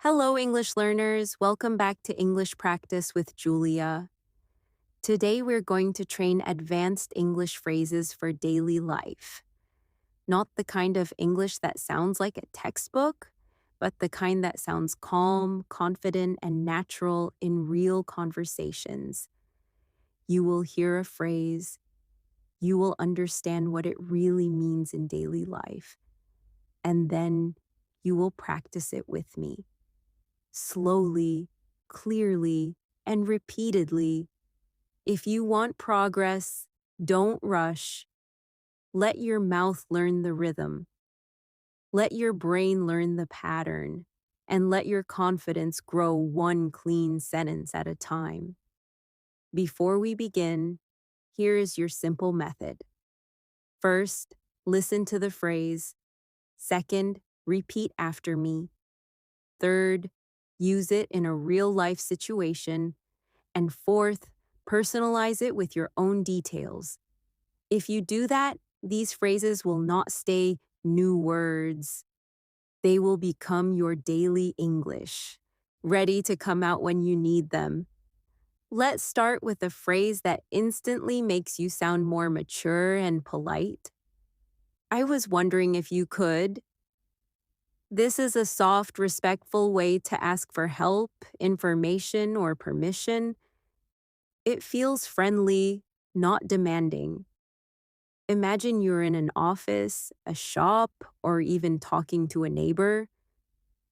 Hello, English learners. Welcome back to English Practice with Julia. Today, we're going to train advanced English phrases for daily life. Not the kind of English that sounds like a textbook, but the kind that sounds calm, confident, and natural in real conversations. You will hear a phrase, you will understand what it really means in daily life, and then you will practice it with me. Slowly, clearly, and repeatedly. If you want progress, don't rush. Let your mouth learn the rhythm. Let your brain learn the pattern. And let your confidence grow one clean sentence at a time. Before we begin, here is your simple method. First, listen to the phrase. Second, repeat after me. Third, use it in a real-life situation. And fourth, personalize it with your own details. If you do that, these phrases will not stay new words. They will become your daily English, ready to come out when you need them. Let's start with a phrase that instantly makes you sound more mature and polite. I was wondering if you could. This is a soft, respectful way to ask for help, information, or permission. It feels friendly, not demanding. Imagine you're in an office, a shop, or even talking to a neighbor.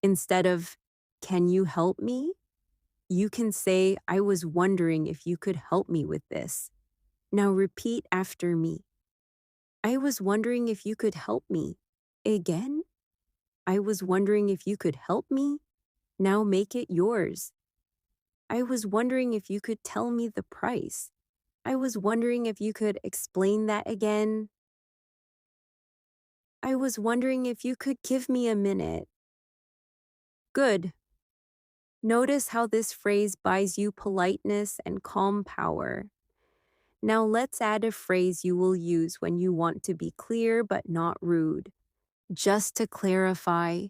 Instead of, "Can you help me?" you can say, "I was wondering if you could help me with this." Now repeat after me. I was wondering if you could help me. Again? I was wondering if you could help me. Now make it yours. I was wondering if you could tell me the price. I was wondering if you could explain that again. I was wondering if you could give me a minute. Good. Notice how this phrase buys you politeness and calm power. Now let's add a phrase you will use when you want to be clear but not rude. Just to clarify,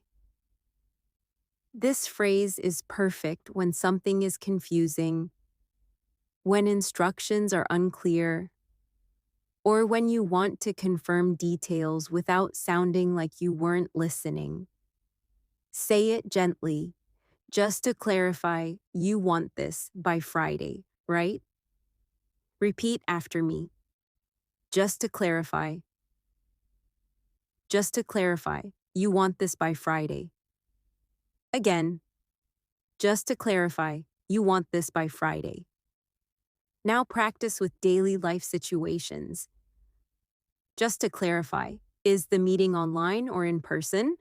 this phrase is perfect when something is confusing, when instructions are unclear, or when you want to confirm details without sounding like you weren't listening. Say it gently. Just to clarify, you want this by Friday, right? Repeat after me. Just to clarify. Just to clarify, you want this by Friday. Again. Just to clarify, you want this by Friday. Now practice with daily life situations. Just to clarify, is the meeting online or in person?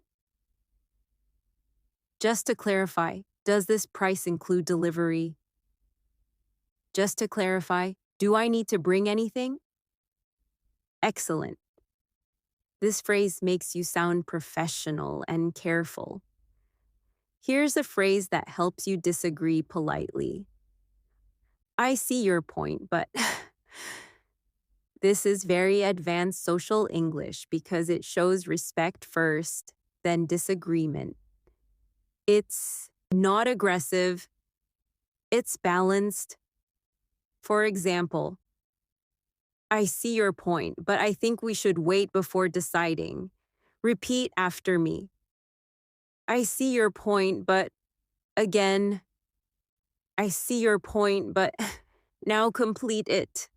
Just to clarify, does this price include delivery? Just to clarify, do I need to bring anything? Excellent. This phrase makes you sound professional and careful. Here's a phrase that helps you disagree politely. I see your point, but this is very advanced social English because it shows respect first, then disagreement. It's not aggressive. It's balanced. For example, I see your point, but I think we should wait before deciding. Repeat after me. I see your point, but again, I see your point, but now complete it.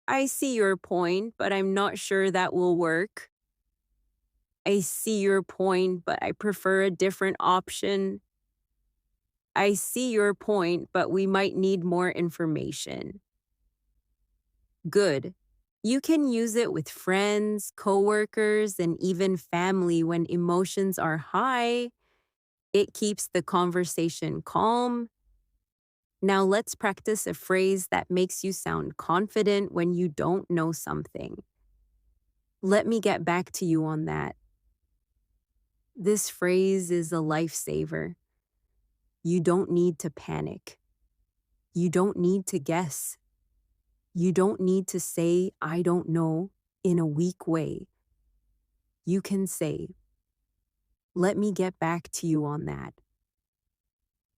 I see your point, but I'm not sure that will work. I see your point, but I prefer a different option. I see your point, but we might need more information. Good. You can use it with friends, coworkers, and even family when emotions are high. It keeps the conversation calm. Now let's practice a phrase that makes you sound confident when you don't know something. Let me get back to you on that. This phrase is a lifesaver. You don't need to panic. You don't need to guess. You don't need to say, "I don't know," in a weak way. You can say, "Let me get back to you on that."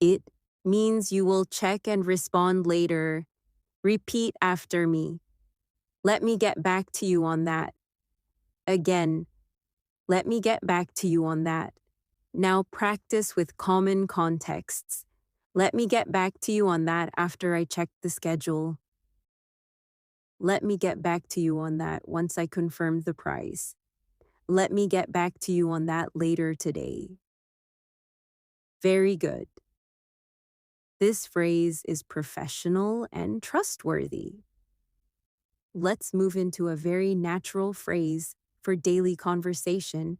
It means you will check and respond later. Repeat after me. Let me get back to you on that. Again, let me get back to you on that. Now practice with common contexts. Let me get back to you on that after I check the schedule. Let me get back to you on that once I confirm the price. Let me get back to you on that later today. Very good. This phrase is professional and trustworthy. Let's move into a very natural phrase for daily conversation.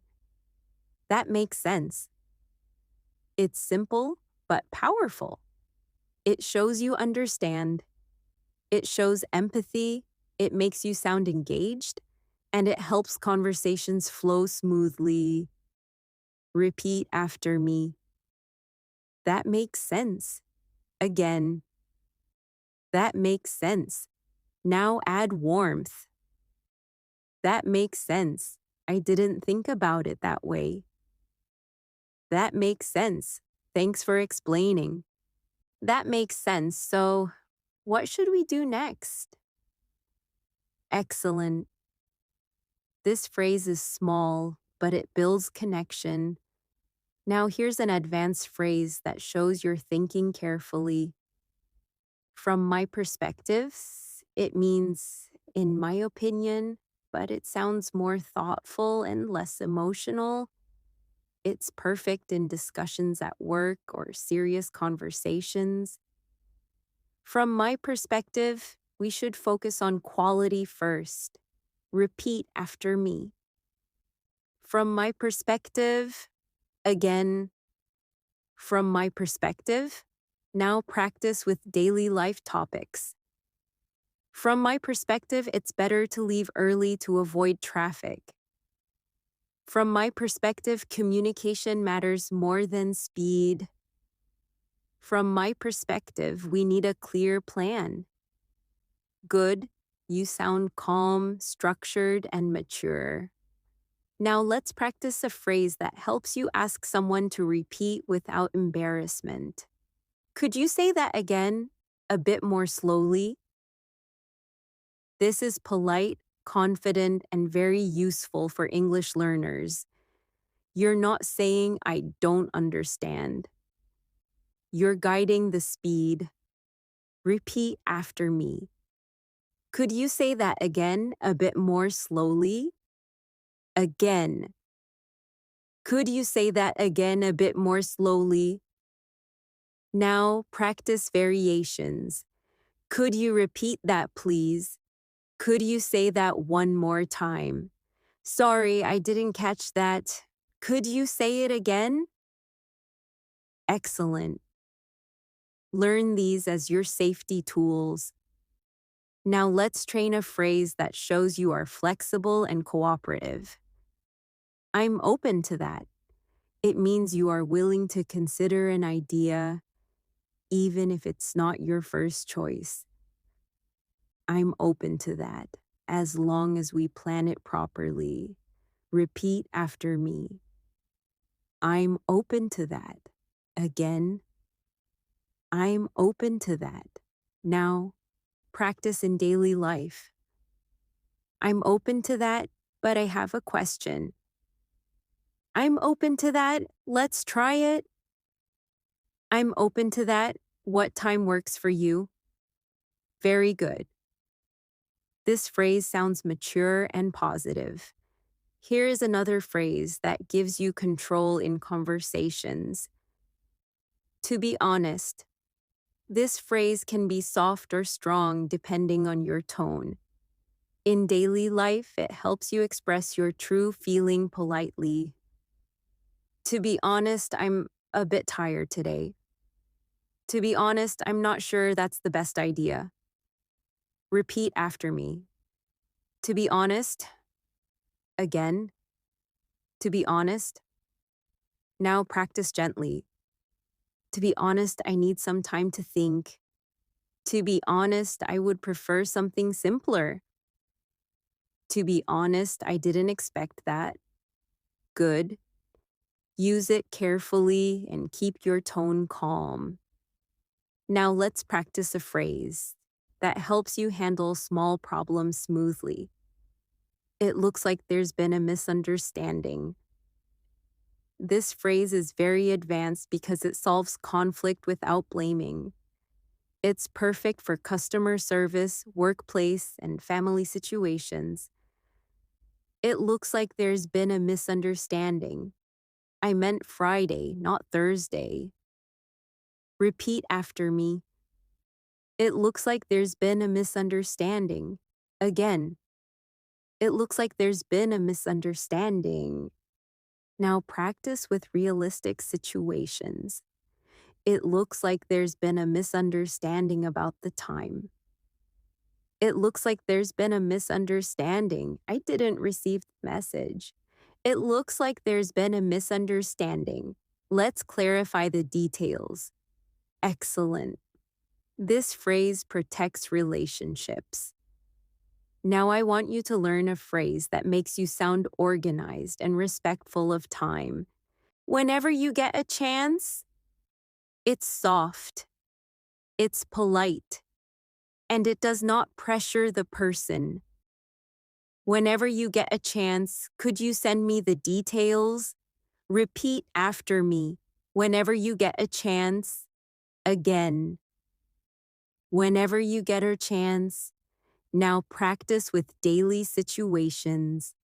That makes sense. It's simple but powerful. It shows you understand. It shows empathy. It makes you sound engaged. And it helps conversations flow smoothly. Repeat after me. That makes sense. Again. That makes sense. Now add warmth. That makes sense. I didn't think about it that way. That makes sense. Thanks for explaining. That makes sense. So, what should we do next? Excellent. This phrase is small, but it builds connection. Now here's an advanced phrase that shows you're thinking carefully. From my perspective, it means, in my opinion, but it sounds more thoughtful and less emotional. It's perfect in discussions at work or serious conversations. From my perspective, we should focus on quality first. Repeat after me. From my perspective, again, from my perspective. Now practice with daily life topics. From my perspective, it's better to leave early to avoid traffic. From my perspective, communication matters more than speed. From my perspective, we need a clear plan. Good, you sound calm, structured, and mature. Now let's practice a phrase that helps you ask someone to repeat without embarrassment. Could you say that again, a bit more slowly? This is polite, confident, and very useful for English learners. You're not saying, "I don't understand." You're guiding the speed. Repeat after me. Could you say that again, a bit more slowly? Again. Could you say that again a bit more slowly? Now practice variations. Could you repeat that, please? Could you say that one more time? Sorry, I didn't catch that. Could you say it again? Excellent. Learn these as your safety tools. Now let's train a phrase that shows you are flexible and cooperative. I'm open to that. It means you are willing to consider an idea, even if it's not your first choice. I'm open to that, as long as we plan it properly. Repeat after me. I'm open to that. Again, I'm open to that. Now, practice in daily life. I'm open to that, but I have a question. I'm open to that. Let's try it. I'm open to that. What time works for you? Very good. This phrase sounds mature and positive. Here is another phrase that gives you control in conversations. To be honest. This phrase can be soft or strong depending on your tone. In daily life, it helps you express your true feeling politely. To be honest, I'm a bit tired today. To be honest, I'm not sure that's the best idea. Repeat after me. To be honest. Again. To be honest. Now practice gently. To be honest, I need some time to think. To be honest, I would prefer something simpler. To be honest, I didn't expect that. Good. Use it carefully and keep your tone calm. Now let's practice a phrase that helps you handle small problems smoothly. It looks like there's been a misunderstanding. This phrase is very advanced because it solves conflict without blaming. It's perfect for customer service, workplace, and family situations. It looks like there's been a misunderstanding. I meant Friday, not Thursday. Repeat after me. It looks like there's been a misunderstanding. Again. It looks like there's been a misunderstanding. Now practice with realistic situations. It looks like there's been a misunderstanding about the time. It looks like there's been a misunderstanding. I didn't receive the message. It looks like there's been a misunderstanding. Let's clarify the details. Excellent. This phrase protects relationships. Now I want you to learn a phrase that makes you sound organized and respectful of time. Whenever you get a chance, it's soft, it's polite, and it does not pressure the person. Whenever you get a chance, could you send me the details? Repeat after me. Whenever you get a chance, again. Whenever you get a chance, now practice with daily situations.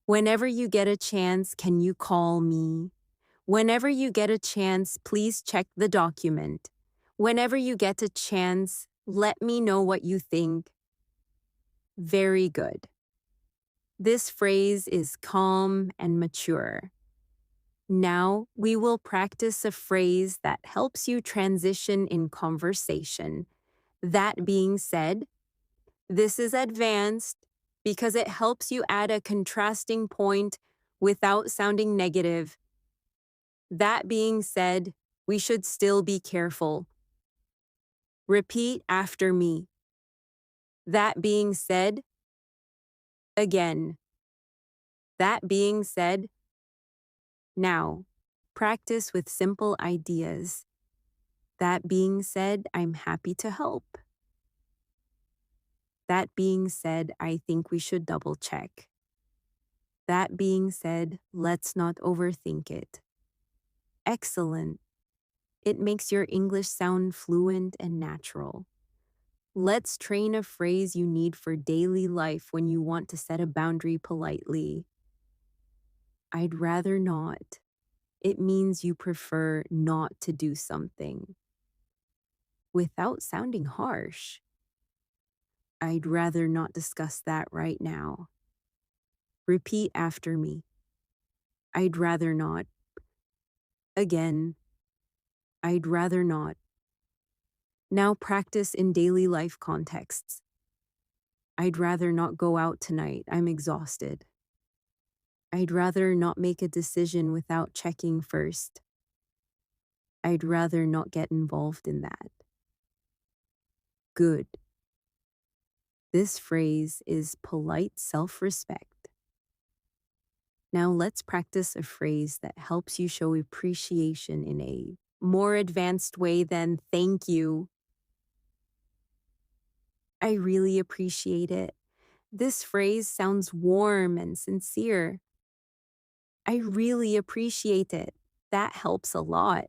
Whenever you get a chance, can you call me? Whenever you get a chance, please check the document. Whenever you get a chance, let me know what you think. Very good. This phrase is calm and mature. Now we will practice a phrase that helps you transition in conversation. That being said, this is advanced because it helps you add a contrasting point without sounding negative. That being said, we should still be careful. Repeat after me. That being said, again. That being said, now, practice with simple ideas. That being said, I'm happy to help. That being said, I think we should double check. That being said, let's not overthink it. Excellent. It makes your English sound fluent and natural. Let's train a phrase you need for daily life when you want to set a boundary politely. I'd rather not. It means you prefer not to do something. Without sounding harsh. I'd rather not discuss that right now. Repeat after me. I'd rather not. Again. I'd rather not. Now practice in daily life contexts. I'd rather not go out tonight. I'm exhausted. I'd rather not make a decision without checking first. I'd rather not get involved in that. Good. This phrase is polite self-respect. Now let's practice a phrase that helps you show appreciation in a more advanced way than thank you. I really appreciate it. This phrase sounds warm and sincere. I really appreciate it. That helps a lot.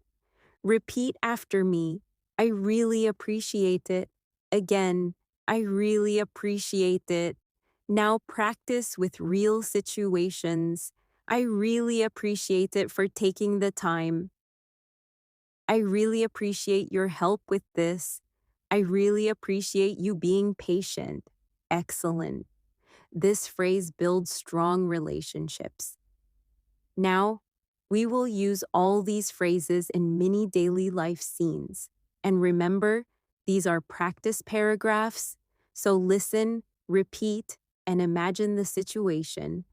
Repeat after me. I really appreciate it. Again, I really appreciate it. Now practice with real situations. I really appreciate it for taking the time. I really appreciate your help with this. I really appreciate you being patient. Excellent. This phrase builds strong relationships. Now, we will use all these phrases in many daily life scenes. And remember, these are practice paragraphs, so listen, repeat, and imagine the situation.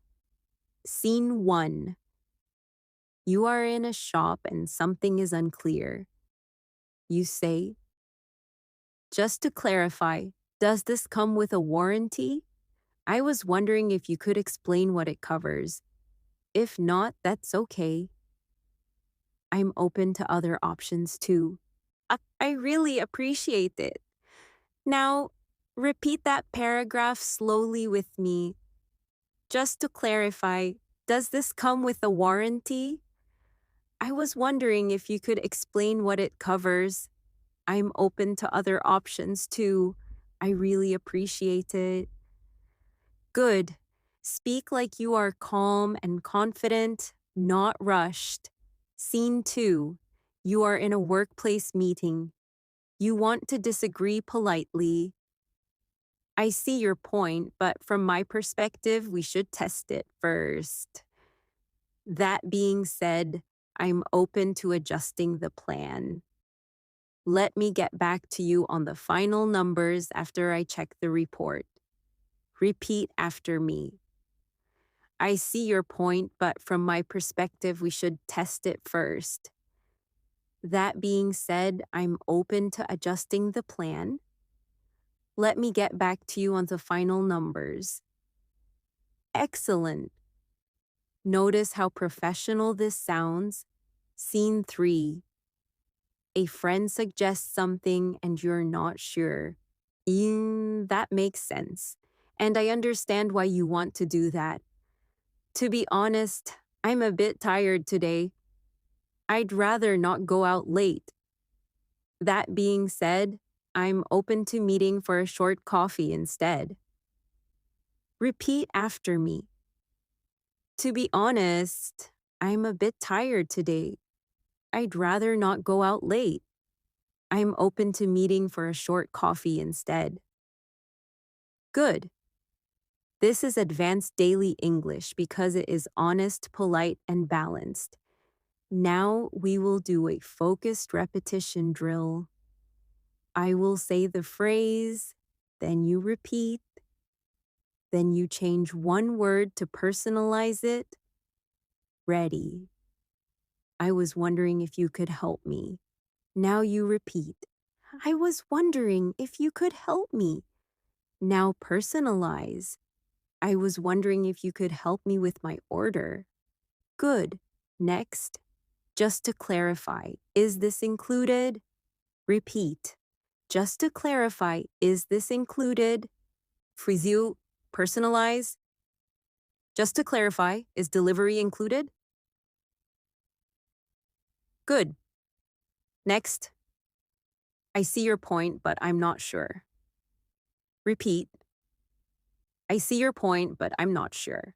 Scene 1. You are in a shop and something is unclear. You say, just to clarify, does this come with a warranty? I was wondering if you could explain what it covers. If not, that's okay. I'm open to other options too. I really appreciate it. Now, repeat that paragraph slowly with me. Just to clarify, does this come with a warranty? I was wondering if you could explain what it covers. I'm open to other options too. I really appreciate it. Good. Speak like you are calm and confident, not rushed. Scene 2. You are in a workplace meeting. You want to disagree politely. I see your point, but from my perspective, we should test it first. That being said, I'm open to adjusting the plan. Let me get back to you on the final numbers after I check the report. Repeat after me. I see your point, but from my perspective, we should test it first. That being said, I'm open to adjusting the plan. Let me get back to you on the final numbers. Excellent. Notice how professional this sounds. Scene 3. A friend suggests something and you're not sure. That makes sense. And I understand why you want to do that. To be honest, I'm a bit tired today. I'd rather not go out late. That being said, I'm open to meeting for a short coffee instead. Repeat after me. To be honest, I'm a bit tired today. I'd rather not go out late. I'm open to meeting for a short coffee instead. Good. This is advanced daily English because it is honest, polite, and balanced. Now we will do a focused repetition drill. I will say the phrase, then you repeat, then you change one word to personalize it. Ready. I was wondering if you could help me. Now you repeat. I was wondering if you could help me. Now personalize. I was wondering if you could help me with my order. Good. Next. Just to clarify, is this included? Repeat. Just to clarify, is this included? Friseu, personalize. Just to clarify, is delivery included? Good. Next. I see your point, but I'm not sure. Repeat. I see your point, but I'm not sure.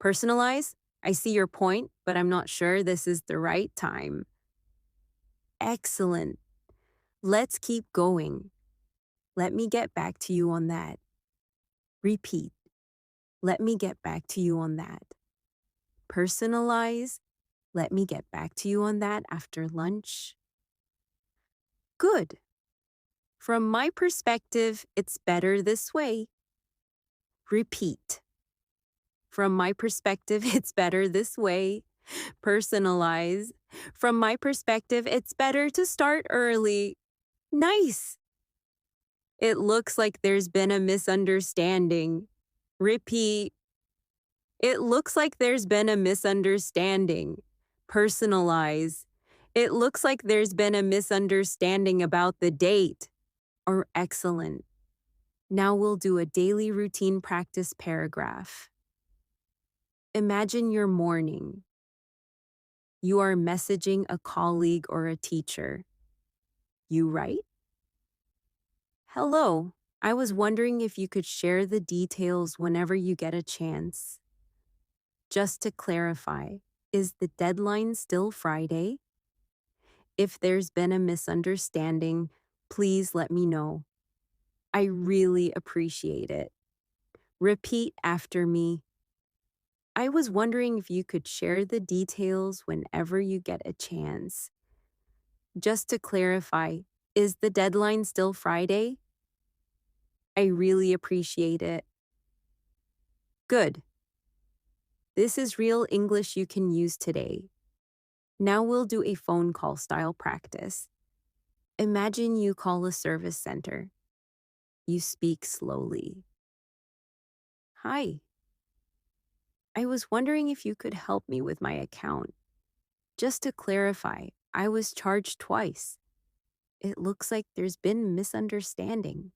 Personalize. I see your point, but I'm not sure this is the right time. Excellent. Let's keep going. Let me get back to you on that. Repeat. Let me get back to you on that. Personalize. Let me get back to you on that after lunch. Good. From my perspective, it's better this way. Repeat. From my perspective, it's better this way. Personalize. From my perspective, it's better to start early. Nice. It looks like there's been a misunderstanding. Repeat. It looks like there's been a misunderstanding. Personalize. It looks like there's been a misunderstanding about the date. Or excellent. Now we'll do a daily routine practice paragraph. Imagine your morning. You are messaging a colleague or a teacher. You write? Hello, I was wondering if you could share the details whenever you get a chance. Just to clarify, is the deadline still Friday? If there's been a misunderstanding, please let me know. I really appreciate it. Repeat after me. I was wondering if you could share the details whenever you get a chance. Just to clarify, is the deadline still Friday? I really appreciate it. Good. This is real English you can use today. Now we'll do a phone call style practice. Imagine you call a service center. You speak slowly. Hi. I was wondering if you could help me with my account. Just to clarify, I was charged twice. It looks like there's been misunderstanding.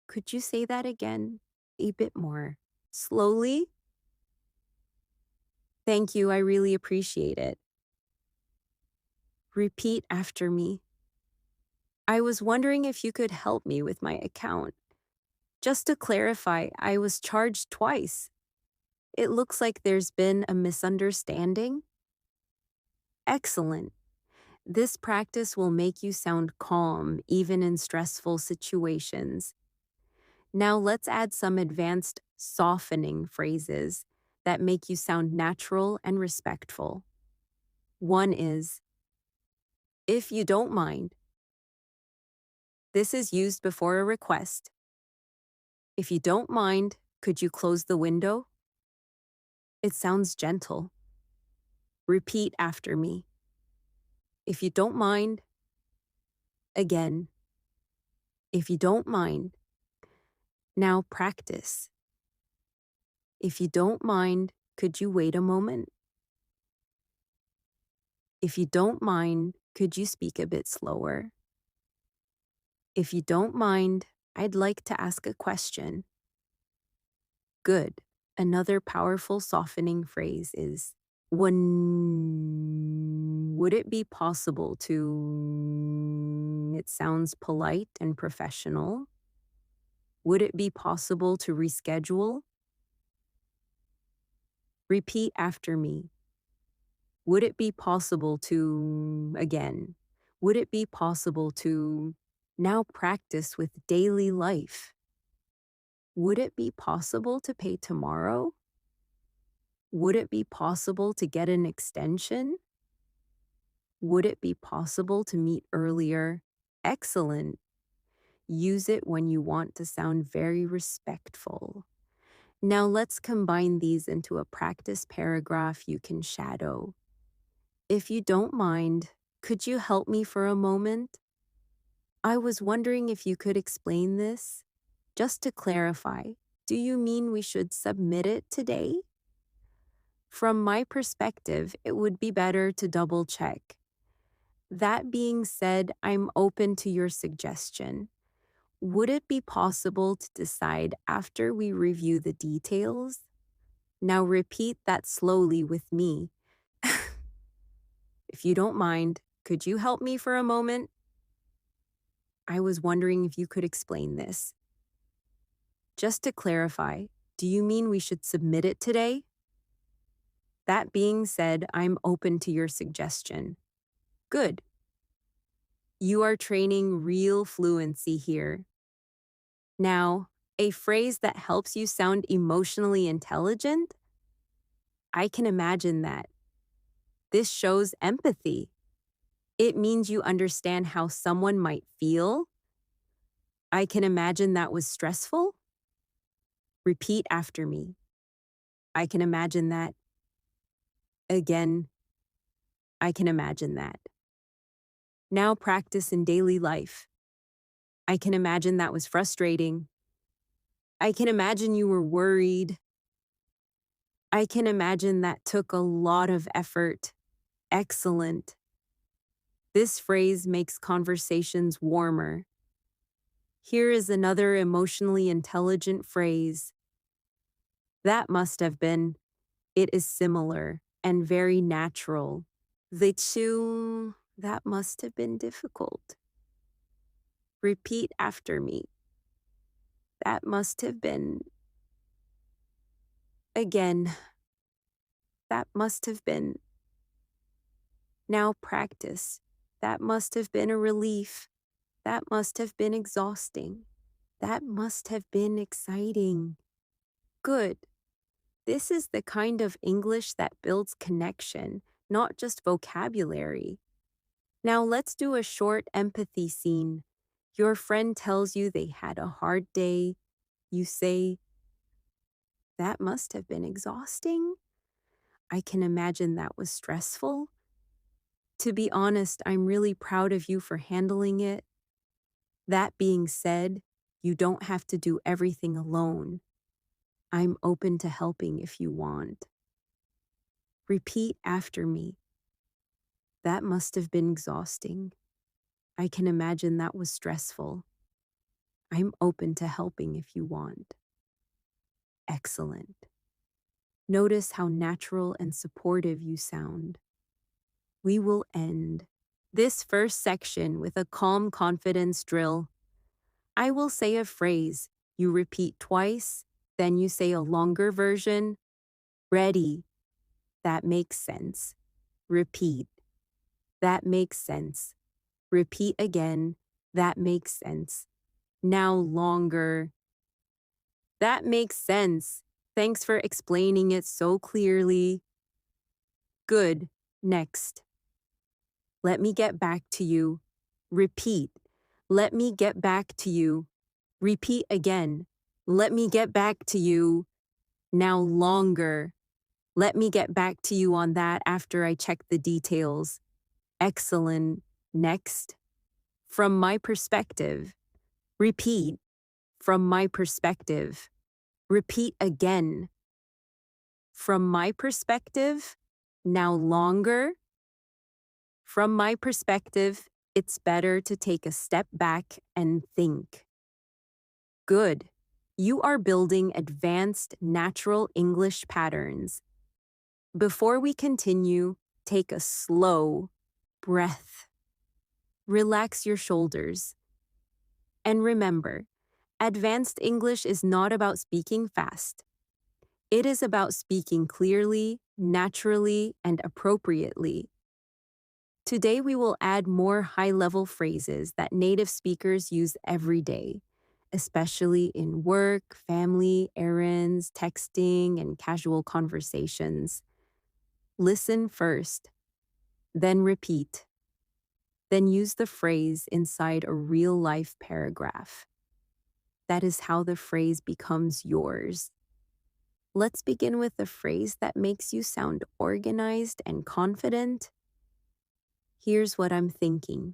Could you say that again? A bit more slowly? Thank you, I really appreciate it. Repeat after me. I was wondering if you could help me with my account. Just to clarify, I was charged twice. It looks like there's been a misunderstanding. Excellent. This practice will make you sound calm even in stressful situations. Now let's add some advanced softening phrases that make you sound natural and respectful. One is, if you don't mind. This is used before a request. If you don't mind, could you close the window? It sounds gentle. Repeat after me. If you don't mind. Again. If you don't mind. Now practice. If you don't mind, could you wait a moment? If you don't mind, could you speak a bit slower? If you don't mind, I'd like to ask a question. Good. Another powerful softening phrase is, would it be possible to, it sounds polite and professional. Would it be possible to reschedule? Repeat after me. Would it be possible to, again, would it be possible to, now practice with daily life. Would it be possible to pay tomorrow? Would it be possible to get an extension? Would it be possible to meet earlier? Excellent. Use it when you want to sound very respectful. Now let's combine these into a practice paragraph you can shadow. If you don't mind, could you help me for a moment? I was wondering if you could explain this. Just to clarify, do you mean we should submit it today? From my perspective, it would be better to double check. That being said, I'm open to your suggestion. Would it be possible to decide after we review the details? Now repeat that slowly with me. If you don't mind, could you help me for a moment? I was wondering if you could explain this. Just to clarify, do you mean we should submit it today? That being said, I'm open to your suggestion. Good. You are training real fluency here. Now, a phrase that helps you sound emotionally intelligent? I can imagine that. This shows empathy. It means you understand how someone might feel. I can imagine that was stressful. Repeat after me. I can imagine that. Again, I can imagine that. Now practice in daily life. I can imagine that was frustrating. I can imagine you were worried. I can imagine that took a lot of effort. Excellent. This phrase makes conversations warmer. Here is another emotionally intelligent phrase. That must have been. It is similar and very natural. The two, that must have been difficult. Repeat after me. That must have been. Again, that must have been. Now practice. That must have been a relief. That must have been exhausting. That must have been exciting. Good. This is the kind of English that builds connection, not just vocabulary. Now let's do a short empathy scene. Your friend tells you they had a hard day. You say, that must have been exhausting. I can imagine that was stressful. To be honest, I'm really proud of you for handling it. That being said, you don't have to do everything alone. I'm open to helping if you want. Repeat after me. That must have been exhausting. I can imagine that was stressful. I'm open to helping if you want. Excellent. Notice how natural and supportive you sound. We will end this first section with a calm confidence drill. I will say a phrase. You repeat twice, then you say a longer version. Ready. That makes sense. Repeat. That makes sense. Repeat again. That makes sense. Now longer. That makes sense. Thanks for explaining it so clearly. Good. Next. Let me get back to you. Repeat. Let me get back to you. Repeat again. Let me get back to you. Now longer. Let me get back to you on that after I check the details. Excellent. Next. From my perspective. Repeat. From my perspective. Repeat again. From my perspective. Now longer. From my perspective, it's better to take a step back and think. Good. You are building advanced natural English patterns. Before we continue, take a slow breath. Relax your shoulders. And remember, advanced English is not about speaking fast. It is about speaking clearly, naturally, and appropriately. Today we will add more high-level phrases that native speakers use every day, especially in work, family, errands, texting, and casual conversations. Listen first, then repeat. Then use the phrase inside a real-life paragraph. That is how the phrase becomes yours. Let's begin with a phrase that makes you sound organized and confident. Here's what I'm thinking.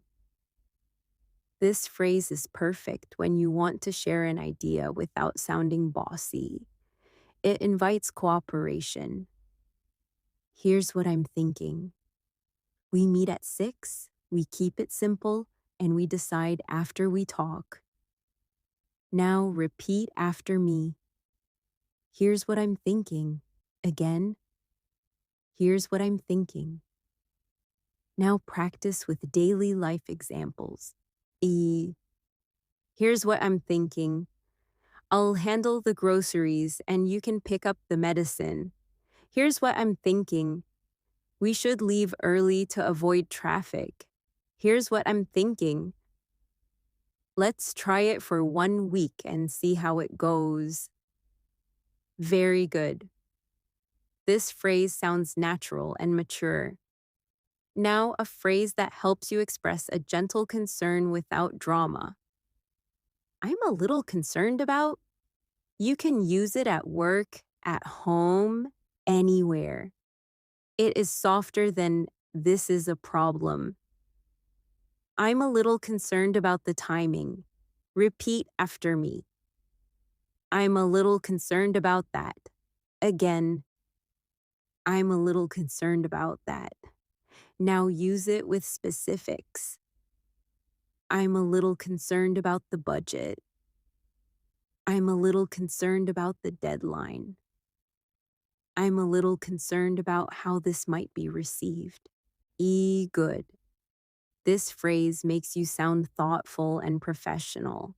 This phrase is perfect when you want to share an idea without sounding bossy. It invites cooperation. Here's what I'm thinking. We meet at 6, we keep it simple, and we decide after we talk. Now repeat after me. Here's what I'm thinking. Again. Here's what I'm thinking. Now practice with daily life examples. Here's what I'm thinking. I'll handle the groceries and you can pick up the medicine. Here's what I'm thinking. We should leave early to avoid traffic. Here's what I'm thinking. Let's try it for 1 week and see how it goes. Very good. This phrase sounds natural and mature. Now, a phrase that helps you express a gentle concern without drama. I'm a little concerned about. You can use it at work, at home, anywhere. It is softer than this is a problem. I'm a little concerned about the timing. Repeat after me. I'm a little concerned about that. Again. I'm a little concerned about that. Now use it with specifics. I'm a little concerned about the budget. I'm a little concerned about the deadline. I'm a little concerned about how this might be received. Good. This phrase makes you sound thoughtful and professional.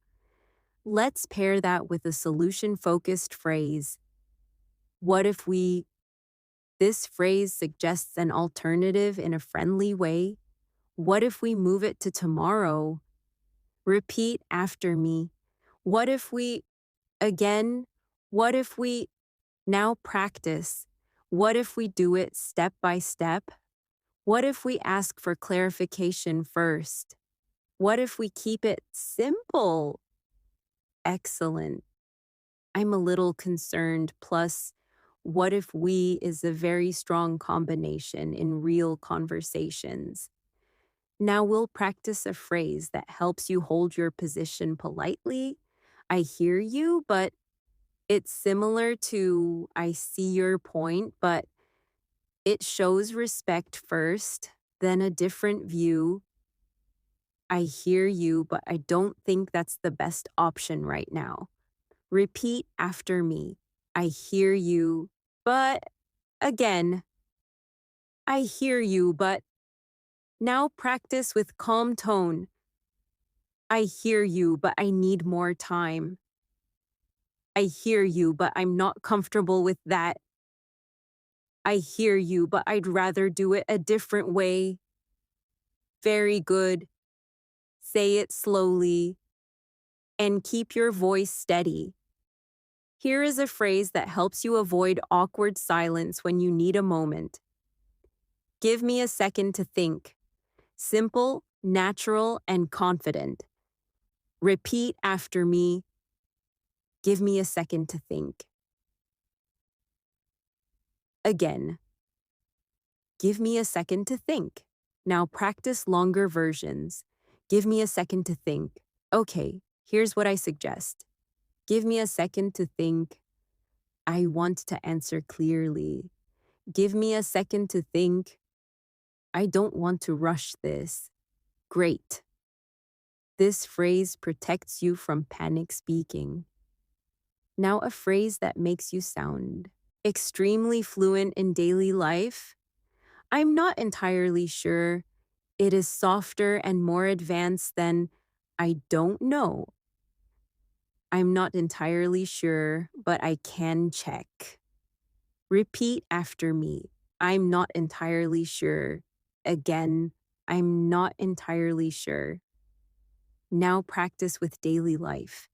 Let's pair that with a solution-focused phrase. What if we... This phrase suggests an alternative in a friendly way. What if we move it to tomorrow? Repeat after me. What if we... Again, what if we... Now practice. What if we do it step by step? What if we ask for clarification first? What if we keep it simple? Excellent. I'm a little concerned, plus, what if we is a very strong combination in real conversations. Now we'll practice a phrase that helps you hold your position politely. I hear you, but It's similar to I see your point, but it shows respect first, then a different view. I hear you, but I don't think that's the best option right now. Repeat after me. I hear you, but again, I hear you, but now practice with calm tone. I hear you, but I need more time. I hear you, but I'm not comfortable with that. I hear you, but I'd rather do it a different way. Very good. Say it slowly and keep your voice steady. Here is a phrase that helps you avoid awkward silence when you need a moment. Give me a second to think. Simple, natural, and confident. Repeat after me. Give me a second to think. Again. Give me a second to think. Now practice longer versions. Give me a second to think. Okay, here's what I suggest. Give me a second to think. I want to answer clearly. Give me a second to think. I don't want to rush this. Great. This phrase protects you from panic speaking. Now a phrase that makes you sound extremely fluent in daily life. I'm not entirely sure. It is softer and more advanced than I don't know. I'm not entirely sure, but I can check. Repeat after me. I'm not entirely sure. Again, I'm not entirely sure. Now practice with daily life.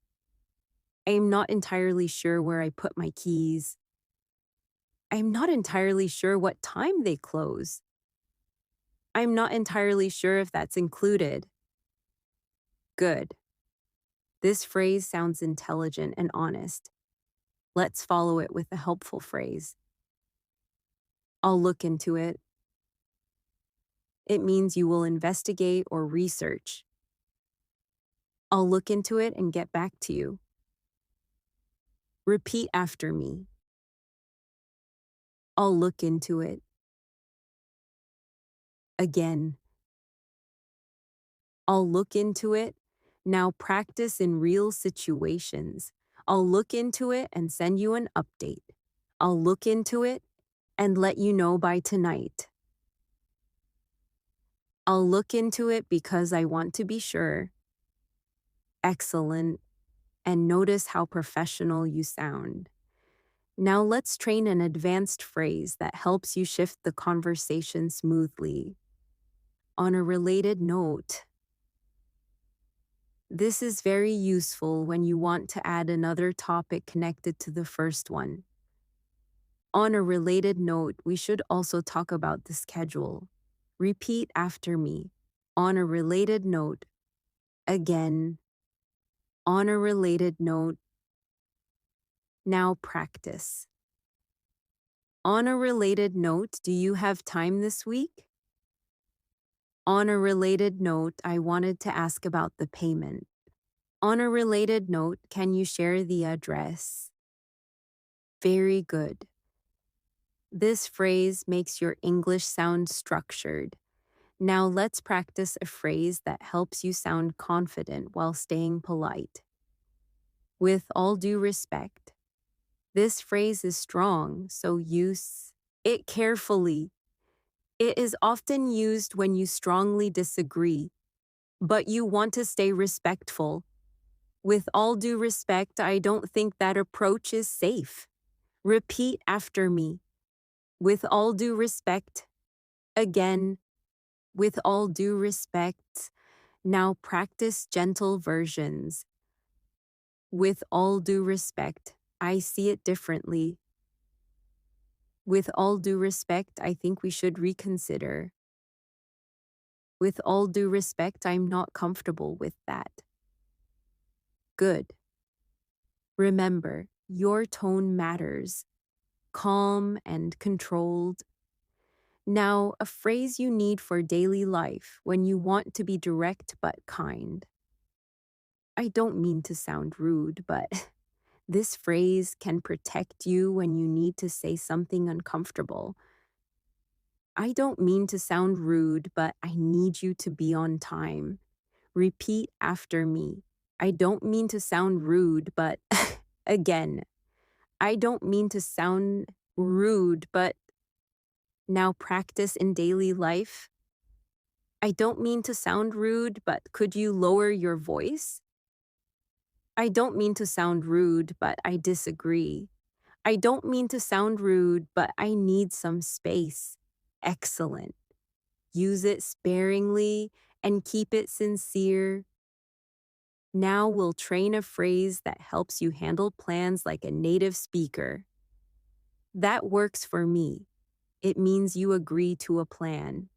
I'm not entirely sure where I put my keys. I'm not entirely sure what time they close. I'm not entirely sure if that's included. Good. This phrase sounds intelligent and honest. Let's follow it with a helpful phrase. I'll look into it. It means you will investigate or research. I'll look into it and get back to you. Repeat after me. I'll look into it. Again. I'll look into it. Now practice in real situations. I'll look into it and send you an update. I'll look into it and let you know by tonight. I'll look into it because I want to be sure. Excellent. And notice how professional you sound. Now let's train an advanced phrase that helps you shift the conversation smoothly. On a related note, this is very useful when you want to add another topic connected to the first one. On a related note, we should also talk about the schedule. Repeat after me. On a related note. Again. On a related note. Now practice. On a related note, do you have time this week? On a related note, I wanted to ask about the payment. On a related note, can you share the address? Very good. This phrase makes your English sound structured. Now let's practice a phrase that helps you sound confident while staying polite. With all due respect. This phrase is strong, so use it carefully. It is often used when you strongly disagree, but you want to stay respectful. With all due respect, I don't think that approach is safe. Repeat after me. With all due respect. Again. With all due respect. Now practice gentle versions. With all due respect, I see it differently. With all due respect, I think we should reconsider. With all due respect, I'm not comfortable with that. Good. Remember, your tone matters. Calm and controlled. Now, a phrase you need for daily life when you want to be direct but kind. I don't mean to sound rude, but This phrase can protect you when you need to say something uncomfortable. I don't mean to sound rude, but I need you to be on time. Repeat after me. I don't mean to sound rude, but again, I don't mean to sound rude, but now practice in daily life. I don't mean to sound rude, but could you lower your voice? I don't mean to sound rude, but I disagree. I don't mean to sound rude, but I need some space. Excellent. Use it sparingly and keep it sincere. Now we'll train a phrase that helps you handle plans like a native speaker. That works for me. It means you agree to a plan.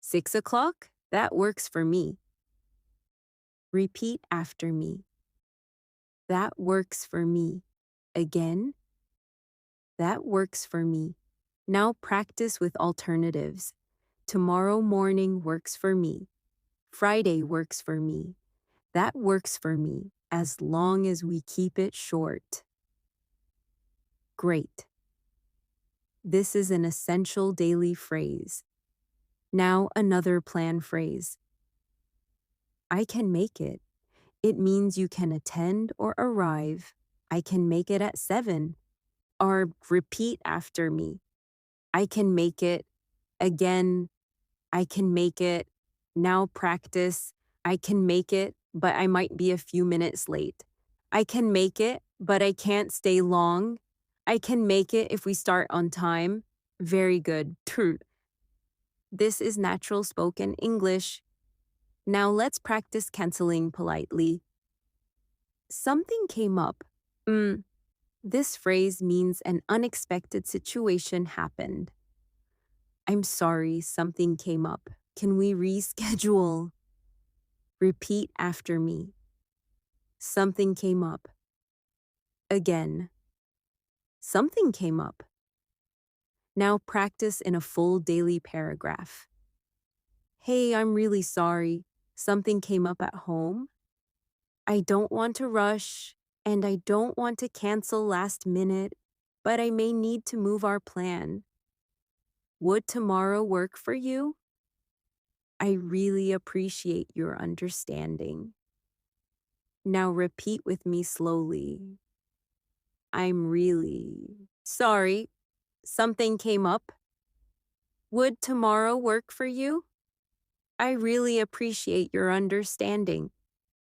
6 o'clock? That works for me. Repeat after me. That works for me. Again, that works for me. Now practice with alternatives. Tomorrow morning works for me. Friday works for me. That works for me, as long as we keep it short. Great. This is an essential daily phrase. Now another plan phrase. I can make it. It means you can attend or arrive. I can make it at 7. Or repeat after me. I can make it. Again, I can make it. Now practice. I can make it, but I might be a few minutes late. I can make it, but I can't stay long. I can make it if we start on time. Very good. True. This is natural spoken English. Now let's practice canceling politely. Something came up. This phrase means an unexpected situation happened. I'm sorry, something came up. Can we reschedule? Repeat after me. Something came up. Again. Something came up. Now practice in a full daily paragraph. Hey, I'm really sorry. Something came up at home. I don't want to rush, and I don't want to cancel last minute, but I may need to move our plan. Would tomorrow work for you? I really appreciate your understanding. Now repeat with me slowly. I'm really sorry. Something came up. Would tomorrow work for you? I really appreciate your understanding.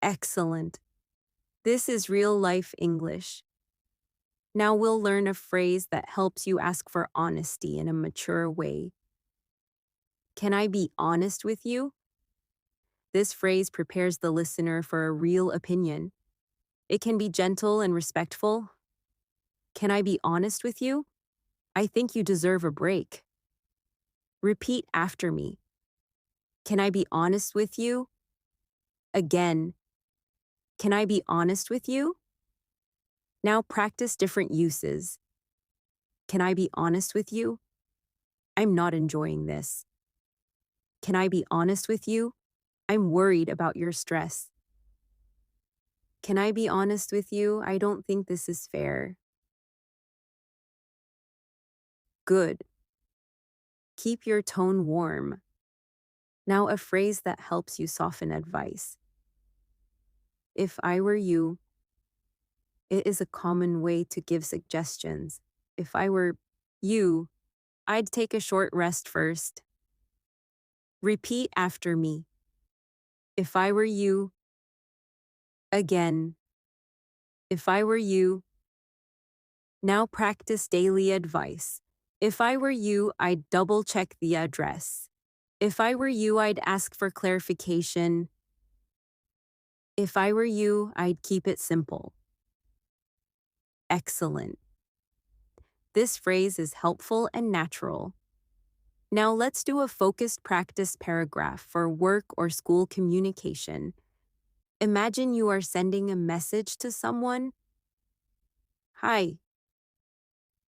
Excellent. This is real life English. Now we'll learn a phrase that helps you ask for honesty in a mature way. Can I be honest with you? This phrase prepares the listener for a real opinion. It can be gentle and respectful. Can I be honest with you? I think you deserve a break. Repeat after me. Can I be honest with you? Again. Can I be honest with you? Now practice different uses. Can I be honest with you? I'm not enjoying this. Can I be honest with you? I'm worried about your stress. Can I be honest with you? I don't think this is fair. Good. Keep your tone warm. Now a phrase that helps you soften advice. If I were you, it is a common way to give suggestions. If I were you, I'd take a short rest first. Repeat after me. If I were you. Again. If I were you. Now practice daily advice. If I were you, I'd double-check the address. If I were you, I'd ask for clarification. If I were you, I'd keep it simple. Excellent. This phrase is helpful and natural. Now let's do a focused practice paragraph for work or school communication. Imagine you are sending a message to someone. Hi.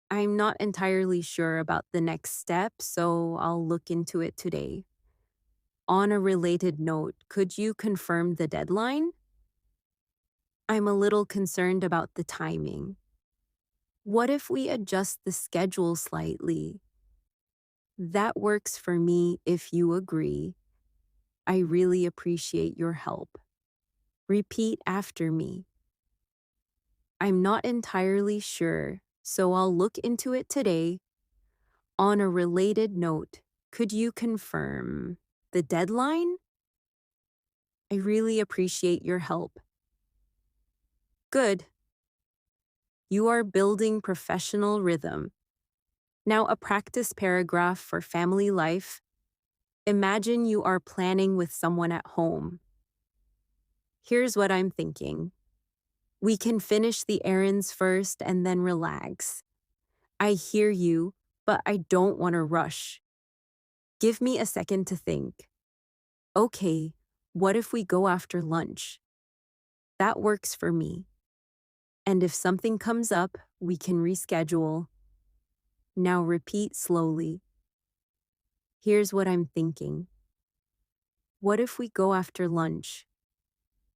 I'm not entirely sure about the next step, so I'll look into it today. On a related note, could you confirm the deadline? I'm a little concerned about the timing. What if we adjust the schedule slightly? That works for me if you agree. I really appreciate your help. Repeat after me. I'm not entirely sure, so I'll look into it today. On a related note, could you confirm the deadline? I really appreciate your help. Good. You are building professional rhythm. Now, a practice paragraph for family life. Imagine you are planning with someone at home. Here's what I'm thinking. We can finish the errands first and then relax. I hear you, but I don't want to rush. Give me a second to think. Okay, what if we go after lunch? That works for me. And if something comes up, we can reschedule. Now repeat slowly. Here's what I'm thinking. What if we go after lunch?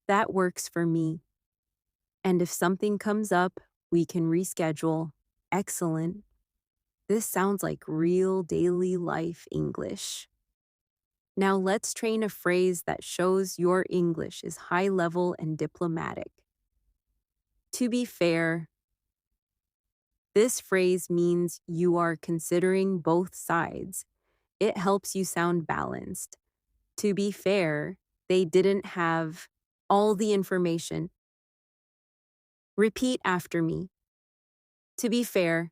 That works for me. And if something comes up, we can reschedule. Excellent. This sounds like real daily life English. Now let's train a phrase that shows your English is high level and diplomatic. To be fair, this phrase means you are considering both sides. It helps you sound balanced. To be fair, they didn't have all the information. Repeat after me. To be fair.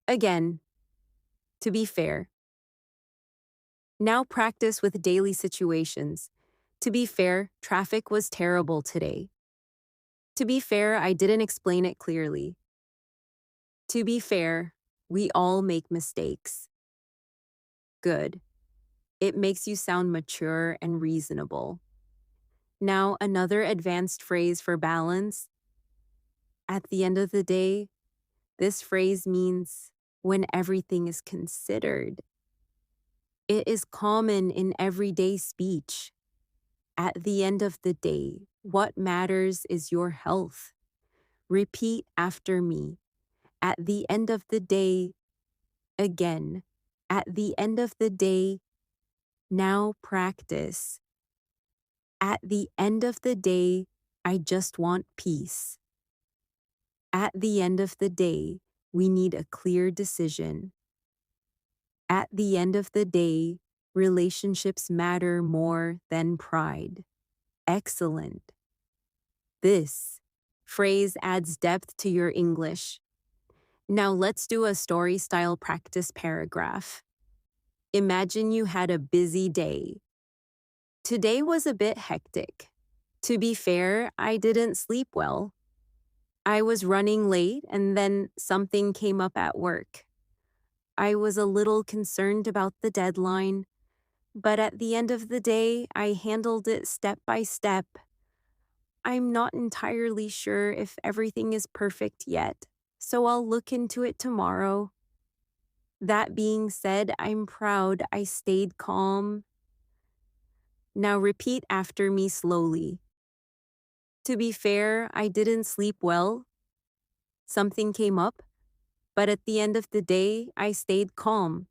Again, to be fair. Now practice with daily situations. To be fair, traffic was terrible today. To be fair, I didn't explain it clearly. To be fair, we all make mistakes. Good. It makes you sound mature and reasonable. Now, another advanced phrase for balance. At the end of the day, this phrase means when everything is considered. It is common in everyday speech. At the end of the day, what matters is your health. Repeat after me. At the end of the day, again. At the end of the day, now practice. At the end of the day, I just want peace. At the end of the day, we need a clear decision. At the end of the day, relationships matter more than pride. Excellent. This phrase adds depth to your English. Now let's do a story-style practice paragraph. Imagine you had a busy day. Today was a bit hectic. To be fair, I didn't sleep well. I was running late and then something came up at work. I was a little concerned about the deadline, but at the end of the day, I handled it step by step. I'm not entirely sure if everything is perfect yet, so I'll look into it tomorrow. That being said, I'm proud I stayed calm. Now repeat after me slowly. To be fair, I didn't sleep well. Something came up, but at the end of the day, I stayed calm.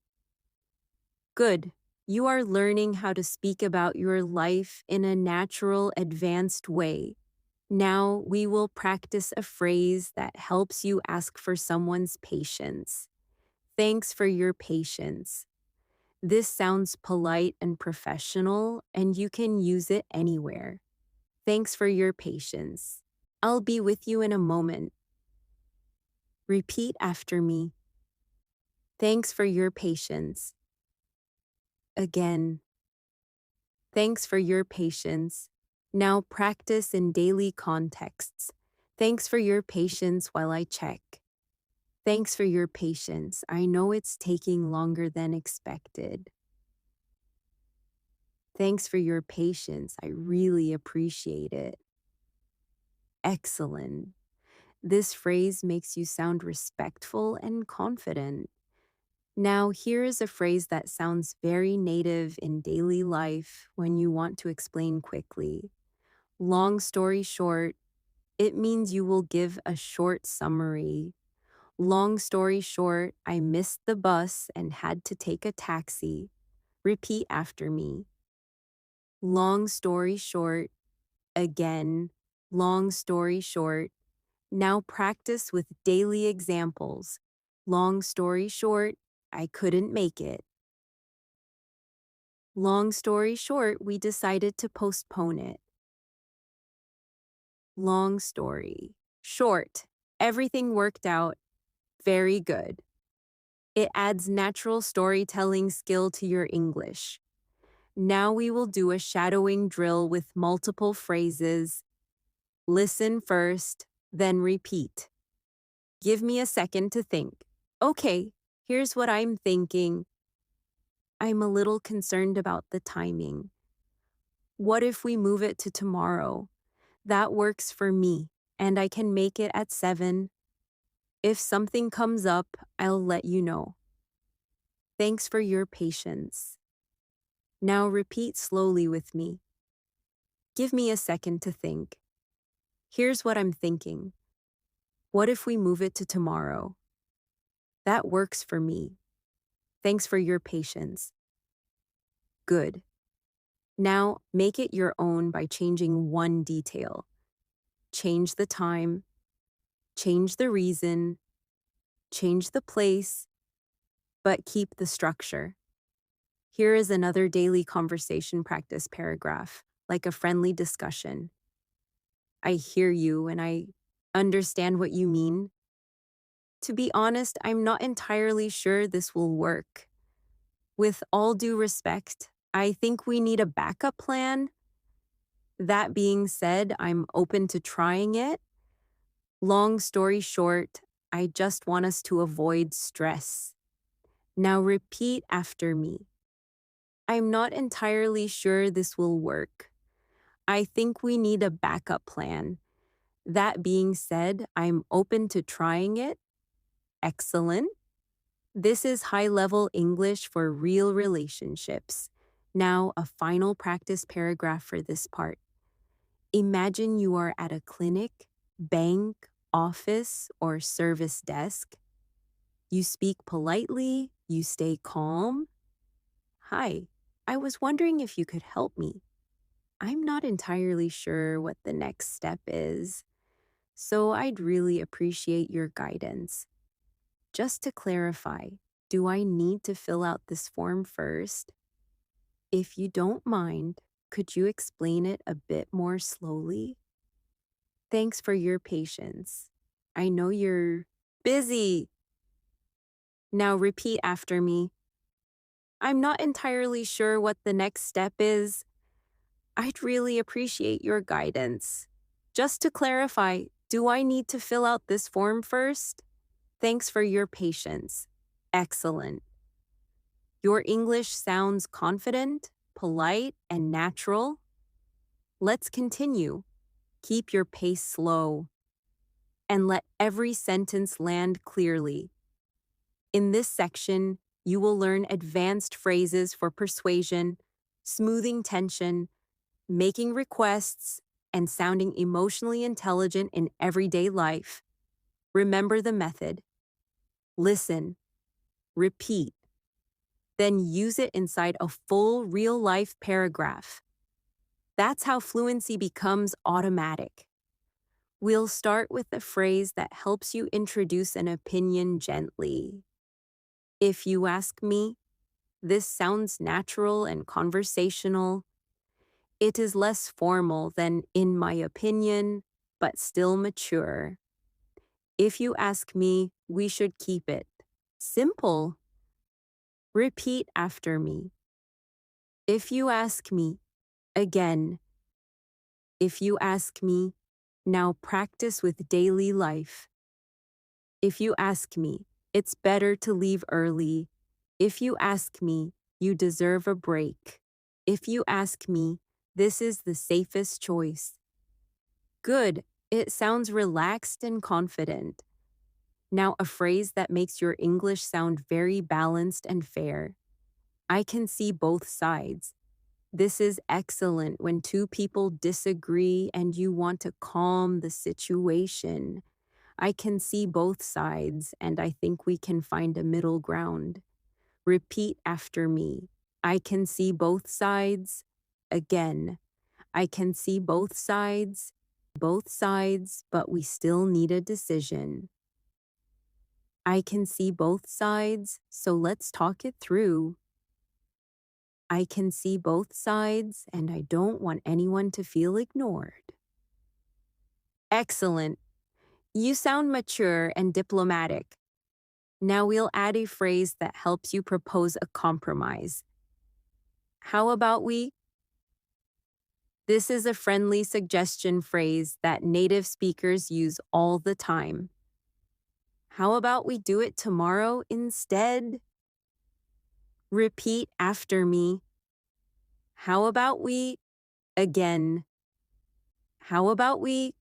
Good. You are learning how to speak about your life in a natural, advanced way. Now we will practice a phrase that helps you ask for someone's patience. Thanks for your patience. This sounds polite and professional, and you can use it anywhere. Thanks for your patience. I'll be with you in a moment. Repeat after me. Thanks for your patience. Again. Thanks for your patience. Now practice in daily contexts. Thanks for your patience while I check. Thanks for your patience. I know it's taking longer than expected. Thanks for your patience. I really appreciate it. Excellent. This phrase makes you sound respectful and confident. Now, here is a phrase that sounds very native in daily life when you want to explain quickly. Long story short, it means you will give a short summary. Long story short, I missed the bus and had to take a taxi. Repeat after me. Long story short, again. Long story short. Now practice with daily examples. Long story short, I couldn't make it. Long story short, we decided to postpone it. Long story short, everything worked out very good. It adds natural storytelling skill to your English. Now we will do a shadowing drill with multiple phrases. Listen first, then repeat. Give me a second to think. Okay, here's what I'm thinking. I'm a little concerned about the timing. What if we move it to tomorrow? That works for me, and I can make it at 7. If something comes up, I'll let you know. Thanks for your patience. Now repeat slowly with me. Give me a second to think. Here's what I'm thinking. What if we move it to tomorrow? That works for me. Thanks for your patience. Good. Now make it your own by changing one detail. Change the time, change the reason, change the place, but keep the structure. Here is another daily conversation practice paragraph, like a friendly discussion. I hear you and I understand what you mean. To be honest, I'm not entirely sure this will work. With all due respect, I think we need a backup plan. That being said, I'm open to trying it. Long story short, I just want us to avoid stress. Now repeat after me. I'm not entirely sure this will work. I think we need a backup plan. That being said, I'm open to trying it. Excellent. This is high-level English for real relationships. Now, a final practice paragraph for this part. Imagine you are at a clinic, bank, office, or service desk. You speak politely, you stay calm. Hi, I was wondering if you could help me. I'm not entirely sure what the next step is, so I'd really appreciate your guidance. Just to clarify, do I need to fill out this form first? If you don't mind, could you explain it a bit more slowly? Thanks for your patience. I know you're busy. Now repeat after me. I'm not entirely sure what the next step is. I'd really appreciate your guidance. Just to clarify, do I need to fill out this form first? Thanks for your patience. Excellent. Your English sounds confident, polite, and natural. Let's continue. Keep your pace slow and let every sentence land clearly. In this section, you will learn advanced phrases for persuasion, smoothing tension, making requests, and sounding emotionally intelligent in everyday life. Remember the method. Listen, repeat, then use it inside a full real-life paragraph. That's how fluency becomes automatic. We'll start with a phrase that helps you introduce an opinion gently. If you ask me, this sounds natural and conversational. It is less formal than in my opinion, but still mature. If you ask me, we should keep it simple. Repeat after me. If you ask me, again. If you ask me, now practice with daily life. If you ask me, it's better to leave early. If you ask me, you deserve a break. If you ask me, this is the safest choice. Good, it sounds relaxed and confident. Now a phrase that makes your English sound very balanced and fair. I can see both sides. This is excellent when two people disagree and you want to calm the situation. I can see both sides, and I think we can find a middle ground. Repeat after me. I can see both sides. Again, I can see both sides, but we still need a decision. I can see both sides, so let's talk it through. I can see both sides, and I don't want anyone to feel ignored. Excellent. You sound mature and diplomatic. Now we'll add a phrase that helps you propose a compromise. How about we? This is a friendly suggestion phrase that native speakers use all the time. How about we do it tomorrow instead? Repeat after me. How about we? Again. How about we?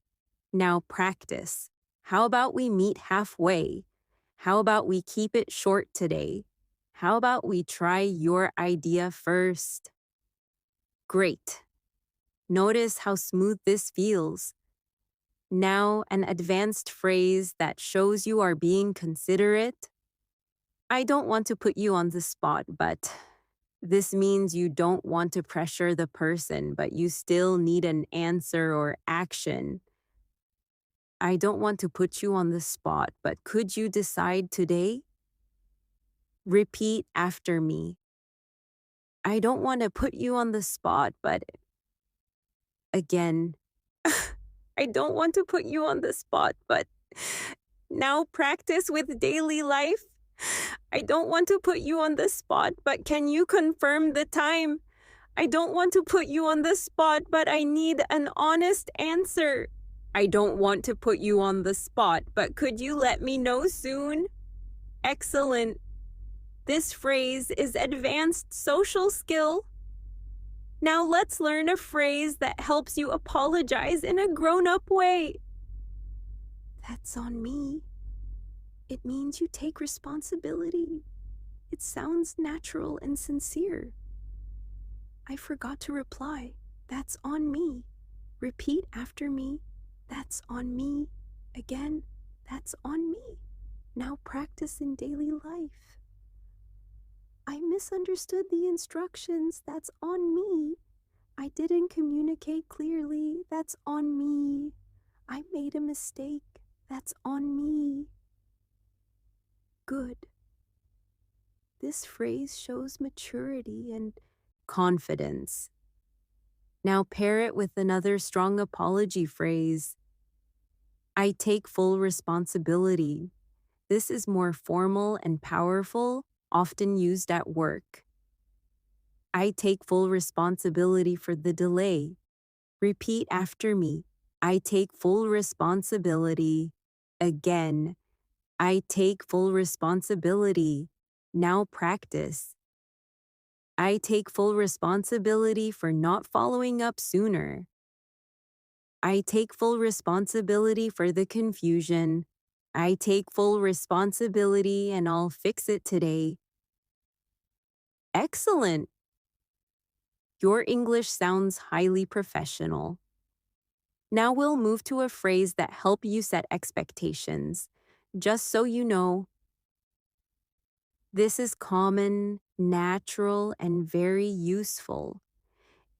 Now practice. How about we meet halfway? How about we keep it short today? How about we try your idea first? Great. Notice how smooth this feels. Now, an advanced phrase that shows you are being considerate. I don't want to put you on the spot, but this means you don't want to pressure the person, but you still need an answer or action. I don't want to put you on the spot, but could you decide today? Repeat after me. I don't want to put you on the spot, but again, I don't want to put you on the spot, but now practice with daily life. I don't want to put you on the spot, but can you confirm the time? I don't want to put you on the spot, but I need an honest answer. I don't want to put you on the spot, but could you let me know soon? Excellent. This phrase is advanced social skill. Now let's learn a phrase that helps you apologize in a grown-up way. That's on me. It means you take responsibility. It sounds natural and sincere. I forgot to reply. That's on me. Repeat after me. That's on me. Again, that's on me. Now practice in daily life. I misunderstood the instructions. That's on me. I didn't communicate clearly. That's on me. I made a mistake. That's on me. Good. This phrase shows maturity and confidence. Now pair it with another strong apology phrase. I take full responsibility. This is more formal and powerful, often used at work. I take full responsibility for the delay. Repeat after me. I take full responsibility. Again, I take full responsibility. Now practice. I take full responsibility for not following up sooner. I take full responsibility for the confusion. I take full responsibility and I'll fix it today. Excellent. Your English sounds highly professional. Now we'll move to a phrase that helps you set expectations. Just so you know, this is common, natural, and very useful.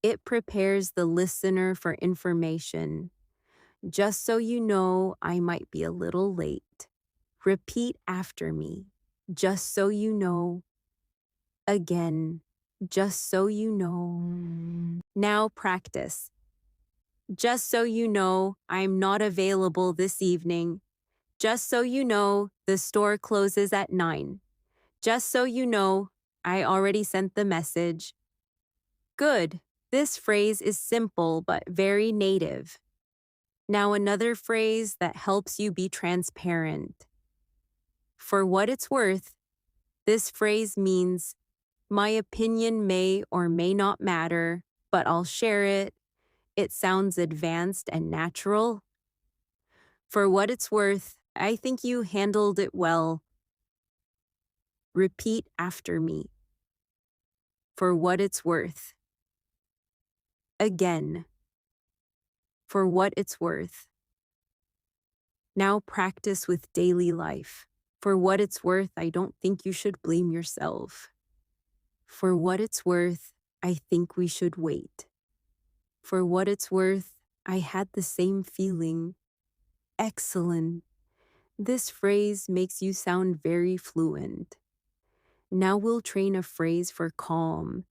It prepares the listener for information. Just so you know, I might be a little late. Repeat after me. Just so you know. Again, just so you know. Now practice. Just so you know, I'm not available this evening. Just so you know, the store closes at 9. Just so you know, I already sent the message. Good. This phrase is simple but very native. Now another phrase that helps you be transparent. For what it's worth, this phrase means, my opinion may or may not matter, but I'll share it. It sounds advanced and natural. For what it's worth, I think you handled it well. Repeat after me. For what it's worth. Again. For what it's worth. Now practice with daily life. For what it's worth, I don't think you should blame yourself. For what it's worth, I think we should wait. For what it's worth, I had the same feeling. Excellent. This phrase makes you sound very fluent. Now we'll train a phrase for calm,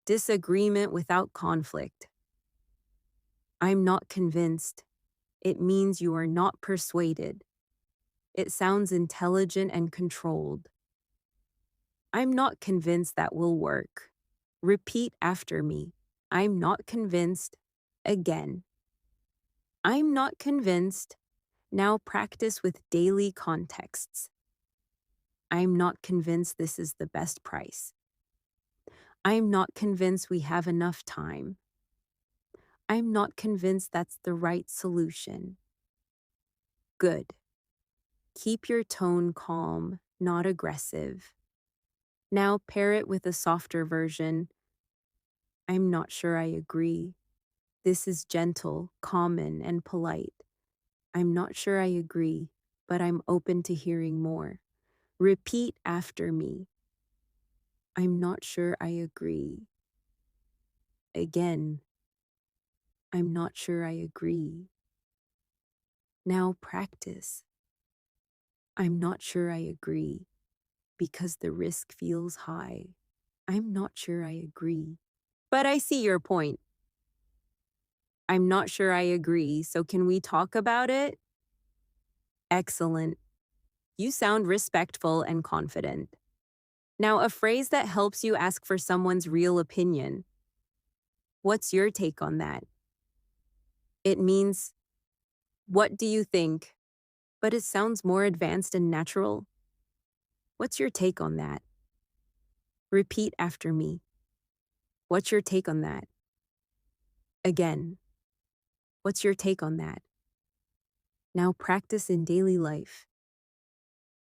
disagreement without conflict. I'm not convinced. It means you are not persuaded. It sounds intelligent and controlled. I'm not convinced that will work. Repeat after me. I'm not convinced. Again. I'm not convinced. Now practice with daily contexts. I'm not convinced this is the best price. I'm not convinced we have enough time. I'm not convinced that's the right solution. Good. Keep your tone calm, not aggressive. Now pair it with a softer version. I'm not sure I agree. This is gentle, common, and polite. I'm not sure I agree, but I'm open to hearing more. Repeat after me. I'm not sure I agree. Again. I'm not sure I agree. Now practice. I'm not sure I agree because the risk feels high. I'm not sure I agree. But I see your point. I'm not sure I agree, so can we talk about it? Excellent. You sound respectful and confident. Now, a phrase that helps you ask for someone's real opinion. What's your take on that? It means, what do you think? But it sounds more advanced and natural. What's your take on that? Repeat after me. What's your take on that? Again. What's your take on that? Now practice in daily life.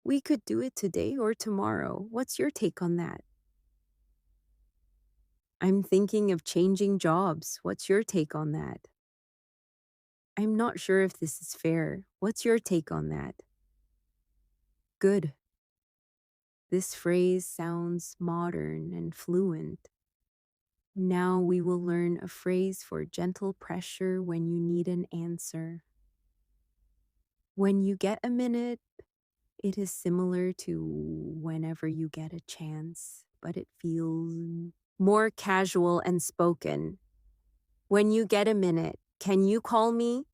We could do it today or tomorrow. What's your take on that? I'm thinking of changing jobs. What's your take on that? I'm not sure if this is fair. What's your take on that? Good. This phrase sounds modern and fluent. Now we will learn a phrase for gentle pressure when you need an answer. When you get a minute, it is similar to whenever you get a chance, but it feels more casual and spoken. When you get a minute, can you call me?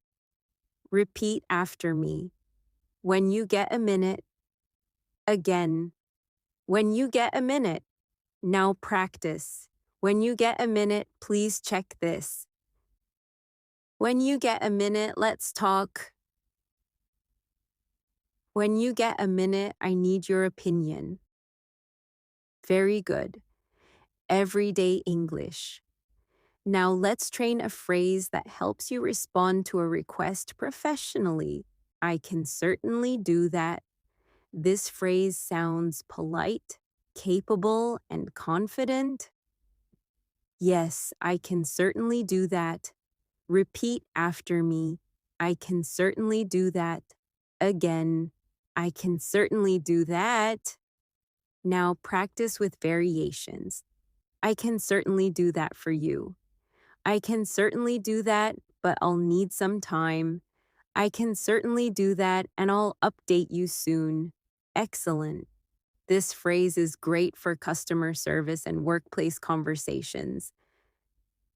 Repeat after me. When you get a minute. Again. When you get a minute. Now practice. When you get a minute, please check this. When you get a minute, let's talk. When you get a minute, I need your opinion. Very good. Everyday English. Now let's train a phrase that helps you respond to a request professionally. I can certainly do that. This phrase sounds polite, capable, and confident. Yes, I can certainly do that. Repeat after me. I can certainly do that. Again, I can certainly do that. Now practice with variations. I can certainly do that for you. I can certainly do that, but I'll need some time. I can certainly do that, and I'll update you soon. Excellent. This phrase is great for customer service and workplace conversations.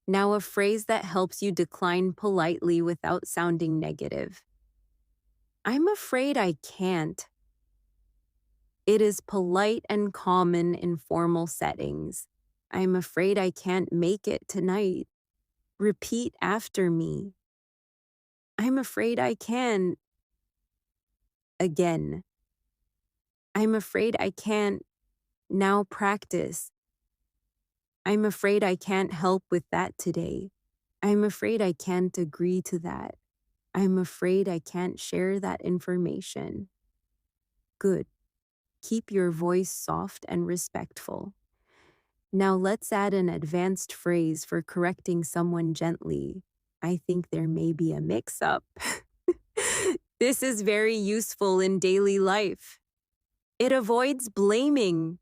Now, a phrase that helps you decline politely without sounding negative. I'm afraid I can't. It is polite and common in formal settings. I'm afraid I can't make it tonight. Repeat after me. I'm afraid I can't. Again. I'm afraid I can't. Now practice. I'm afraid I can't help with that today. I'm afraid I can't agree to that. I'm afraid I can't share that information. Good. Keep your voice soft and respectful. Now let's add an advanced phrase for correcting someone gently. I think there may be a mix-up. This is very useful in daily life. It avoids blaming.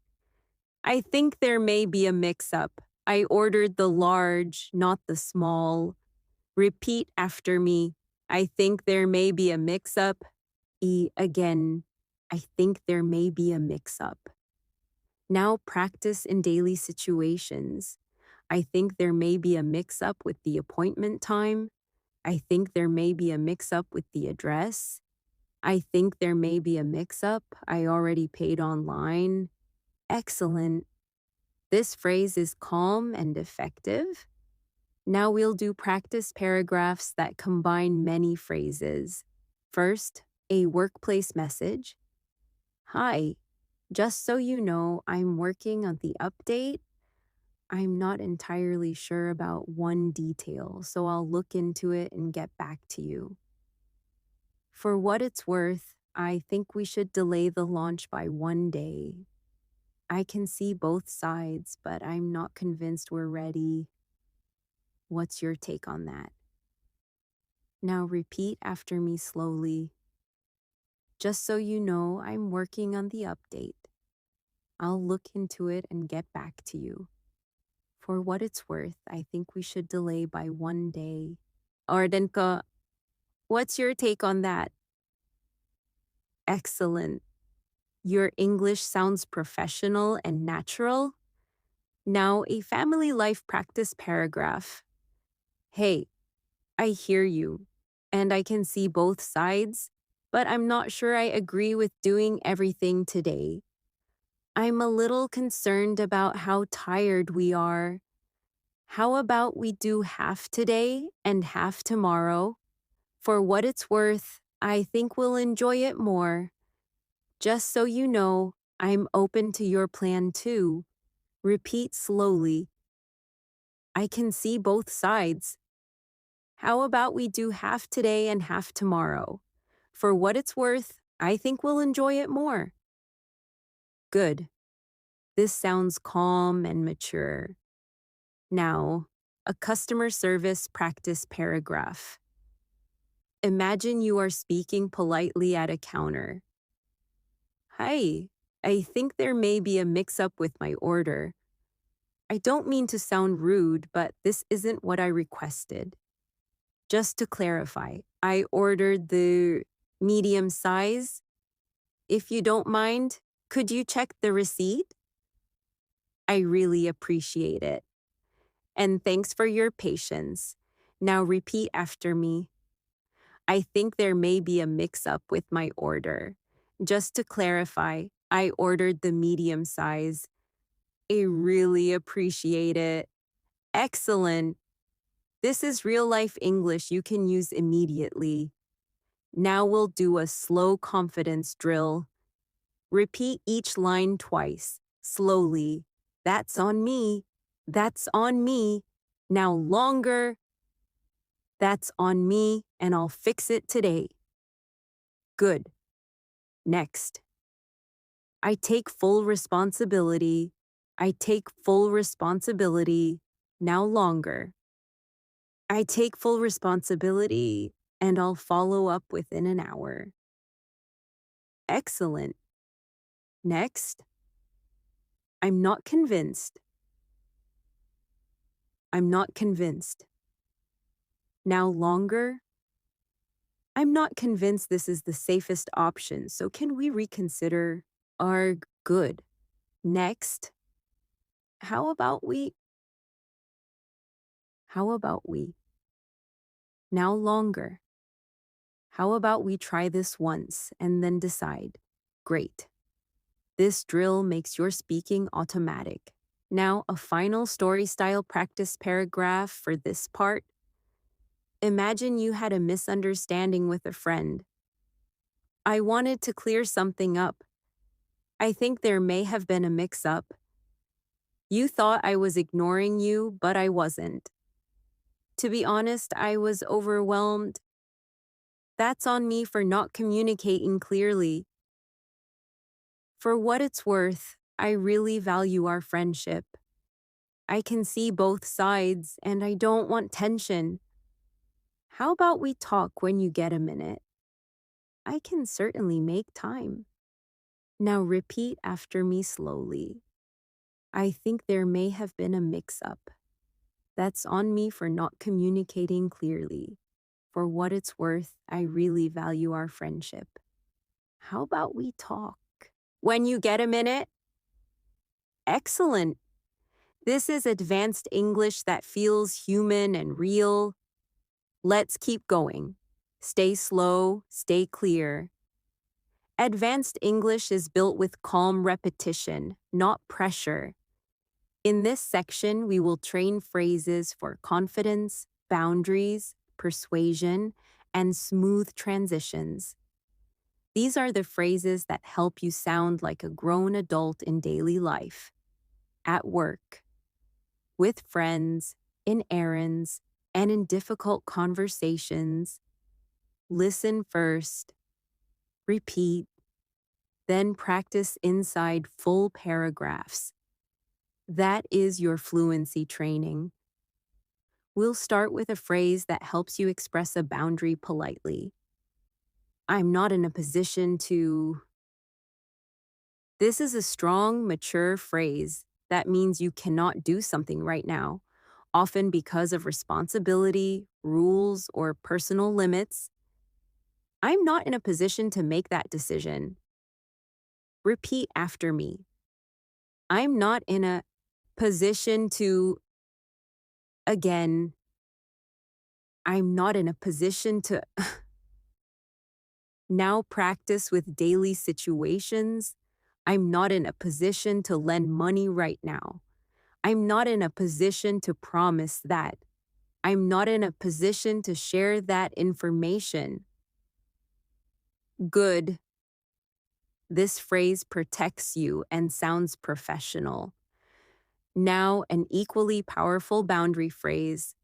I think there may be a mix-up. I ordered the large, not the small. Repeat after me. I think there may be a mix-up. Again. I think there may be a mix-up. Now practice in daily situations. I think there may be a mix-up with the appointment time. I think there may be a mix-up with the address. I think there may be a mix-up. I already paid online. Excellent. This phrase is calm and effective. Now we'll do practice paragraphs that combine many phrases. First, a workplace message. Hi, just so you know, I'm working on the update. I'm not entirely sure about one detail, so I'll look into it and get back to you. For what it's worth, I think we should delay the launch by one day. I can see both sides, but I'm not convinced we're ready. What's your take on that? Now repeat after me slowly. Just so you know, I'm working on the update. I'll look into it and get back to you. For what it's worth, I think we should delay by one day. Ardenka, what's your take on that? Excellent. Your English sounds professional and natural. Now, a family life practice paragraph. Hey, I hear you, and I can see both sides, but I'm not sure I agree with doing everything today. I'm a little concerned about how tired we are. How about we do half today and half tomorrow? For what it's worth, I think we'll enjoy it more. Just so you know, I'm open to your plan too. Repeat slowly. I can see both sides. How about we do half today and half tomorrow? For what it's worth, I think we'll enjoy it more. Good. This sounds calm and mature. Now, a customer service practice paragraph. Imagine you are speaking politely at a counter. Hi, I think there may be a mix-up with my order. I don't mean to sound rude, but this isn't what I requested. Just to clarify, I ordered the medium size. If you don't mind, could you check the receipt? I really appreciate it. And thanks for your patience. Now repeat after me. I think there may be a mix-up with my order. Just to clarify, I ordered the medium size. I really appreciate it. Excellent. This is real-life English you can use immediately. Now we'll do a slow confidence drill. Repeat each line twice, slowly. That's on me. That's on me. Now longer. That's on me, and I'll fix it today. Good. Next. I take full responsibility. I take full responsibility. Now longer. I take full responsibility, and I'll follow up within an hour. Excellent. Next. I'm not convinced. I'm not convinced. Now longer. I'm not convinced this is the safest option, so can we reconsider? Arg, good. Next. How about we? How about we? Now longer. How about we try this once and then decide? Great. This drill makes your speaking automatic. Now, a final story-style practice paragraph for this part. Imagine you had a misunderstanding with a friend. I wanted to clear something up. I think there may have been a mix-up. You thought I was ignoring you, but I wasn't. To be honest, I was overwhelmed. That's on me for not communicating clearly. For what it's worth, I really value our friendship. I can see both sides and I don't want tension. How about we talk when you get a minute? I can certainly make time. Now repeat after me slowly. I think there may have been a mix-up. That's on me for not communicating clearly. For what it's worth, I really value our friendship. How about we talk? When you get a minute? Excellent. This is advanced English that feels human and real. Let's keep going. Stay slow, stay clear. Advanced English is built with calm repetition, not pressure. In this section, we will train phrases for confidence, boundaries, persuasion, and smooth transitions. These are the phrases that help you sound like a grown adult in daily life, at work, with friends, in errands, and in difficult conversations. Listen first, repeat, then practice inside full paragraphs. That is your fluency training. We'll start with a phrase that helps you express a boundary politely. I'm not in a position to. This is a strong, mature phrase that means you cannot do something right now, often because of responsibility, rules, or personal limits. I'm not in a position to make that decision. Repeat after me. I'm not in a position to. Again, I'm not in a position to. Now practice with daily situations. I'm not in a position to lend money right now. I'm not in a position to promise that. I'm not in a position to share that information. Good. This phrase protects you and sounds professional. Now, an equally powerful boundary phrase.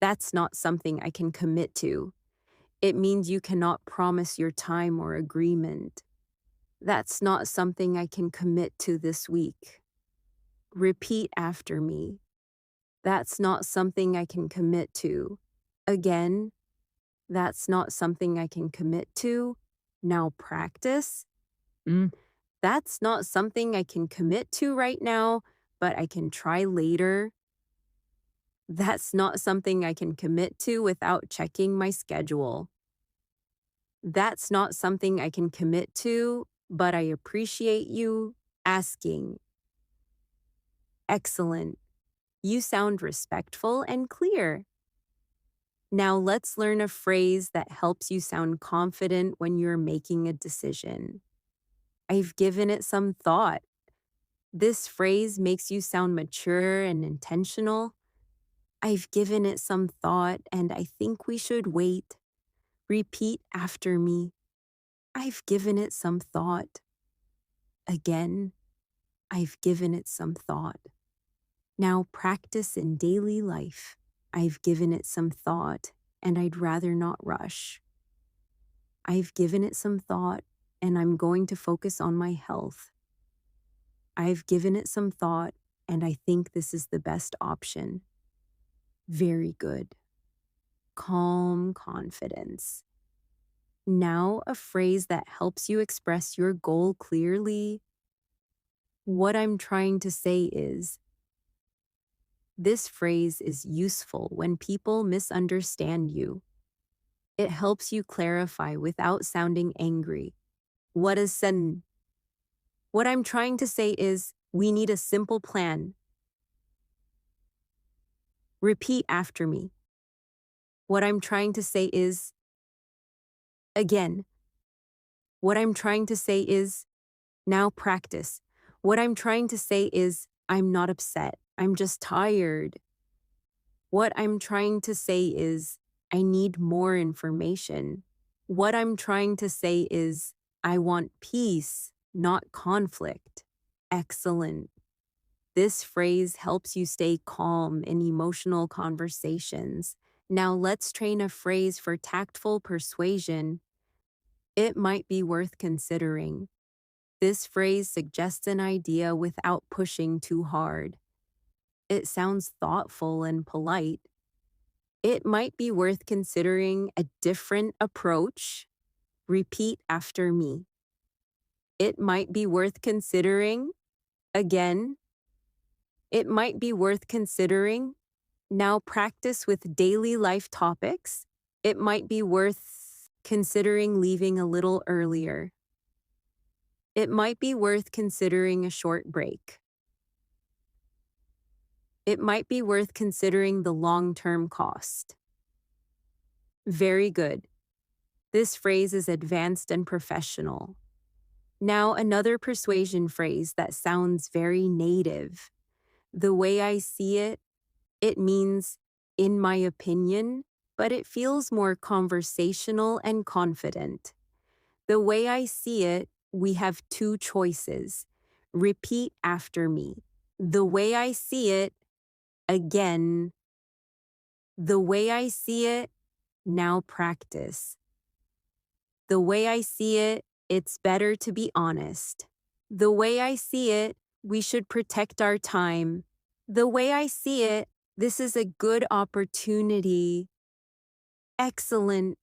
That's not something I can commit to. It means you cannot promise your time or agreement. That's not something I can commit to this week. Repeat after me. That's not something I can commit to. Again, that's not something I can commit to. Now practice. That's not something I can commit to right now, but I can try later. That's not something I can commit to without checking my schedule. That's not something I can commit to, but I appreciate you asking. Excellent. You sound respectful and clear. Now let's learn a phrase that helps you sound confident when you're making a decision. I've given it some thought. This phrase makes you sound mature and intentional. I've given it some thought and I think we should wait. Repeat after me. I've given it some thought. Again, I've given it some thought. Now practice in daily life. I've given it some thought and I'd rather not rush. I've given it some thought and I'm going to focus on my health. I've given it some thought and I think this is the best option. Very good. Calm confidence. Now a phrase that helps you express your goal clearly. What I'm trying to say is. This phrase is useful when people misunderstand you. It helps you clarify without sounding angry. What is said? What I'm trying to say is, we need a simple plan. Repeat after me. What I'm trying to say is, again. What I'm trying to say is, now practice. What I'm trying to say is, I'm not upset. I'm just tired. What I'm trying to say is, I need more information. What I'm trying to say is, I want peace, not conflict. Excellent. This phrase helps you stay calm in emotional conversations. Now let's train a phrase for tactful persuasion. It might be worth considering. This phrase suggests an idea without pushing too hard. It sounds thoughtful and polite. It might be worth considering a different approach. Repeat after me. It might be worth considering. Again, it might be worth considering. Now practice with daily life topics. It might be worth considering leaving a little earlier. It might be worth considering a short break. It might be worth considering the long-term cost. Very good. This phrase is advanced and professional. Now another persuasion phrase that sounds very native. The way I see it, it means, in my opinion, but it feels more conversational and confident. The way I see it, we have two choices. Repeat after me. The way I see it, again. The way I see it, now practice. The way I see it, it's better to be honest. The way I see it, we should protect our time. The way I see it, this is a good opportunity. Excellent.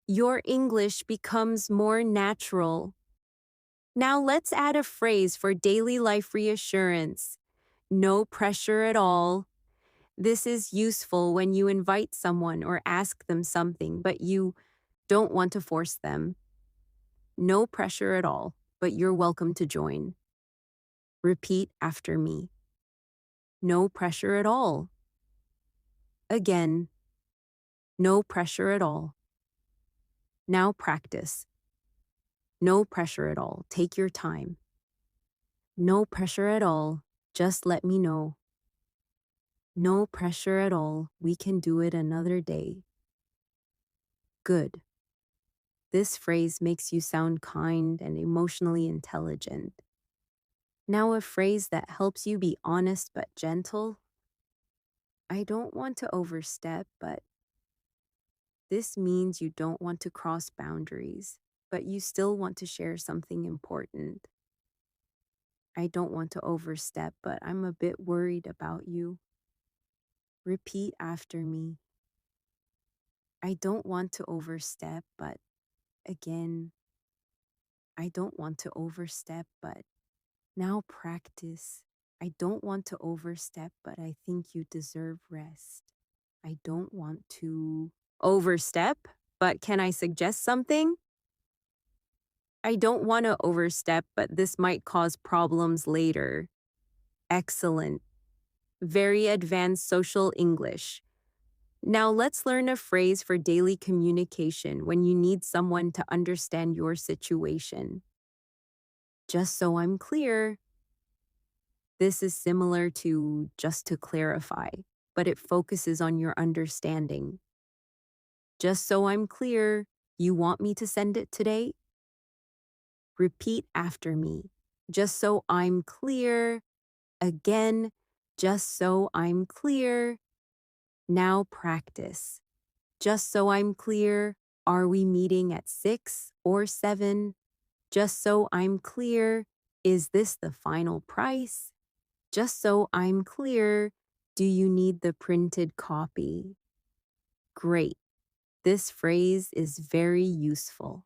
Your English becomes more natural. Now let's add a phrase for daily life reassurance. No pressure at all. This is useful when you invite someone or ask them something, but you don't want to force them. No pressure at all, but you're welcome to join. Repeat after me. No pressure at all. Again, no pressure at all. Now practice. No pressure at all. Take your time. No pressure at all. Just let me know. No pressure at all. We can do it another day. Good. This phrase makes you sound kind and emotionally intelligent. Now a phrase that helps you be honest but gentle. I don't want to overstep, but this means you don't want to cross boundaries, but you still want to share something important. I don't want to overstep, but I'm a bit worried about you. Repeat after me. I don't want to overstep, but again, I don't want to overstep, but now practice. I don't want to overstep, but I think you deserve rest. I don't want to overstep, but can I suggest something? I don't want to overstep, but this might cause problems later. Excellent. Very advanced social English. Now let's learn a phrase for daily communication when you need someone to understand your situation. Just so I'm clear. This is similar to just to clarify, but it focuses on your understanding. Just so I'm clear, you want me to send it today? Repeat after me. Just so I'm clear. Again, just so I'm clear. Now practice. Just so I'm clear, are we meeting at 6 or 7? Just so I'm clear, is this the final price? Just so I'm clear, do you need the printed copy? Great. This phrase is very useful.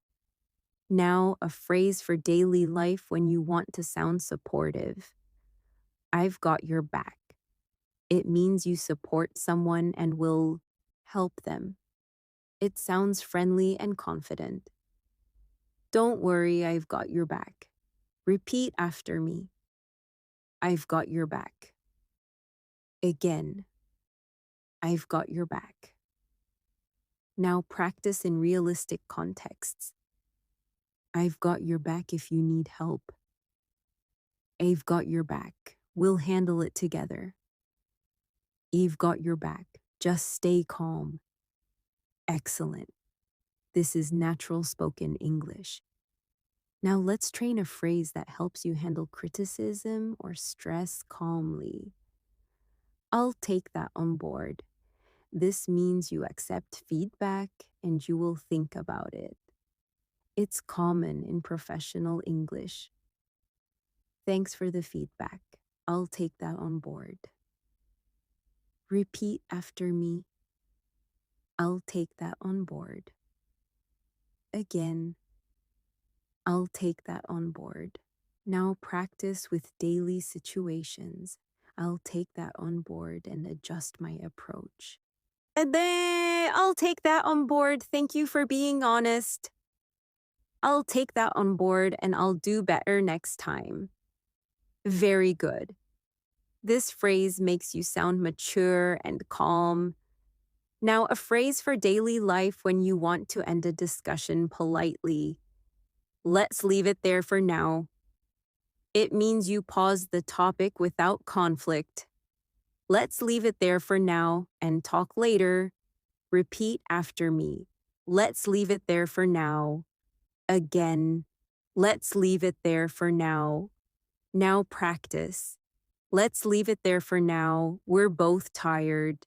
Now, a phrase for daily life when you want to sound supportive. I've got your back. It means you support someone and will help them. It sounds friendly and confident. Don't worry, I've got your back. Repeat after me. I've got your back. Again, I've got your back. Now practice in realistic contexts. I've got your back if you need help. I've got your back. We'll handle it together. I've got your back. Just stay calm. Excellent. This is natural spoken English. Now let's train a phrase that helps you handle criticism or stress calmly. I'll take that on board. This means you accept feedback and you will think about it. It's common in professional English. Thanks for the feedback. I'll take that on board. Repeat after me. I'll take that on board. Again, I'll take that on board. Now practice with daily situations. I'll take that on board and adjust my approach. I'll take that on board. Thank you for being honest. I'll take that on board and I'll do better next time. Very good. This phrase makes you sound mature and calm. Now, a phrase for daily life when you want to end a discussion politely. Let's leave it there for now. It means you pause the topic without conflict. Let's leave it there for now and talk later. Repeat after me. Let's leave it there for now. Again. Let's leave it there for now. Now practice. Let's leave it there for now. We're both tired.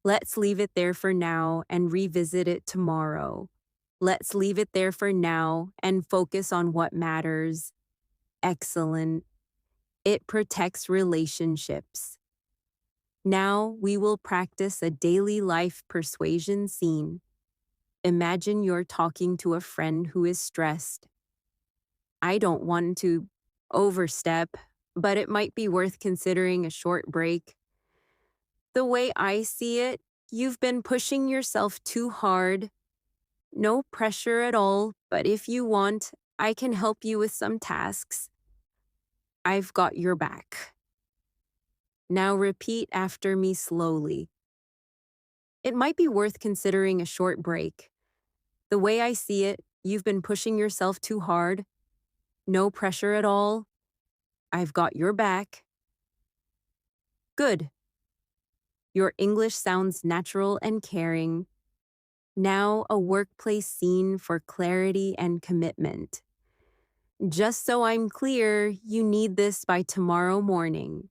Let's leave it there for now and revisit it tomorrow. Let's leave it there for now and focus on what matters. Excellent. It protects relationships. Now we will practice a daily life persuasion scene. Imagine you're talking to a friend who is stressed. I don't want to overstep, but it might be worth considering a short break. The way I see it, you've been pushing yourself too hard. No pressure at all, but if you want, I can help you with some tasks. I've got your back. Now repeat after me slowly. It might be worth considering a short break. The way I see it, you've been pushing yourself too hard. No pressure at all. I've got your back. Good. Your English sounds natural and caring. Now a workplace scene for clarity and commitment. Just so I'm clear, you need this by tomorrow morning.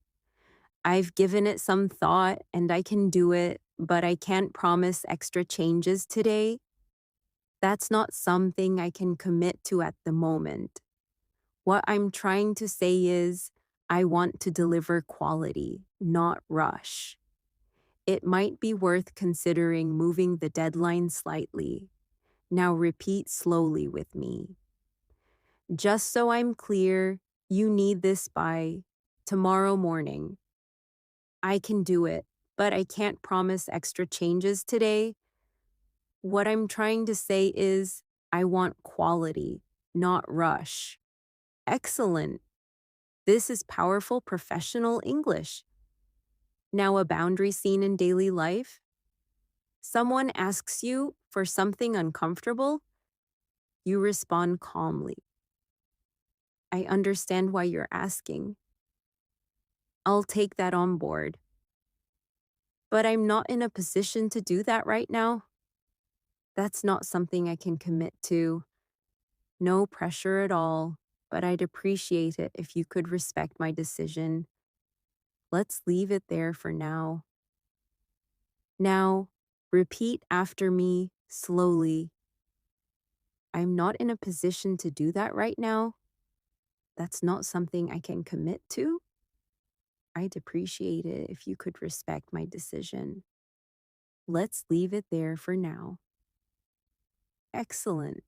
I've given it some thought and I can do it, but I can't promise extra changes today. That's not something I can commit to at the moment. What I'm trying to say is, I want to deliver quality, not rush. It might be worth considering moving the deadline slightly. Now repeat slowly with me. Just so I'm clear, you need this by tomorrow morning. I can do it, but I can't promise extra changes today. What I'm trying to say is, I want quality, not rush. Excellent. This is powerful professional English. Now a boundary scene in daily life. Someone asks you for something uncomfortable. You respond calmly. I understand why you're asking. I'll take that on board. But I'm not in a position to do that right now. That's not something I can commit to. No pressure at all, but I'd appreciate it if you could respect my decision. Let's leave it there for now. Now, repeat after me slowly. I'm not in a position to do that right now. That's not something I can commit to. I'd appreciate it if you could respect my decision. Let's leave it there for now. Excellent.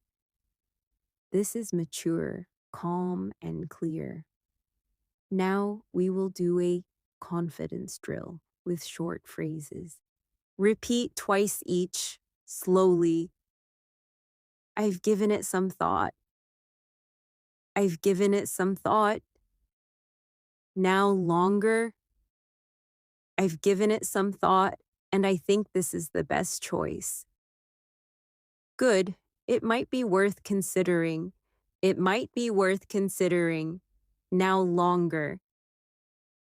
This is mature, calm, and clear. Now we will do a confidence drill with short phrases. Repeat twice each, slowly. I've given it some thought. I've given it some thought. Now longer. I've given it some thought, and I think this is the best choice. Good. It might be worth considering. It might be worth considering. Now longer.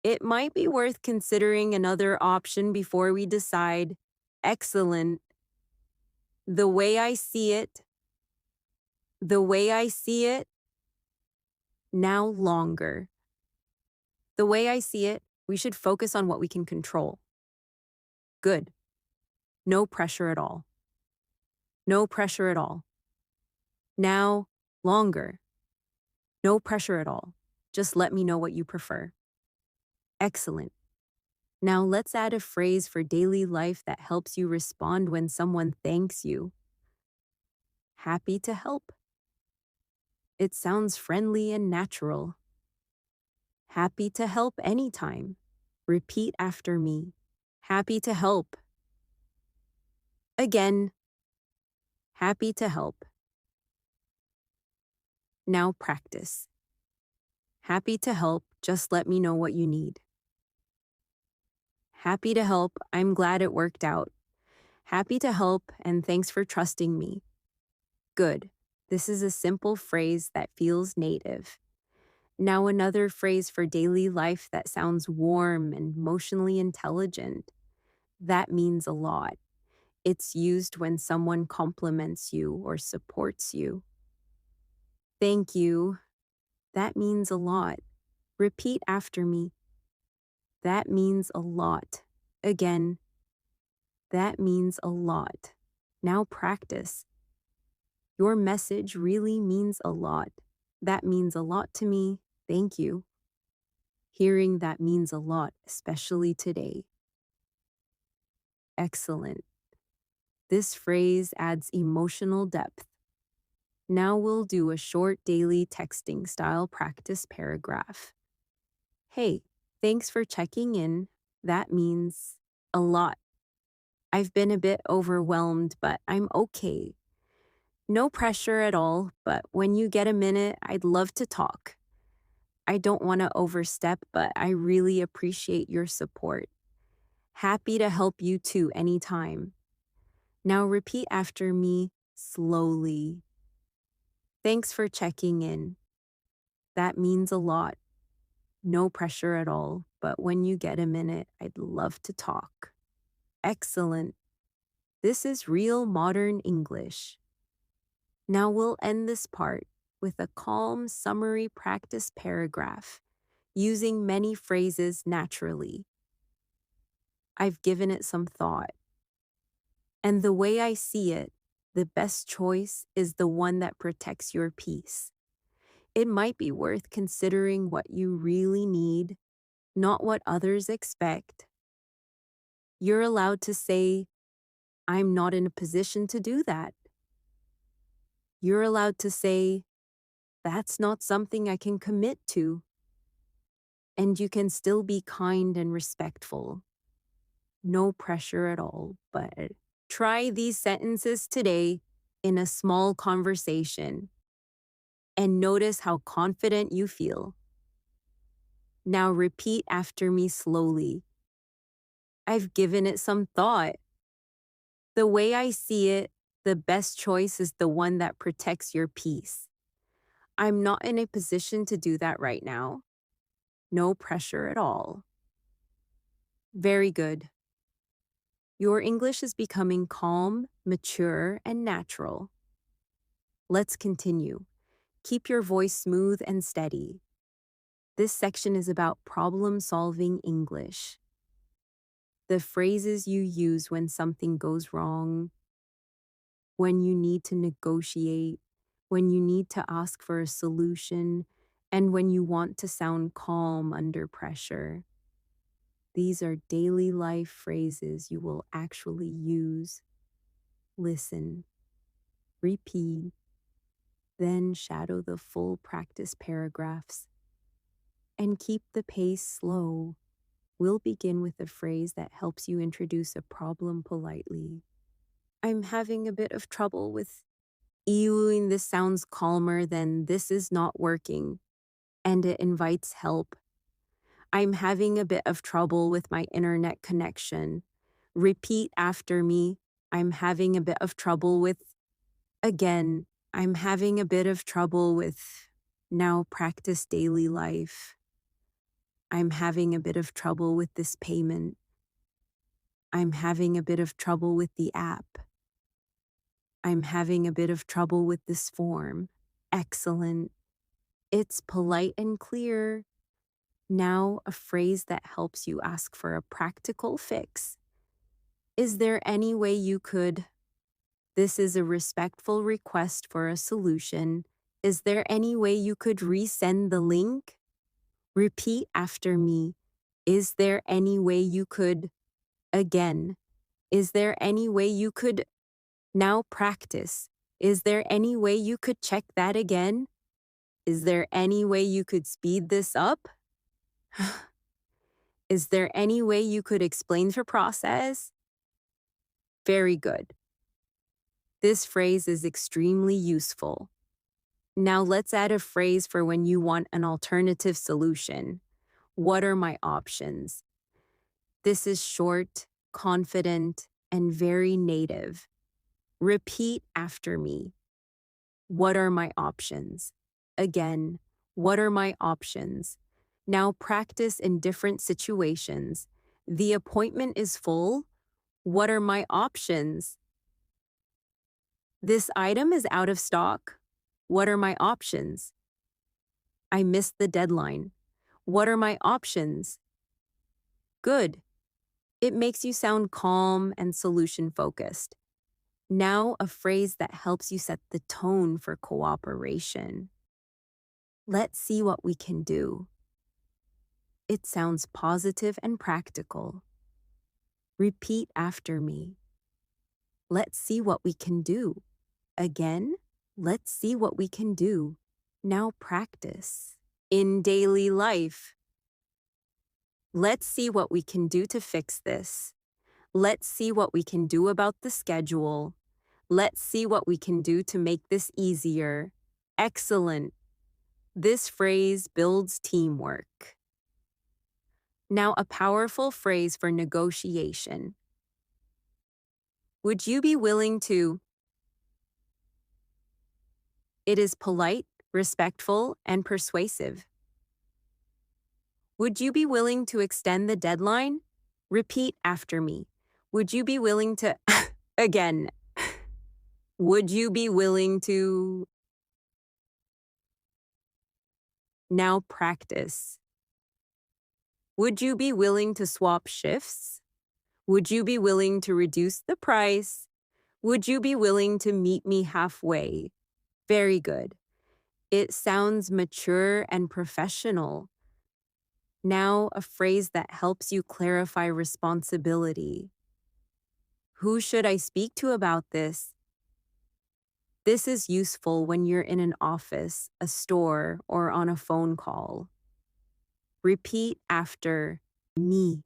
It might be worth considering another option before we decide. Excellent. The way I see it. The way I see it. Now longer. The way I see it, we should focus on what we can control. Good. No pressure at all. No pressure at all. Now, longer. No pressure at all. Just let me know what you prefer. Excellent. Now let's add a phrase for daily life that helps you respond when someone thanks you. Happy to help. It sounds friendly and natural. Happy to help anytime. Repeat after me. Happy to help. Again, happy to help. Now practice. Happy to help, just let me know what you need. Happy to help, I'm glad it worked out. Happy to help, and thanks for trusting me. Good. This is a simple phrase that feels native. Now another phrase for daily life that sounds warm and emotionally intelligent. That means a lot. It's used when someone compliments you or supports you. Thank you. That means a lot. Repeat after me. That means a lot. Again, that means a lot. Now practice. Your message really means a lot. That means a lot to me. Thank you. Hearing that means a lot, especially today. Excellent. This phrase adds emotional depth. Now we'll do a short daily texting style practice paragraph. Hey, thanks for checking in. That means a lot. I've been a bit overwhelmed, but I'm okay. No pressure at all, but when you get a minute, I'd love to talk. I don't want to overstep, but I really appreciate your support. Happy to help you too anytime. Now repeat after me slowly. Thanks for checking in. That means a lot. No pressure at all, but when you get a minute, I'd love to talk. Excellent. This is real modern English. Now we'll end this part with a calm summary practice paragraph using many phrases naturally. I've given it some thought. And the way I see it, the best choice is the one that protects your peace. It might be worth considering what you really need, not what others expect. You're allowed to say, I'm not in a position to do that. You're allowed to say, that's not something I can commit to. And you can still be kind and respectful. No pressure at all, but try these sentences today in a small conversation and notice how confident you feel. Now repeat after me slowly. I've given it some thought. The way I see it, the best choice is the one that protects your peace. I'm not in a position to do that right now. No pressure at all. Very good. Your English is becoming calm, mature, and natural. Let's continue. Keep your voice smooth and steady. This section is about problem-solving English. The phrases you use when something goes wrong, when you need to negotiate, when you need to ask for a solution, and when you want to sound calm under pressure. These are daily life phrases you will actually use. Listen, repeat, then shadow the full practice paragraphs. And keep the pace slow. We'll begin with a phrase that helps you introduce a problem politely. I'm having a bit of trouble with EUing. This sounds calmer than this is not working, and it invites help. I'm having a bit of trouble with my internet connection. Repeat after me. I'm having a bit of trouble with. Again, I'm having a bit of trouble with. Now practice daily life. I'm having a bit of trouble with this payment. I'm having a bit of trouble with the app. I'm having a bit of trouble with this form. Excellent. It's polite and clear. Now, a phrase that helps you ask for a practical fix. Is there any way you could? This is a respectful request for a solution. Is there any way you could resend the link? Repeat after me. Is there any way you could, again, is there any way you could, now practice. Is there any way you could check that again? Is there any way you could speed this up? Is there any way you could explain the process? Very good. This phrase is extremely useful. Now let's add a phrase for when you want an alternative solution. What are my options? This is short, confident, and very native. Repeat after me. What are my options? Again, what are my options? Now practice in different situations. The appointment is full. What are my options? This item is out of stock. What are my options? I missed the deadline. What are my options? Good. It makes you sound calm and solution-focused. Now a phrase that helps you set the tone for cooperation. Let's see what we can do. It sounds positive and practical. Repeat after me. Let's see what we can do. Again, let's see what we can do. Now practice. In daily life. Let's see what we can do to fix this. Let's see what we can do about the schedule. Let's see what we can do to make this easier. Excellent. This phrase builds teamwork. Now a powerful phrase for negotiation. Would you be willing to? It is polite, respectful, and persuasive. Would you be willing to extend the deadline? Repeat after me. Would you be willing to? Again. Would you be willing to? Now practice. Would you be willing to swap shifts? Would you be willing to reduce the price? Would you be willing to meet me halfway? Very good. It sounds mature and professional. Now a phrase that helps you clarify responsibility. Who should I speak to about this? This is useful when you're in an office, a store, or on a phone call. Repeat after me.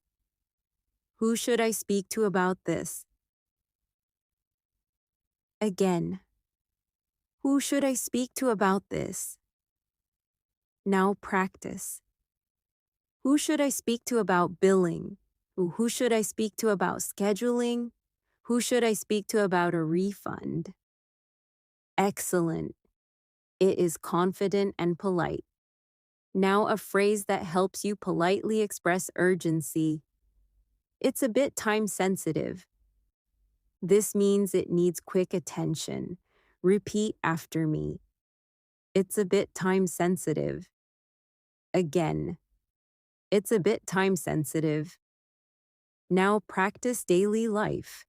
Who should I speak to about this? Again. Who should I speak to about this? Now practice. Who should I speak to about billing? Who should I speak to about scheduling? Who should I speak to about a refund? Excellent. It is confident and polite. Now a phrase that helps you politely express urgency. It's a bit time-sensitive. This means it needs quick attention. Repeat after me. It's a bit time-sensitive. Again. It's a bit time-sensitive. Now practice daily life.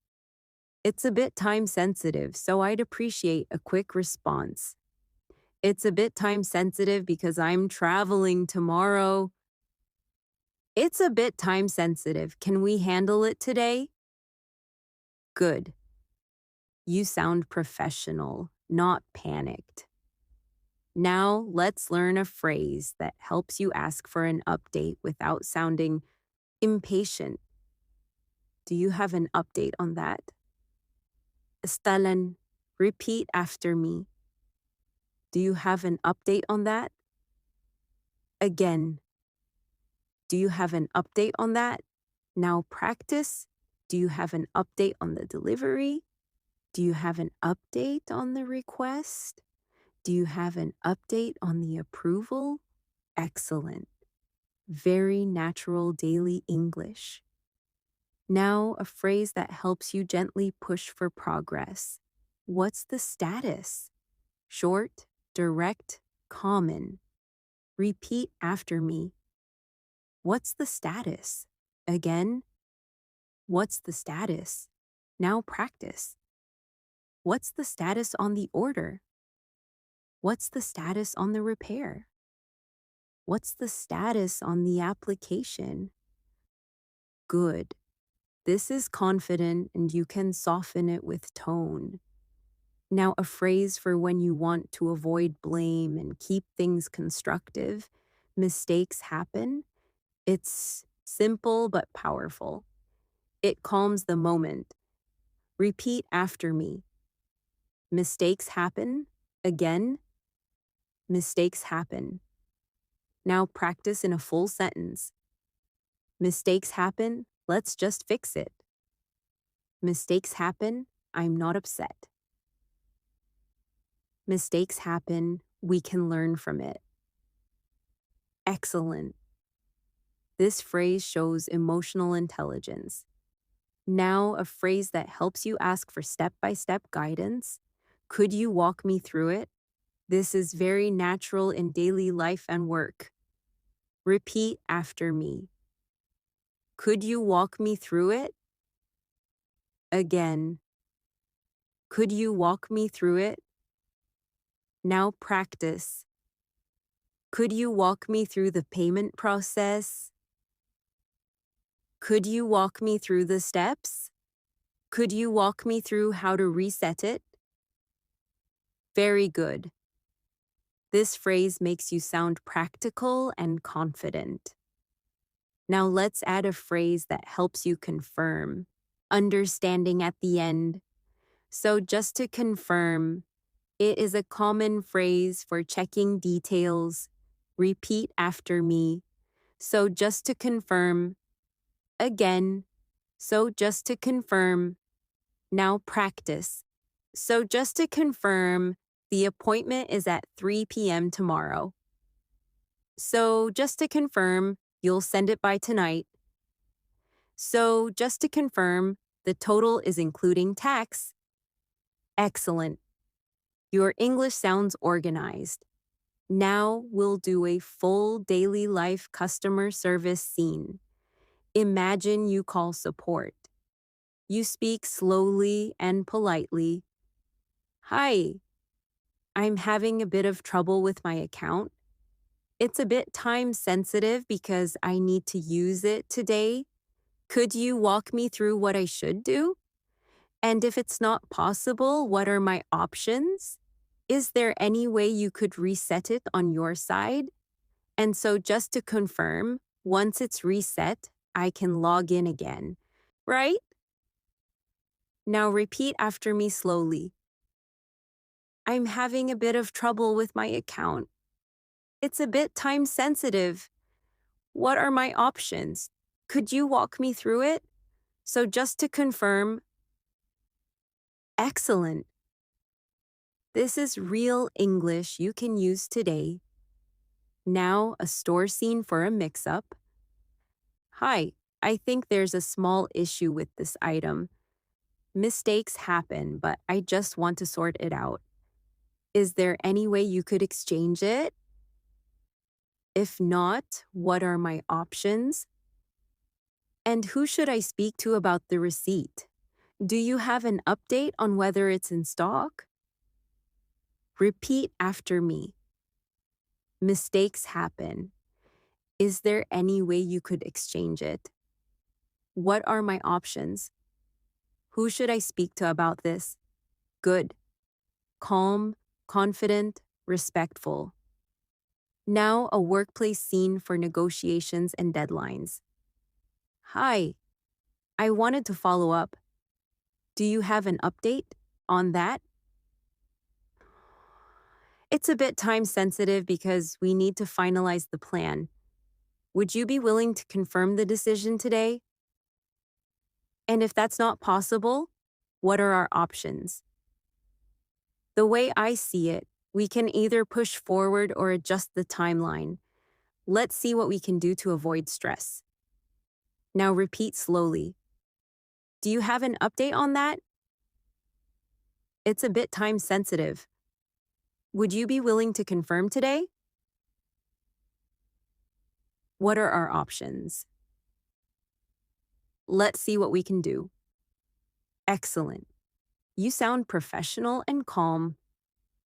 It's a bit time-sensitive, so I'd appreciate a quick response. It's a bit time-sensitive because I'm traveling tomorrow. It's a bit time-sensitive. Can we handle it today? Good. You sound professional, not panicked. Now let's learn a phrase that helps you ask for an update without sounding impatient. Do you have an update on that? Estalan, repeat after me. Do you have an update on that? Again. Do you have an update on that? Now practice. Do you have an update on the delivery? Do you have an update on the request? Do you have an update on the approval? Excellent. Very natural daily English. Now a phrase that helps you gently push for progress. What's the status? Short, direct, common. Repeat after me. What's the status? Again. What's the status? Now practice. What's the status on the order? What's the status on the repair? What's the status on the application? Good. This is confident and you can soften it with tone. Now, a phrase for when you want to avoid blame and keep things constructive. Mistakes happen. It's simple but powerful. It calms the moment. Repeat after me. Mistakes happen. Again, mistakes happen. Now practice in a full sentence. Mistakes happen. Let's just fix it. Mistakes happen. I'm not upset. Mistakes happen. We can learn from it. Excellent. This phrase shows emotional intelligence. Now, a phrase that helps you ask for step-by-step guidance. Could you walk me through it? This is very natural in daily life and work. Repeat after me. Could you walk me through it? Again. Could you walk me through it? Now practice. Could you walk me through the payment process? Could you walk me through the steps? Could you walk me through how to reset it? Very good. This phrase makes you sound practical and confident. Now let's add a phrase that helps you confirm. Understanding at the end. So just to confirm, it is a common phrase for checking details. Repeat after me. So just to confirm. Again. So just to confirm. Now practice. So just to confirm, the appointment is at 3 p.m. tomorrow. So just to confirm, you'll send it by tonight. So just to confirm, the total is including tax. Excellent. Your English sounds organized. Now we'll do a full daily life customer service scene. Imagine you call support. You speak slowly and politely. Hi, I'm having a bit of trouble with my account. It's a bit time sensitive because I need to use it today. Could you walk me through what I should do? And if it's not possible, what are my options? Is there any way you could reset it on your side? And so just to confirm, once it's reset, I can log in again, right? Now repeat after me slowly. I'm having a bit of trouble with my account. It's a bit time sensitive. What are my options? Could you walk me through it? So just to confirm, excellent. This is real English you can use today. Now a store scene for a mix-up. Hi, I think there's a small issue with this item. Mistakes happen, but I just want to sort it out. Is there any way you could exchange it? If not, what are my options? And who should I speak to about the receipt? Do you have an update on whether it's in stock? Repeat after me. Mistakes happen. Is there any way you could exchange it? What are my options? Who should I speak to about this? Good. Calm, confident, respectful. Now a workplace scene for negotiations and deadlines. Hi, I wanted to follow up. Do you have an update on that? It's a bit time sensitive because we need to finalize the plan. Would you be willing to confirm the decision today? And if that's not possible, what are our options? The way I see it, we can either push forward or adjust the timeline. Let's see what we can do to avoid stress. Now repeat slowly. Do you have an update on that? It's a bit time sensitive. Would you be willing to confirm today? What are our options? Let's see what we can do. Excellent. You sound professional and calm.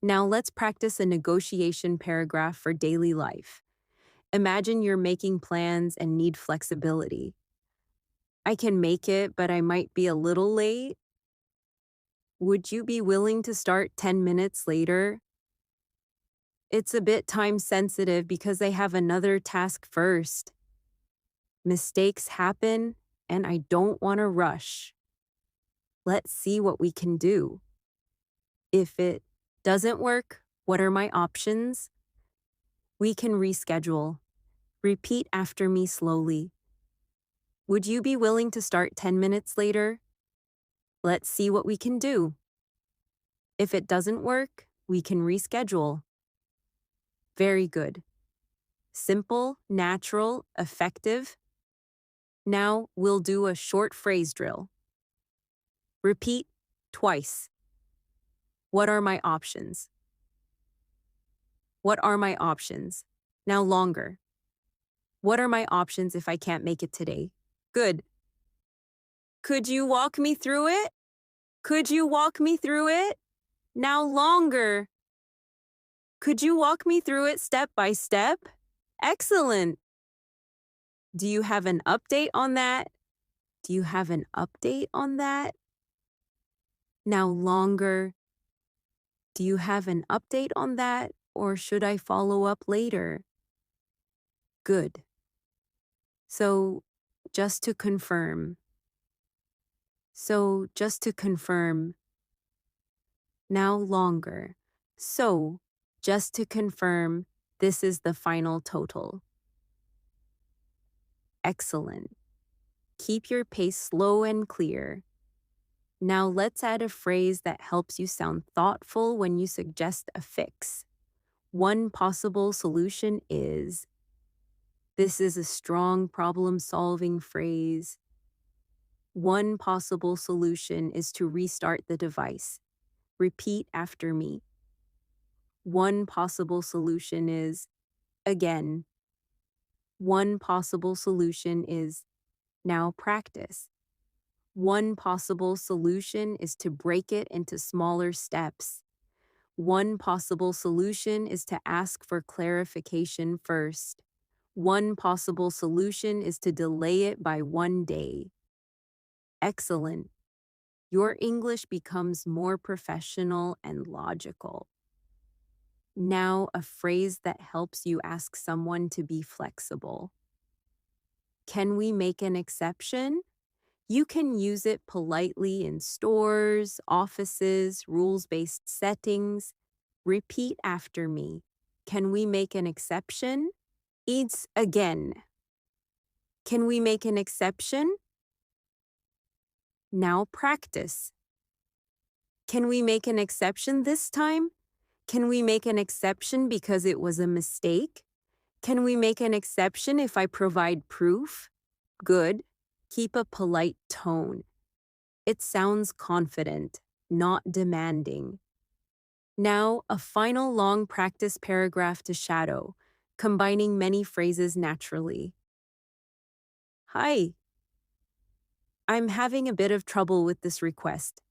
Now let's practice a negotiation paragraph for daily life. Imagine you're making plans and need flexibility. I can make it, but I might be a little late. Would you be willing to start 10 minutes later? It's a bit time sensitive because I have another task first. Mistakes happen, and I don't want to rush. Let's see what we can do. If it doesn't work, what are my options? We can reschedule. Repeat after me slowly. Would you be willing to start 10 minutes later? Let's see what we can do. If it doesn't work, we can reschedule. Very good. Simple, natural, effective. Now we'll do a short phrase drill. Repeat twice. What are my options? What are my options? Now longer. What are my options if I can't make it today? Good. Could you walk me through it? Could you walk me through it? Now longer. Could you walk me through it step by step? Excellent. Do you have an update on that? Do you have an update on that? Now longer. Do you have an update on that, or should I follow up later? Good. So, just to confirm. Now longer. So, just to confirm, this is the final total. Excellent. Keep your pace slow and clear. Now let's add a phrase that helps you sound thoughtful when you suggest a fix. One possible solution is, this is a strong problem-solving phrase. One possible solution is to restart the device. Repeat after me. One possible solution is, again. One possible solution is, now practice. One possible solution is to break it into smaller steps. One possible solution is to ask for clarification first. One possible solution is to delay it by 1 day. Excellent. Your English becomes more professional and logical. Now, a phrase that helps you ask someone to be flexible. Can we make an exception? You can use it politely in stores, offices, rules-based settings. Repeat after me. Can we make an exception? It's again. Can we make an exception? Now practice. Can we make an exception this time? Can we make an exception because it was a mistake? Can we make an exception if I provide proof? Good. Keep a polite tone. It sounds confident, not demanding. Now, a final long practice paragraph to shadow, combining many phrases naturally. Hi. I'm having a bit of trouble with this request.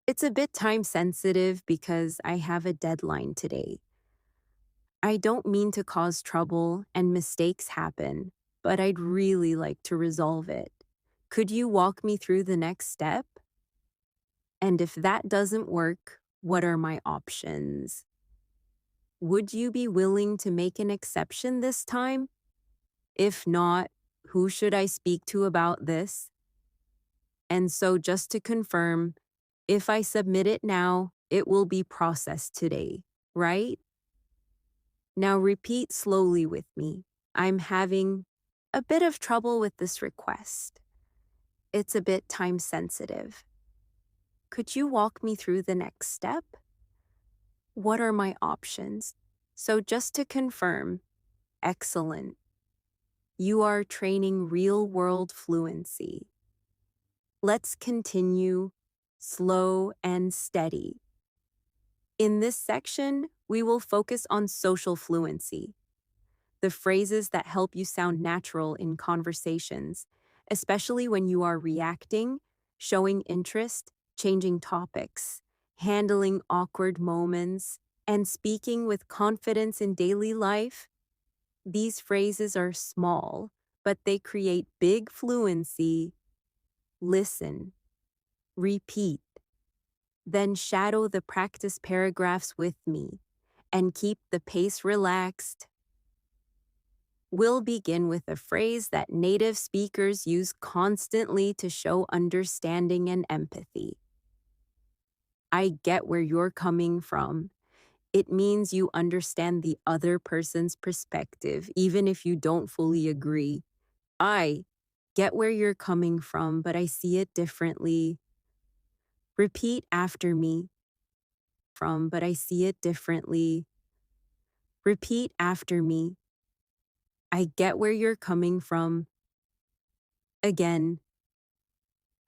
It's a bit time sensitive because I have a deadline today. I don't mean to cause trouble and mistakes happen, but I'd really like to resolve it. Could you walk me through the next step? And if that doesn't work, what are my options? Would you be willing to make an exception this time? If not, who should I speak to about this? And so just to confirm, if I submit it now, it will be processed today, right? Now repeat slowly with me. I'm having a bit of trouble with this request. It's a bit time sensitive. Could you walk me through the next step? What are my options? So just to confirm, excellent. You are training real-world fluency. Let's continue slow and steady. In this section, we will focus on social fluency, the phrases that help you sound natural in conversations, especially when you are reacting, showing interest, changing topics, handling awkward moments, and speaking with confidence in daily life. These phrases are small, but they create big fluency listen, repeat, then shadow the practice paragraphs with me and keep the pace relaxed. We'll begin with a phrase that native speakers use constantly to show understanding and empathy. I get where you're coming from. It means you understand the other person's perspective, even if you don't fully agree. I get where you're coming from, but I see it differently. Repeat after me. But I see it differently. Repeat after me. I get where you're coming from. Again.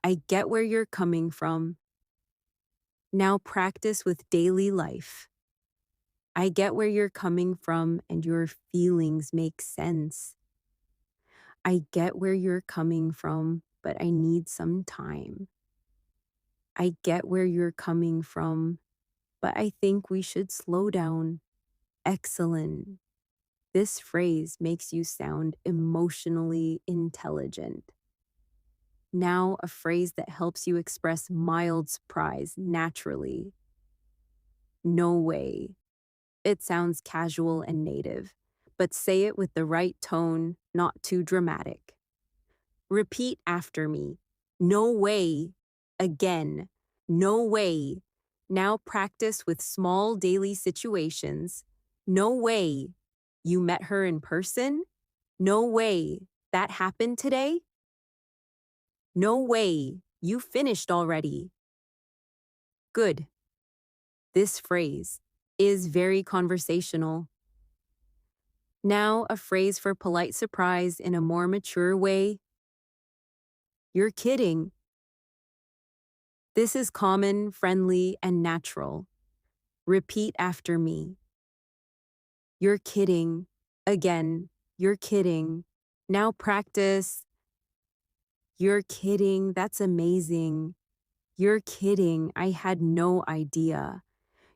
I get where you're coming from. Now practice with daily life. I get where you're coming from and your feelings make sense. I get where you're coming from, but I need some time. I get where you're coming from, but I think we should slow down. Excellent. This phrase makes you sound emotionally intelligent. Now, a phrase that helps you express mild surprise naturally. No way. It sounds casual and native, but say it with the right tone, not too dramatic. Repeat after me. No way. Again. No way. Now practice with small daily situations. No way. You met her in person? No way. That happened today? No way. You finished already. Good. This phrase is very conversational. Now, a phrase for polite surprise in a more mature way. You're kidding. This is common, friendly, and natural. Repeat after me. You're kidding. Again, you're kidding. Now practice. You're kidding. That's amazing. You're kidding. I had no idea.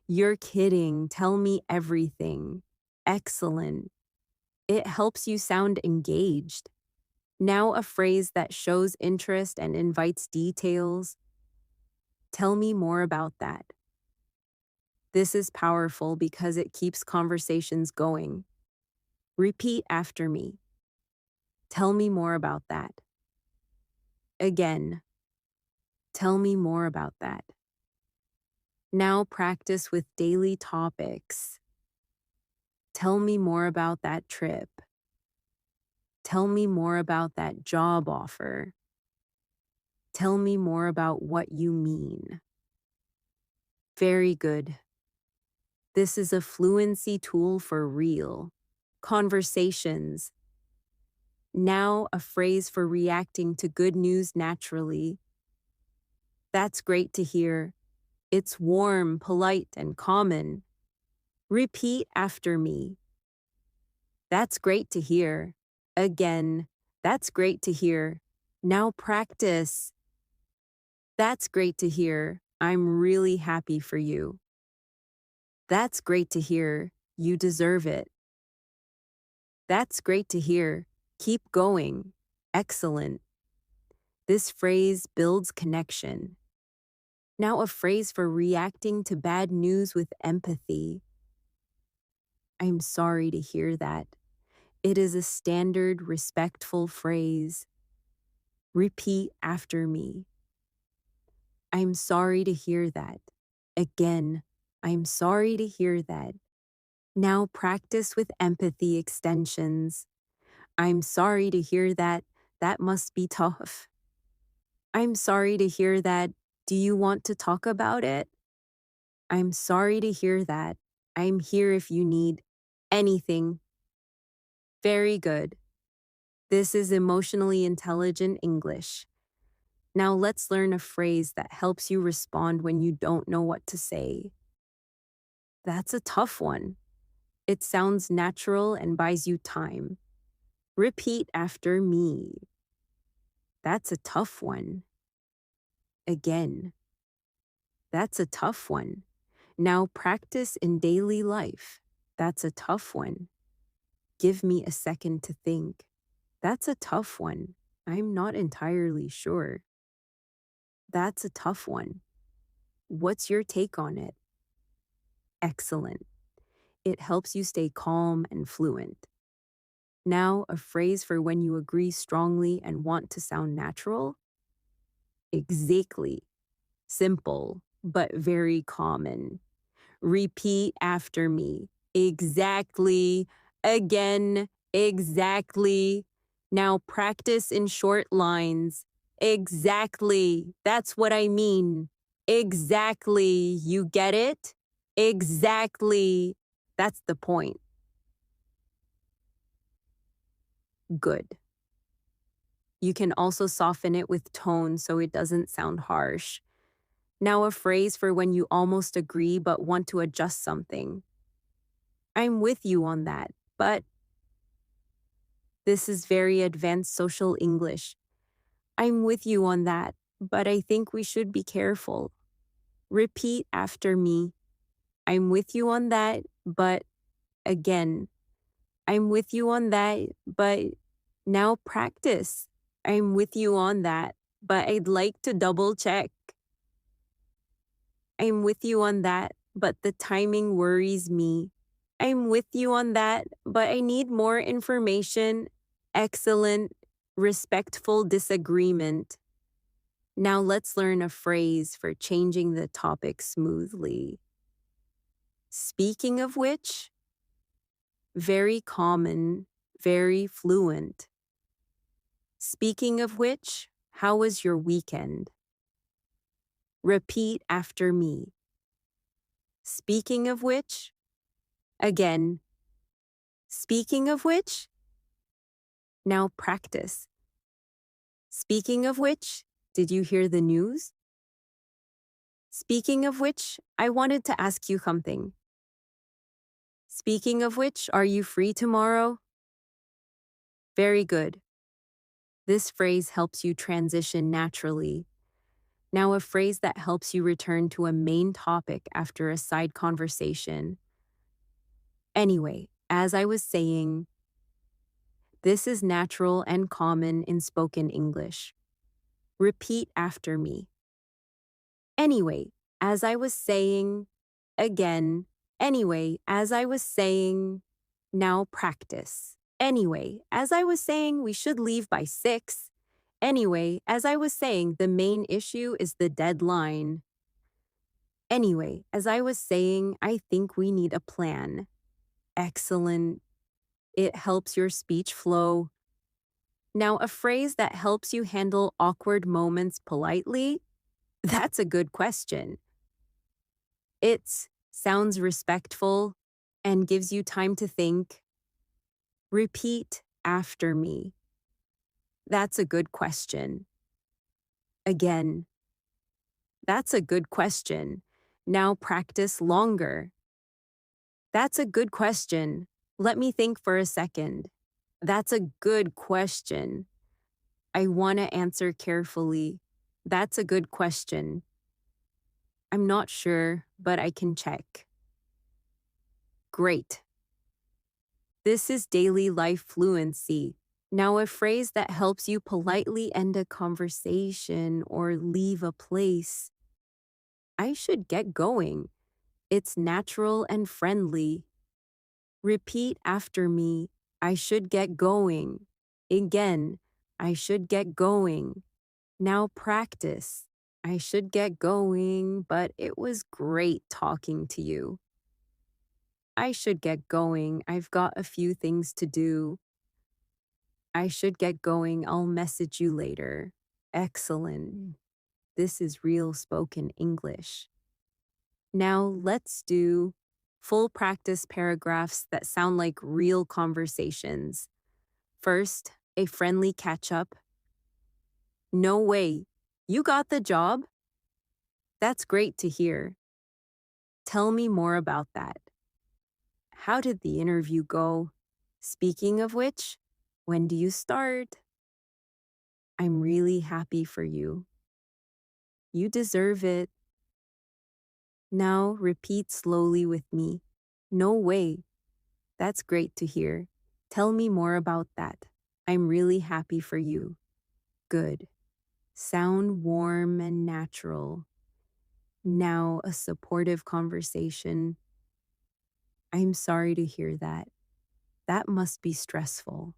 You're kidding. Tell me everything. Excellent. It helps you sound engaged. Now a phrase that shows interest and invites details. Tell me more about that. This is powerful because it keeps conversations going. Repeat after me. Tell me more about that. Again. Tell me more about that. Now practice with daily topics. Tell me more about that trip. Tell me more about that job offer. Tell me more about what you mean. Very good. This is a fluency tool for real. Conversations. Now a phrase for reacting to good news naturally. That's great to hear. It's warm, polite, and common. Repeat after me. That's great to hear. Again, that's great to hear. Now practice. That's great to hear. I'm really happy for you. That's great to hear. You deserve it. That's great to hear. Keep going. Excellent. This phrase builds connection. Now a phrase for reacting to bad news with empathy. I'm sorry to hear that. It is a standard, respectful phrase. Repeat after me. I'm sorry to hear that. Again, I'm sorry to hear that. Now practice with empathy extensions. I'm sorry to hear that. That must be tough. I'm sorry to hear that. Do you want to talk about it? I'm sorry to hear that. I'm here if you need anything. Very good. This is emotionally intelligent English. Now let's learn a phrase that helps you respond when you don't know what to say. That's a tough one. It sounds natural and buys you time. Repeat after me. That's a tough one. Again. That's a tough one. Now practice in daily life. That's a tough one. Give me a second to think. That's a tough one. I'm not entirely sure. That's a tough one. What's your take on it? Excellent. It helps you stay calm and fluent. Now, a phrase for when you agree strongly and want to sound natural? Exactly. Simple, but very common. Repeat after me. Exactly. Again. Exactly. Now practice in short lines. Exactly. That's what I mean. Exactly. You get it? Exactly. That's the point. Good. You can also soften it with tone so it doesn't sound harsh. Now, a phrase for when you almost agree but want to adjust something. I'm with you on that, but this is very advanced social English. I'm with you on that, but I think we should be careful. Repeat after me. I'm with you on that, but again. I'm with you on that, but now practice. I'm with you on that, but I'd like to double check. I'm with you on that, but the timing worries me. I'm with you on that, but I need more information. Excellent, respectful disagreement. Now let's learn a phrase for changing the topic smoothly. Speaking of which, very common, very fluent. Speaking of which, how was your weekend? Repeat after me. Speaking of which, again. Speaking of which, now practice. Speaking of which, did you hear the news? Speaking of which, I wanted to ask you something. Speaking of which, are you free tomorrow? Very good. This phrase helps you transition naturally. Now, a phrase that helps you return to a main topic after a side conversation. Anyway, as I was saying, this is natural and common in spoken English. Repeat after me. Anyway, as I was saying, again. Anyway, as I was saying, now practice. Anyway, as I was saying, we should leave by 6. Anyway, as I was saying, the main issue is the deadline. Anyway, as I was saying, I think we need a plan. Excellent. It helps your speech flow. Now, a phrase that helps you handle awkward moments politely? That's a good question. It sounds respectful and gives you time to think. Repeat after me. That's a good question. Again. That's a good question. Now practice longer. That's a good question. Let me think for a second. That's a good question. I want to answer carefully. That's a good question. I'm not sure, but I can check. Great. This is daily life fluency. Now, a phrase that helps you politely end a conversation or leave a place. I should get going. It's natural and friendly. Repeat after me. I should get going. Again, I should get going. Now practice. I should get going, but it was great talking to you. I should get going. I've got a few things to do. I should get going. I'll message you later. Excellent. This is real spoken English. Now let's do full practice paragraphs that sound like real conversations. First, a friendly catch up. No way. You got the job? That's great to hear. Tell me more about that. How did the interview go? Speaking of which, when do you start? I'm really happy for you. You deserve it. Now repeat slowly with me. No way. That's great to hear. Tell me more about that. I'm really happy for you. Good. Sound warm and natural. Now a supportive conversation. I'm sorry to hear that. That must be stressful.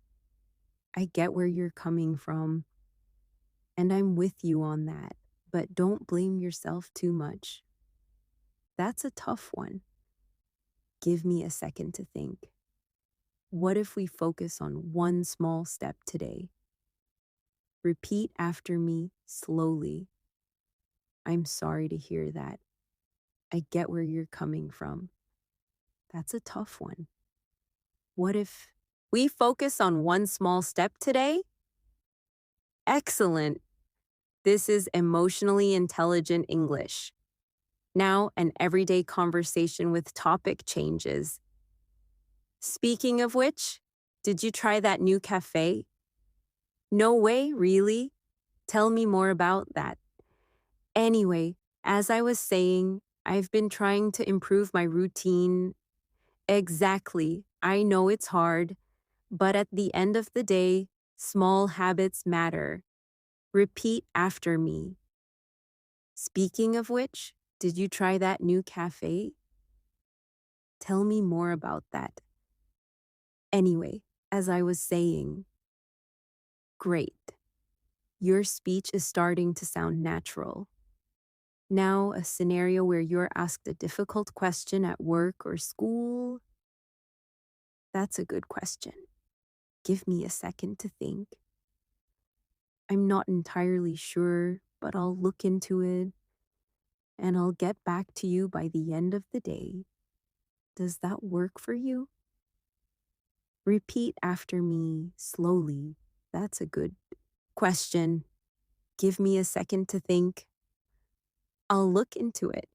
I get where you're coming from, and I'm with you on that, but don't blame yourself too much. That's a tough one. Give me a second to think. What if we focus on one small step today? Repeat after me slowly. I'm sorry to hear that. I get where you're coming from. That's a tough one. What if we focus on one small step today? Excellent. This is emotionally intelligent English. Now, an everyday conversation with topic changes. Speaking of which, did you try that new cafe? No way, really? Tell me more about that. Anyway, as I was saying, I've been trying to improve my routine. Exactly. I know it's hard, but at the end of the day, small habits matter. Repeat after me. Speaking of which, did you try that new cafe? Tell me more about that. Anyway, as I was saying, great. Your speech is starting to sound natural. Now, a scenario where you're asked a difficult question at work or school. That's a good question. Give me a second to think. I'm not entirely sure, but I'll look into it and I'll get back to you by the end of the day. Does that work for you? Repeat after me slowly. That's a good question. Give me a second to think. I'll look into it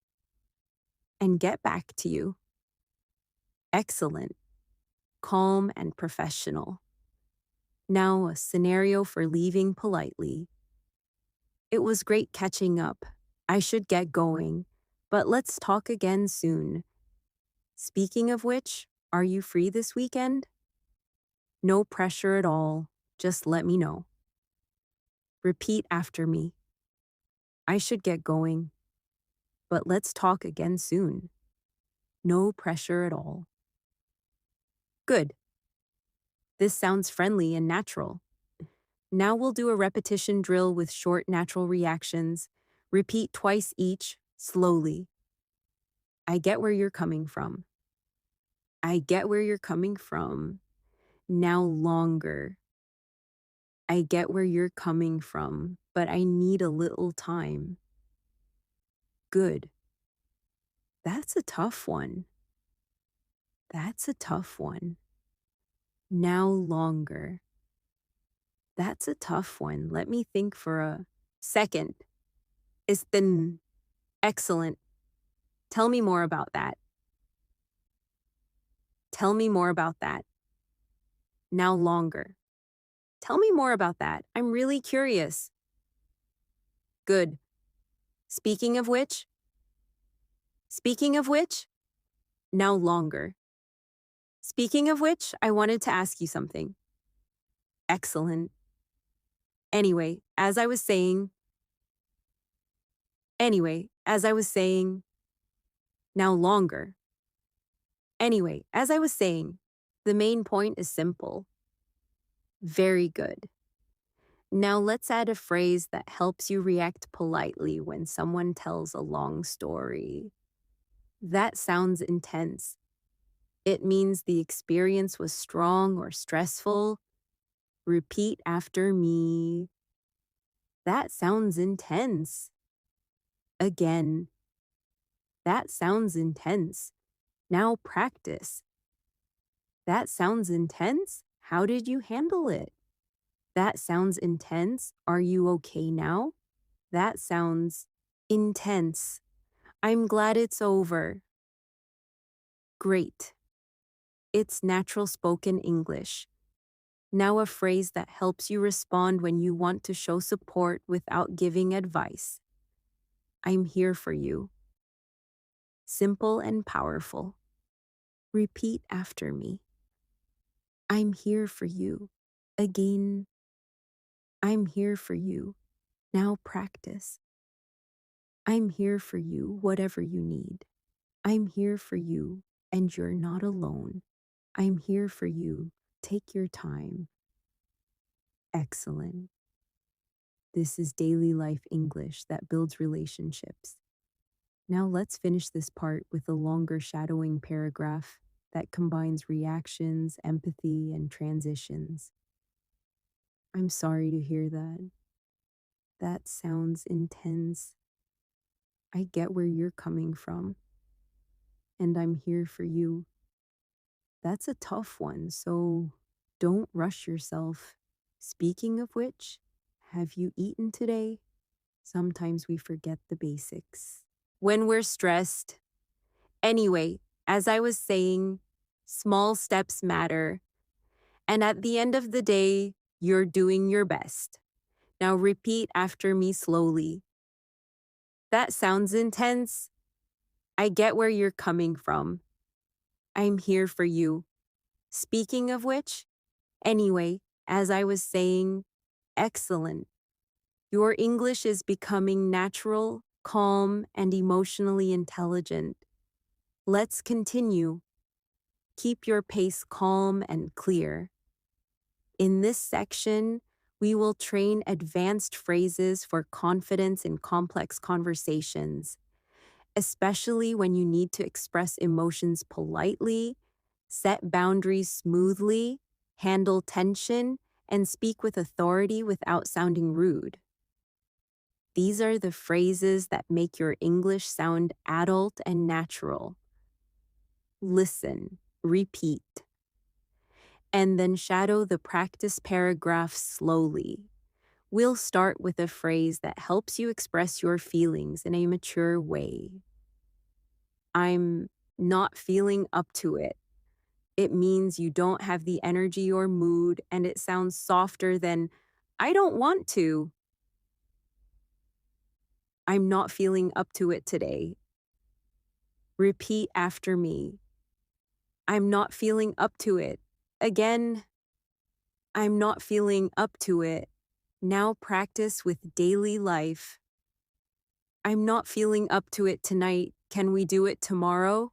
and get back to you. Excellent. Calm and professional. Now, a scenario for leaving politely. It was great catching up. I should get going, but let's talk again soon. Speaking of which, are you free this weekend? No pressure at all. Just let me know. Repeat after me. I should get going, but let's talk again soon. No pressure at all. Good. This sounds friendly and natural. Now we'll do a repetition drill with short natural reactions. Repeat twice each, slowly. I get where you're coming from. I get where you're coming from. Now longer. I get where you're coming from, but I need a little time. Good. That's a tough one. That's a tough one. Now longer. That's a tough one. Let me think for a second. Is thin. Excellent. Tell me more about that. Tell me more about that. Now longer. Tell me more about that. I'm really curious. Good. Speaking of which, now longer. Speaking of which, I wanted to ask you something. Excellent. Anyway, as I was saying, now longer. Anyway, as I was saying, the main point is simple. Very good. Now let's add a phrase that helps you react politely when someone tells a long story. That sounds intense. It means the experience was strong or stressful. Repeat after me. That sounds intense. Again. That sounds intense. Now practice. That sounds intense? How did you handle it? That sounds intense. Are you okay now? That sounds intense. I'm glad it's over. Great. It's natural spoken English. Now a phrase that helps you respond when you want to show support without giving advice. I'm here for you. Simple and powerful. Repeat after me. I'm here for you. Again, I'm here for you. Now practice. I'm here for you, whatever you need. I'm here for you, and you're not alone. I'm here for you. Take your time. Excellent. This is daily life English that builds relationships. Now let's finish this part with a longer shadowing paragraph that combines reactions, empathy, and transitions. I'm sorry to hear that. That sounds intense. I get where you're coming from, and I'm here for you. That's a tough one, so don't rush yourself. Speaking of which, have you eaten today? Sometimes we forget the basics. When we're stressed. Anyway, as I was saying, small steps matter. And at the end of the day, you're doing your best. Now repeat after me slowly. That sounds intense. I get where you're coming from. I'm here for you. Speaking of which, anyway, as I was saying, excellent. Your English is becoming natural, calm, and emotionally intelligent. Let's continue. Keep your pace calm and clear. In this section, we will train advanced phrases for confidence in complex conversations, especially when you need to express emotions politely, set boundaries smoothly, handle tension, and speak with authority without sounding rude. These are the phrases that make your English sound adult and natural. Listen, repeat, and then shadow the practice paragraph slowly. We'll start with a phrase that helps you express your feelings in a mature way. I'm not feeling up to it. It means you don't have the energy or mood, and it sounds softer than, I don't want to. I'm not feeling up to it today. Repeat after me. I'm not feeling up to it. Again, I'm not feeling up to it. Now practice with daily life. I'm not feeling up to it tonight. Can we do it tomorrow?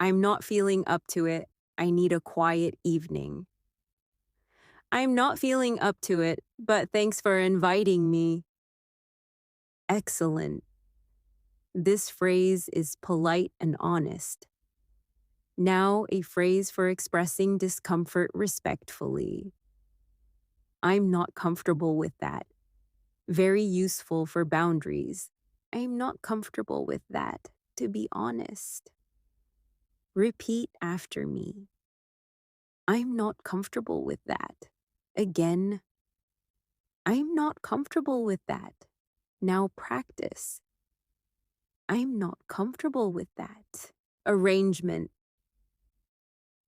I'm not feeling up to it. I need a quiet evening. I'm not feeling up to it, but thanks for inviting me. Excellent. This phrase is polite and honest. Now, a phrase for expressing discomfort respectfully. I'm not comfortable with that. Very useful for boundaries. I'm not comfortable with that, to be honest. Repeat after me. I'm not comfortable with that. Again, I'm not comfortable with that. Now practice. I'm not comfortable with that. Arrangement.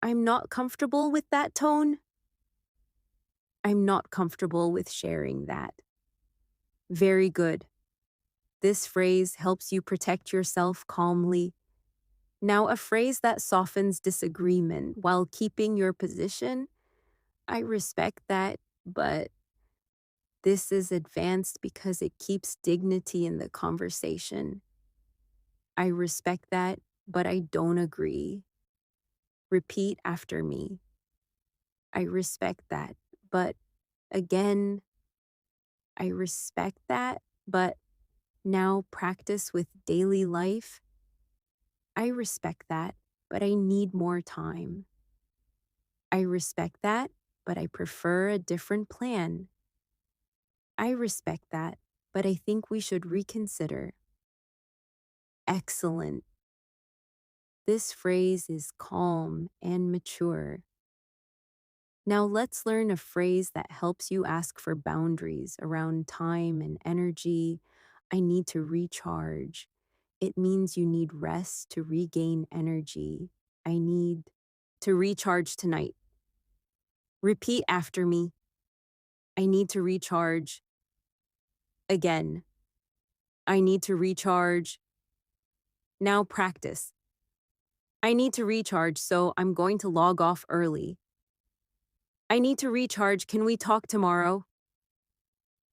I'm not comfortable with that tone. I'm not comfortable with sharing that. Very good. This phrase helps you protect yourself calmly. Now, a phrase that softens disagreement while keeping your position. I respect that, but this is advanced because it keeps dignity in the conversation. I respect that, but I don't agree. Repeat after me. I respect that, but again, I respect that, but now practice with daily life. I respect that, but I need more time. I respect that, but I prefer a different plan. I respect that, but I think we should reconsider. Excellent. This phrase is calm and mature. Now let's learn a phrase that helps you ask for boundaries around time and energy. I need to recharge. It means you need rest to regain energy. I need to recharge tonight. Repeat after me. I need to recharge. Again. I need to recharge. Now practice. I need to recharge, so I'm going to log off early. I need to recharge. Can we talk tomorrow?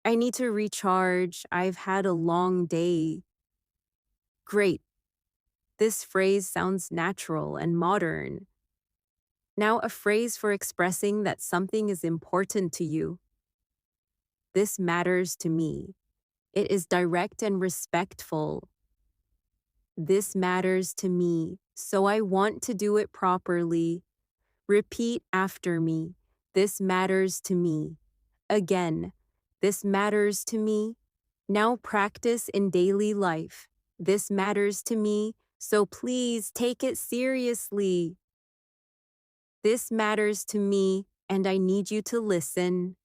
I need to recharge. I've had a long day. Great. This phrase sounds natural and modern. Now, a phrase for expressing that something is important to you. This matters to me. It is direct and respectful. This matters to me, so I want to do it properly. Repeat after me. This matters to me. Again, this matters to me. Now practice in daily life. This matters to me, so please take it seriously. This matters to me, and I need you to listen.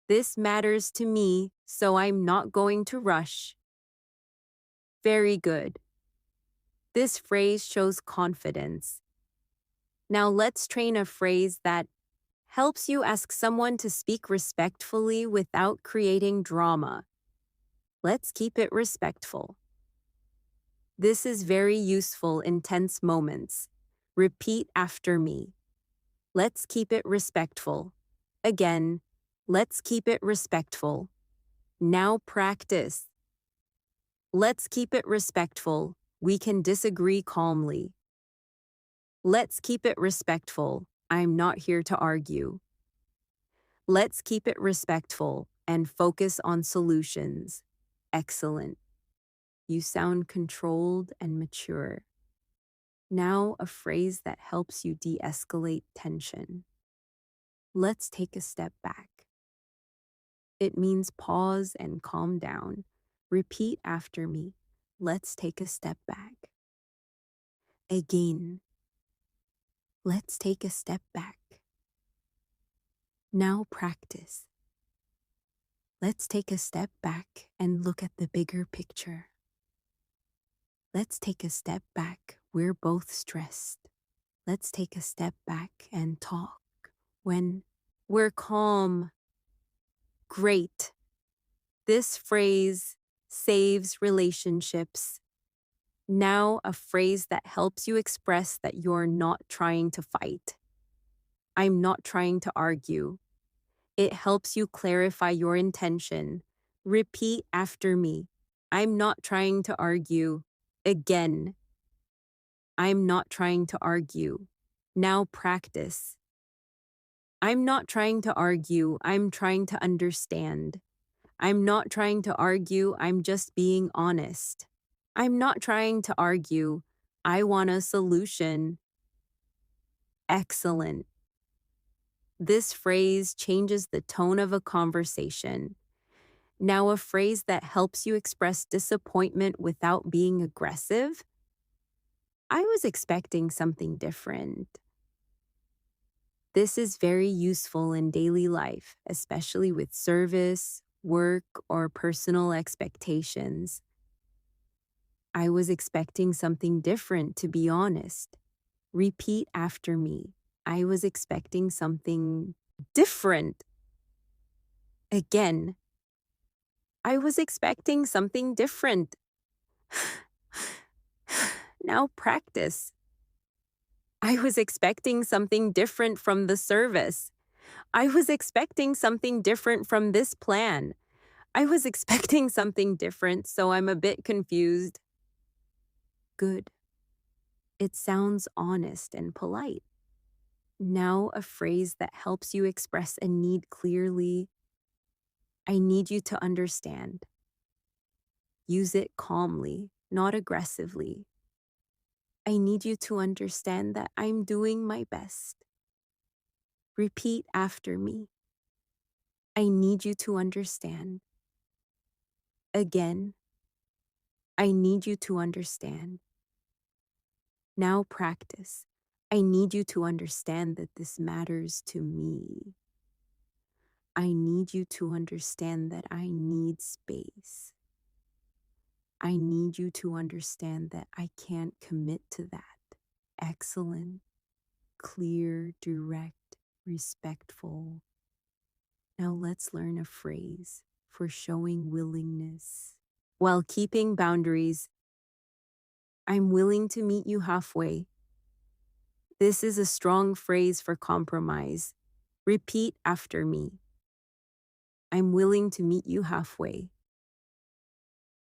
This matters to me, so I'm not going to rush. Very good. This phrase shows confidence. Now let's train a phrase that helps you ask someone to speak respectfully without creating drama. Let's keep it respectful. This is very useful in tense moments. Repeat after me. Let's keep it respectful. Again, let's keep it respectful. Now practice. Let's keep it respectful. We can disagree calmly. Let's keep it respectful. I'm not here to argue. Let's keep it respectful and focus on solutions. Excellent. You sound controlled and mature. Now, a phrase that helps you de-escalate tension. Let's take a step back. It means pause and calm down. Repeat after me. Let's take a step back. Again. Let's take a step back. Now practice. Let's take a step back and look at the bigger picture. Let's take a step back. We're both stressed. Let's take a step back and talk when we're calm. Great. This phrase saves relationships. Now, a phrase that helps you express that you're not trying to fight. I'm not trying to argue. It helps you clarify your intention. Repeat after me. I'm not trying to argue. Again. I'm not trying to argue. Now practice. I'm not trying to argue. I'm trying to understand. I'm not trying to argue. I'm just being honest. I'm not trying to argue. I want a solution. Excellent. This phrase changes the tone of a conversation. Now, a phrase that helps you express disappointment without being aggressive. I was expecting something different. This is very useful in daily life, especially with service, work, or personal expectations. I was expecting something different, to be honest. Repeat after me. I was expecting something different. Again. I was expecting something different. Now practice. I was expecting something different from the service. I was expecting something different from this plan. I was expecting something different, so I'm a bit confused. Good. It sounds honest and polite. Now, a phrase that helps you express a need clearly. I need you to understand. Use it calmly, not aggressively. I need you to understand that I'm doing my best. Repeat after me. I need you to understand. Again. I need you to understand. Now practice. I need you to understand that this matters to me. I need you to understand that I need space. I need you to understand that I can't commit to that. Excellent, clear, direct, respectful. Now let's learn a phrase for showing willingness while keeping boundaries. I'm willing to meet you halfway. This is a strong phrase for compromise. Repeat after me. I'm willing to meet you halfway.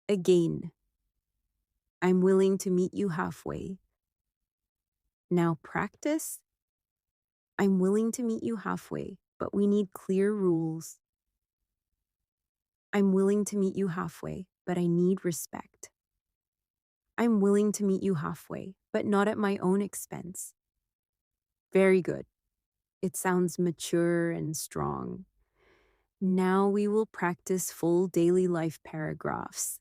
Again, I'm willing to meet you halfway. Now practice. I'm willing to meet you halfway, but we need clear rules. I'm willing to meet you halfway, but I need respect. I'm willing to meet you halfway, but not at my own expense. Very good. It sounds mature and strong. Now we will practice full daily life paragraphs.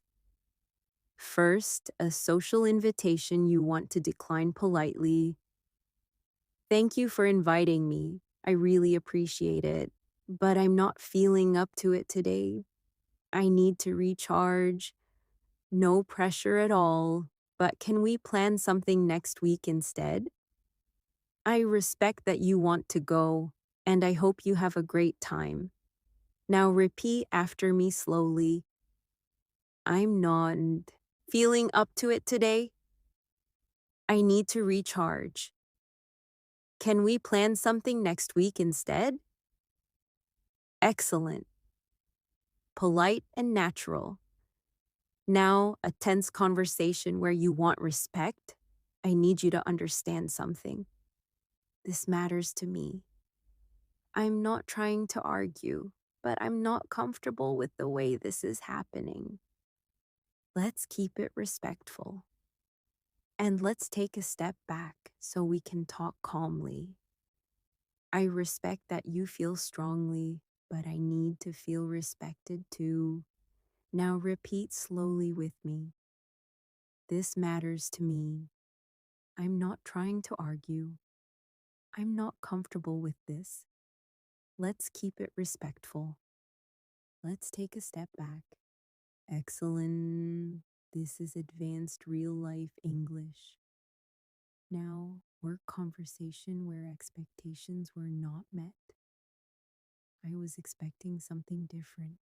First, a social invitation you want to decline politely. Thank you for inviting me. I really appreciate it, but I'm not feeling up to it today. I need to recharge. No pressure at all, but can we plan something next week instead? I respect that you want to go, and I hope you have a great time. Now repeat after me slowly. I'm not feeling up to it today. I need to recharge. Can we plan something next week instead? Excellent. Polite and natural. Now, a tense conversation where you want respect. I need you to understand something. This matters to me. I'm not trying to argue, but I'm not comfortable with the way this is happening. Let's keep it respectful. And let's take a step back so we can talk calmly. I respect that you feel strongly, but I need to feel respected too. Now repeat slowly with me. This matters to me. I'm not trying to argue. I'm not comfortable with this. Let's keep it respectful. Let's take a step back. Excellent. This is advanced real life English. Now, work conversation where expectations were not met. I was expecting something different,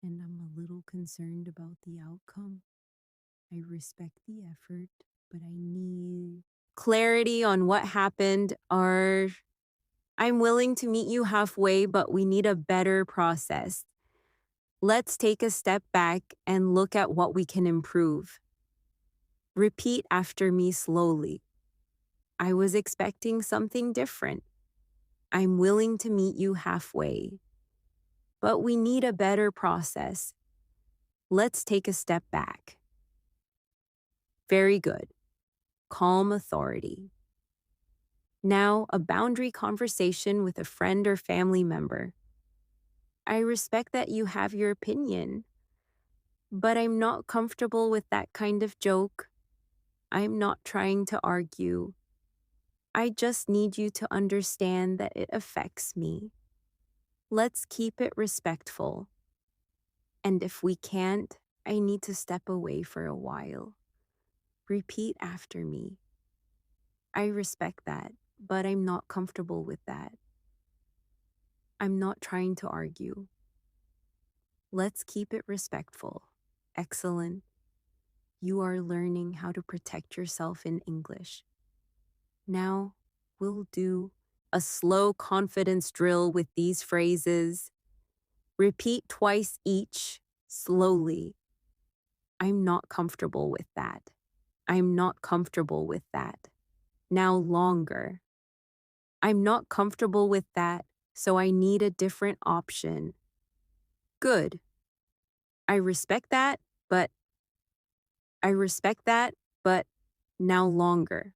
and I'm a little concerned about the outcome. I respect the effort, but I need clarity on what happened, or I'm willing to meet you halfway, but we need a better process. Let's take a step back and look at what we can improve. Repeat after me slowly. I was expecting something different. I'm willing to meet you halfway, but we need a better process. Let's take a step back. Very good. Calm authority. Now, a boundary conversation with a friend or family member. I respect that you have your opinion, but I'm not comfortable with that kind of joke. I'm not trying to argue. I just need you to understand that it affects me. Let's keep it respectful. And if we can't, I need to step away for a while. Repeat after me. I respect that, but I'm not comfortable with that. I'm not trying to argue. Let's keep it respectful. Excellent. You are learning how to protect yourself in English. Now, we'll do a slow confidence drill with these phrases. Repeat twice each, slowly. I'm not comfortable with that. I'm not comfortable with that. Now longer. I'm not comfortable with that, so I need a different option. Good. I respect that, but I respect that, but now longer.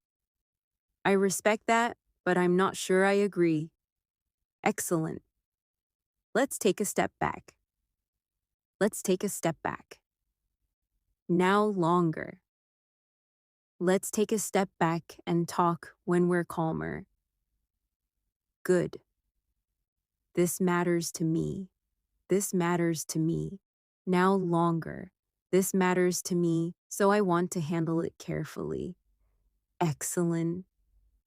I respect that, but I'm not sure I agree. Excellent. Let's take a step back. Let's take a step back. Now longer. Let's take a step back and talk when we're calmer. Good. This matters to me. This matters to me. Now longer. This matters to me, so I want to handle it carefully. Excellent.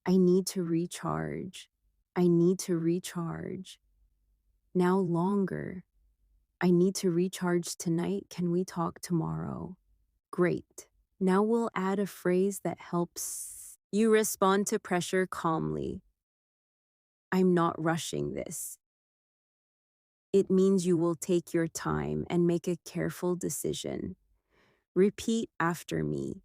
I need to recharge. I need to recharge. Now longer. I need to recharge tonight. Can we talk tomorrow? Great. Now we'll add a phrase that helps you respond to pressure calmly. I'm not rushing this. It means you will take your time and make a careful decision. Repeat after me.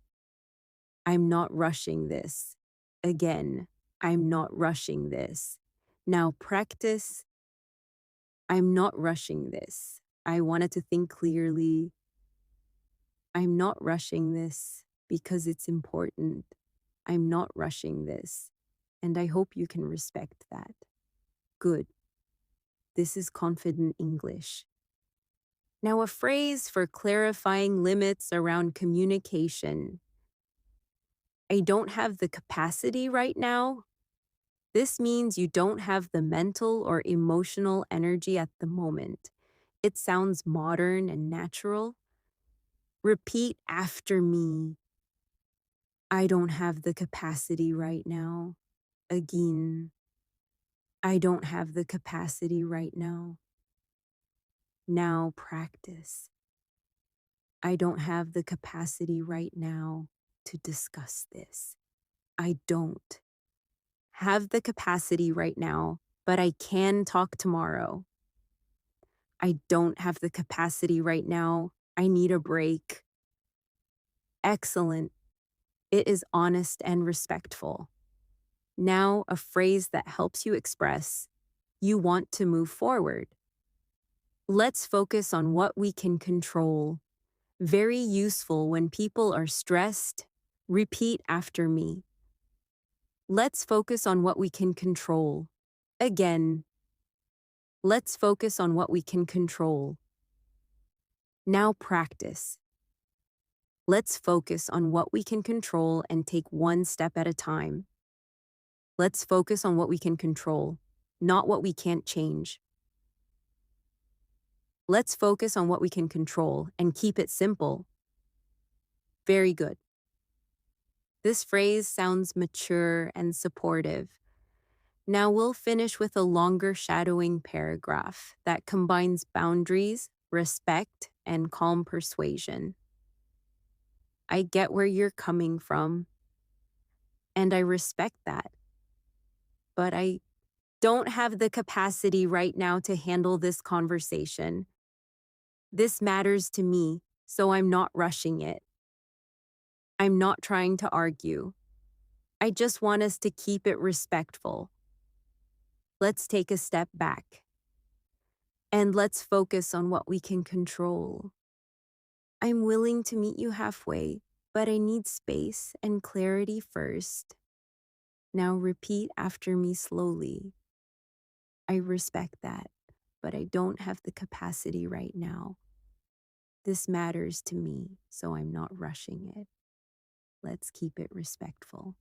I'm not rushing this. Again, I'm not rushing this. Now practice. I'm not rushing this. I wanted to think clearly. I'm not rushing this because it's important. I'm not rushing this. And I hope you can respect that. Good. This is confident English. Now, a phrase for clarifying limits around communication. I don't have the capacity right now. This means you don't have the mental or emotional energy at the moment. It sounds modern and natural. Repeat after me. I don't have the capacity right now. Again, I don't have the capacity right now. Now practice. I don't have the capacity right now to discuss this. I don't have the capacity right now, but I can talk tomorrow. I don't have the capacity right now. I need a break. Excellent. It is honest and respectful. Now, a phrase that helps you express you want to move forward. Let's focus on what we can control. Very useful when people are stressed. Repeat after me. Let's focus on what we can control. Again. Let's focus on what we can control. Now practice. Let's focus on what we can control and take one step at a time. Let's focus on what we can control, not what we can't change. Let's focus on what we can control and keep it simple. Very good. This phrase sounds mature and supportive. Now we'll finish with a longer shadowing paragraph that combines boundaries, respect, and calm persuasion. I get where you're coming from, and I respect that. But I don't have the capacity right now to handle this conversation. This matters to me, so I'm not rushing it. I'm not trying to argue. I just want us to keep it respectful. Let's take a step back. And let's focus on what we can control. I'm willing to meet you halfway, but I need space and clarity first. Now repeat after me slowly. I respect that, but I don't have the capacity right now. This matters to me, so I'm not rushing it. Let's keep it respectful.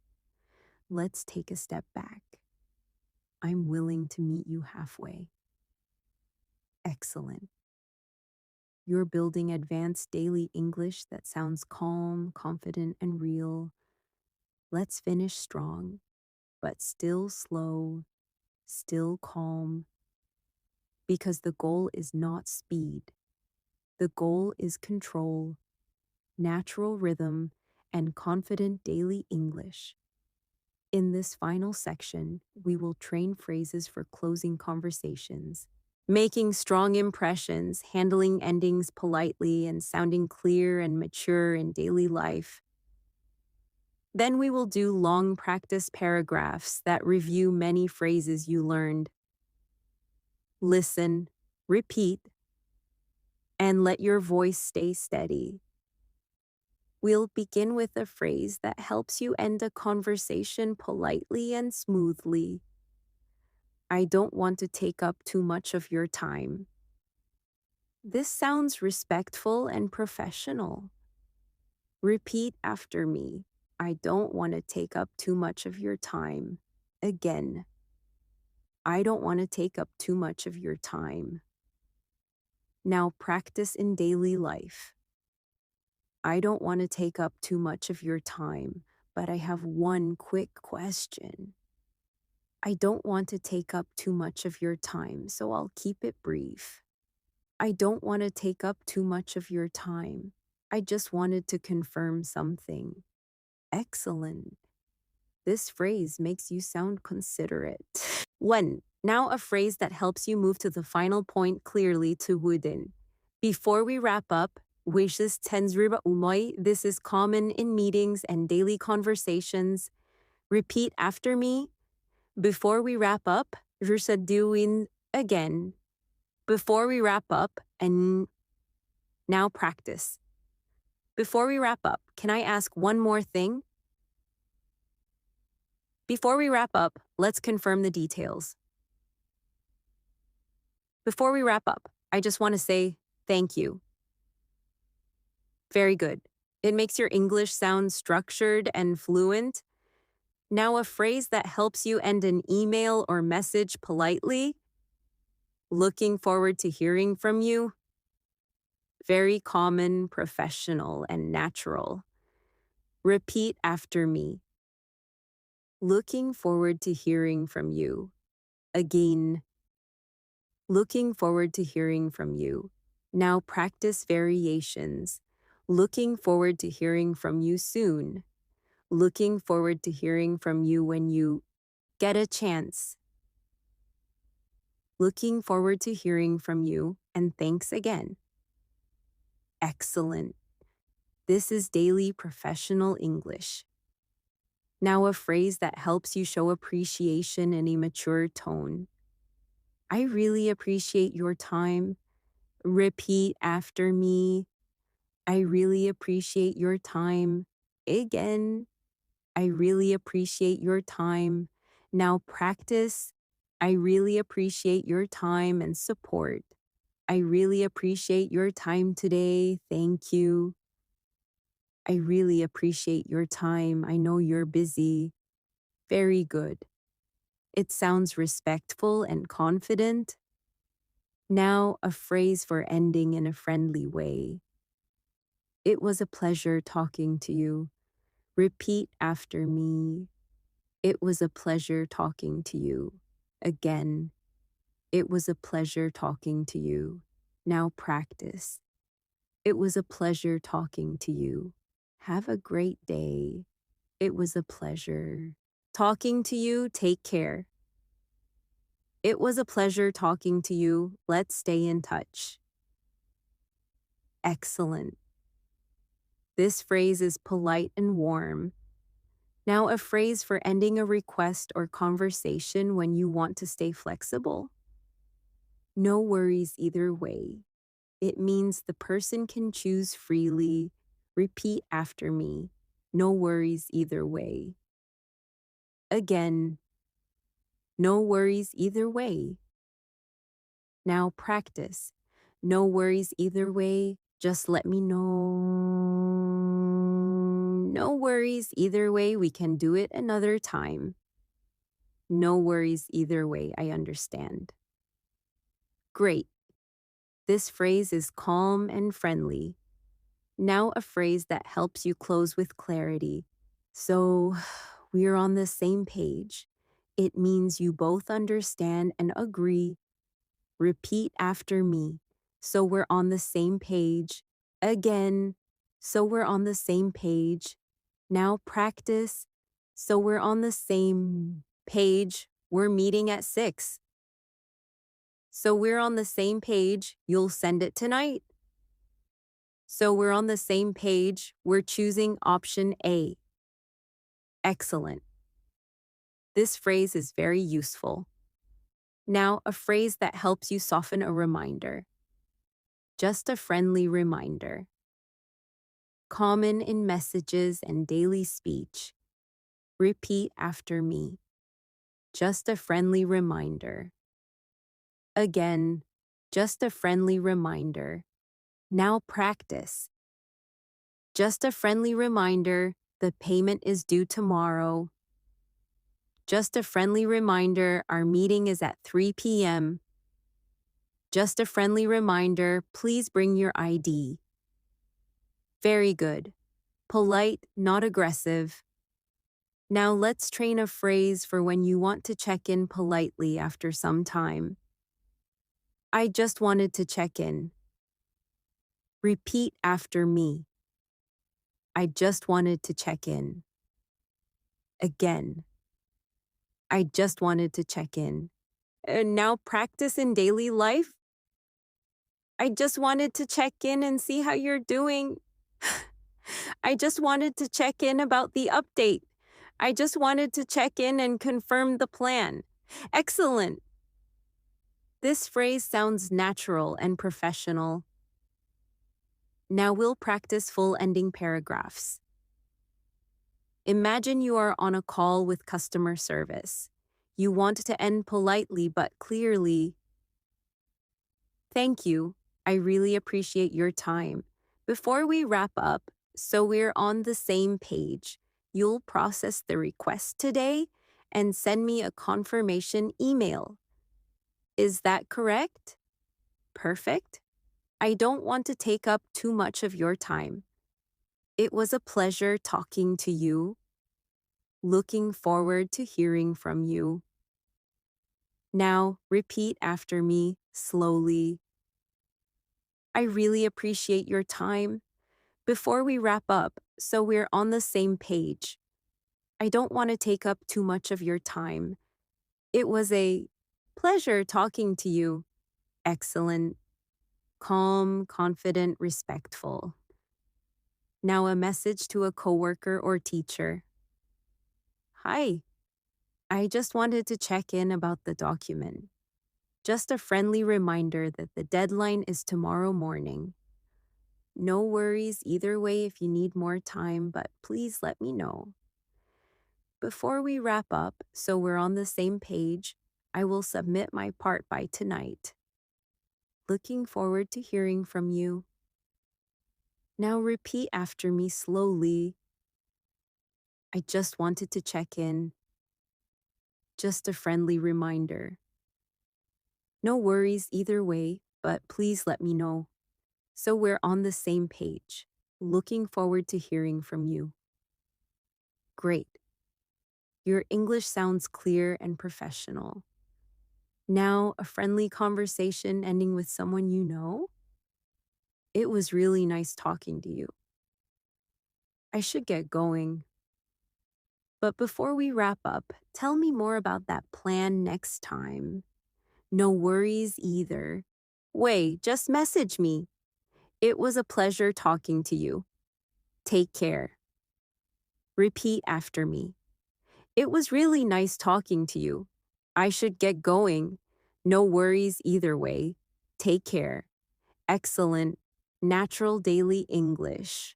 Let's take a step back. I'm willing to meet you halfway. Excellent. You're building advanced daily English that sounds calm, confident, and real. Let's finish strong, but still slow, still calm, because the goal is not speed. The goal is control, natural rhythm, and confident daily English. In this final section, we will train phrases for closing conversations, making strong impressions, handling endings politely, and sounding clear and mature in daily life. Then we will do long practice paragraphs that review many phrases you learned. Listen, repeat, and let your voice stay steady. We'll begin with a phrase that helps you end a conversation politely and smoothly. I don't want to take up too much of your time. This sounds respectful and professional. Repeat after me. I don't want to take up too much of your time. Again. I don't want to take up too much of your time. Now practice in daily life. I don't want to take up too much of your time, but I have one quick question. I don't want to take up too much of your time, so I'll keep it brief. I don't want to take up too much of your time. I just wanted to confirm something. Excellent. This phrase makes you sound considerate. 1. Now a phrase that helps you move to the final point clearly to wooden. Before we wrap up, wishes tensriba umoy. This is common in meetings and daily conversations. Repeat after me. Before we wrap up, doing again. Before we wrap up, and now practice. Before we wrap up, can I ask one more thing? Before we wrap up, let's confirm the details. Before we wrap up, I just want to say thank you. Very good. It makes your English sound structured and fluent. Now, a phrase that helps you end an email or message politely. Looking forward to hearing from you. Very common, professional, and natural. Repeat after me. Looking forward to hearing from you. Again. Looking forward to hearing from you. Now practice variations. Looking forward to hearing from you soon. Looking forward to hearing from you when you get a chance. Looking forward to hearing from you, and thanks again. Excellent. This is daily professional English. Now a phrase that helps you show appreciation in a mature tone. I really appreciate your time. Repeat after me. I really appreciate your time. Again. I really appreciate your time. Now practice. I really appreciate your time and support. I really appreciate your time today. Thank you. I really appreciate your time. I know you're busy. Very good. It sounds respectful and confident. Now, a phrase for ending in a friendly way. It was a pleasure talking to you. Repeat after me. It was a pleasure talking to you. Again. It was a pleasure talking to you. Now practice. It was a pleasure talking to you. Have a great day. It was a pleasure talking to you. Take care. It was a pleasure talking to you. Let's stay in touch. Excellent. This phrase is polite and warm. Now a phrase for ending a request or conversation when you want to stay flexible. No worries either way. It means the person can choose freely. Repeat after me. No worries either way. Again. No worries either way. Now practice. No worries either way. Just let me know. No worries either way. We can do it another time. No worries either way. I understand. Great. This phrase is calm and friendly. Now a phrase that helps you close with clarity. So, we are on the same page. It means you both understand and agree. Repeat after me. So we're on the same page. Again. So we're on the same page. Now practice. So we're on the same page. We're meeting at 6. So we're on the same page. You'll send it tonight. So we're on the same page. We're choosing option A. Excellent. This phrase is very useful. Now, a phrase that helps you soften a reminder. Just a friendly reminder. Common in messages and daily speech. Repeat after me. Just a friendly reminder. Again, just a friendly reminder. Now practice. Just a friendly reminder, the payment is due tomorrow. Just a friendly reminder, our meeting is at 3 p.m. Just a friendly reminder, please bring your ID. Very good. Polite, not aggressive. Now let's train a phrase for when you want to check in politely after some time. I just wanted to check in. Repeat after me. I just wanted to check in. Again. I just wanted to check in. And now practice in daily life? I just wanted to check in and see how you're doing. I just wanted to check in about the update. I just wanted to check in and confirm the plan. Excellent. This phrase sounds natural and professional. Now we'll practice full ending paragraphs. Imagine you are on a call with customer service. You want to end politely but clearly. Thank you. I really appreciate your time. Before we wrap up, so we're on the same page, you'll process the request today and send me a confirmation email. Is that correct? Perfect. I don't want to take up too much of your time. It was a pleasure talking to you. Looking forward to hearing from you. Now, repeat after me slowly. I really appreciate your time. Before we wrap up, so we're on the same page, I don't want to take up too much of your time. It was a pleasure talking to you. Excellent. Calm, confident, respectful. Now a message to a coworker or teacher. Hi. I just wanted to check in about the document. Just a friendly reminder that the deadline is tomorrow morning. No worries either way if you need more time, but please let me know. Before we wrap up, so we're on the same page, I will submit my part by tonight. Looking forward to hearing from you. Now repeat after me slowly. I just wanted to check in. Just a friendly reminder. No worries either way, but please let me know. So we're on the same page. Looking forward to hearing from you. Great. Your English sounds clear and professional. Now, a friendly conversation ending with someone you know? It was really nice talking to you. I should get going. But before we wrap up, tell me more about that plan next time. No worries either. Wait, just message me. It was a pleasure talking to you. Take care. Repeat after me. It was really nice talking to you. I should get going. No worries either way. Take care. Excellent. Natural Daily English.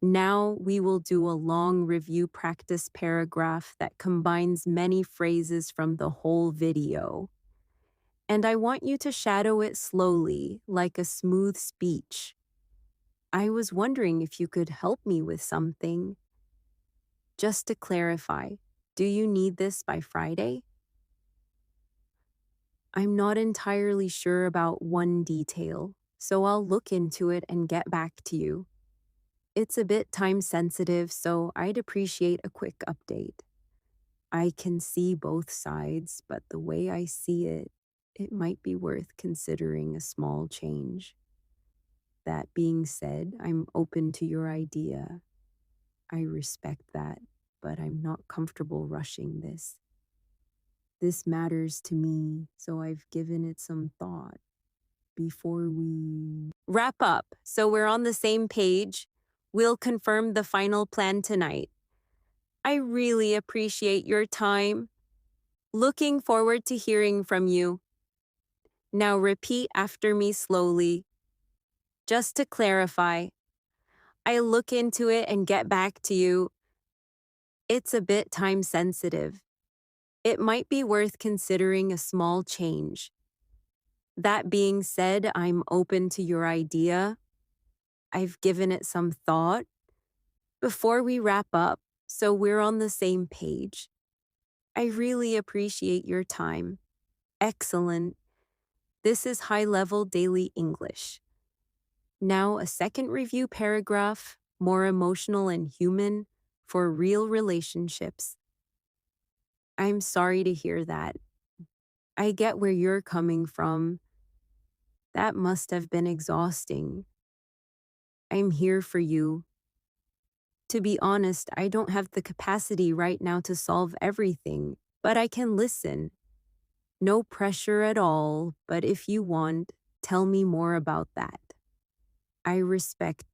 Now we will do a long review practice paragraph that combines many phrases from the whole video. And I want you to shadow it slowly, like a smooth speech. I was wondering if you could help me with something. Just to clarify, do you need this by Friday? I'm not entirely sure about one detail, so I'll look into it and get back to you. It's a bit time sensitive, so I'd appreciate a quick update. I can see both sides, but the way I see it, it might be worth considering a small change. That being said, I'm open to your idea. I respect that, but I'm not comfortable rushing this. This matters to me, so I've given it some thought. Before we wrap up, so we're on the same page, we'll confirm the final plan tonight. I really appreciate your time. Looking forward to hearing from you. Now repeat after me slowly. Just to clarify, I look into it and get back to you. It's a bit time sensitive. It might be worth considering a small change. That being said, I'm open to your idea. I've given it some thought. Before we wrap up, so we're on the same page. I really appreciate your time. Excellent. This is high-level daily English. Now a second review paragraph, more emotional and human, for real relationships. I'm sorry to hear that. I get where you're coming from. That must have been exhausting. I'm here for you. To be honest, I don't have the capacity right now to solve everything, but I can listen. No pressure at all, but if you want, tell me more about that. I respect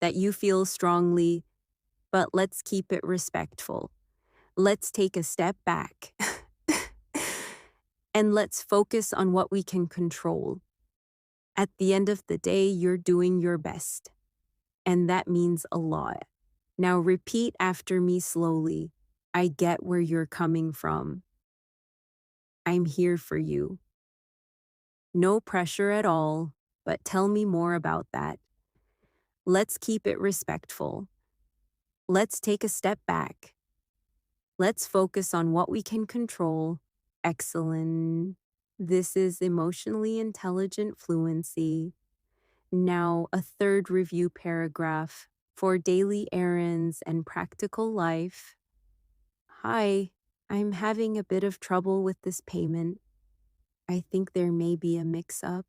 that you feel strongly, but let's keep it respectful. Let's take a step back. And let's focus on what we can control. At the end of the day, you're doing your best. And that means a lot. Now repeat after me slowly. I get where you're coming from. I'm here for you. No pressure at all, but tell me more about that. Let's keep it respectful. Let's take a step back. Let's focus on what we can control. Excellent. This is emotionally intelligent fluency. Now, a third review paragraph for daily errands and practical life. Hi, I'm having a bit of trouble with this payment. I think there may be a mix-up.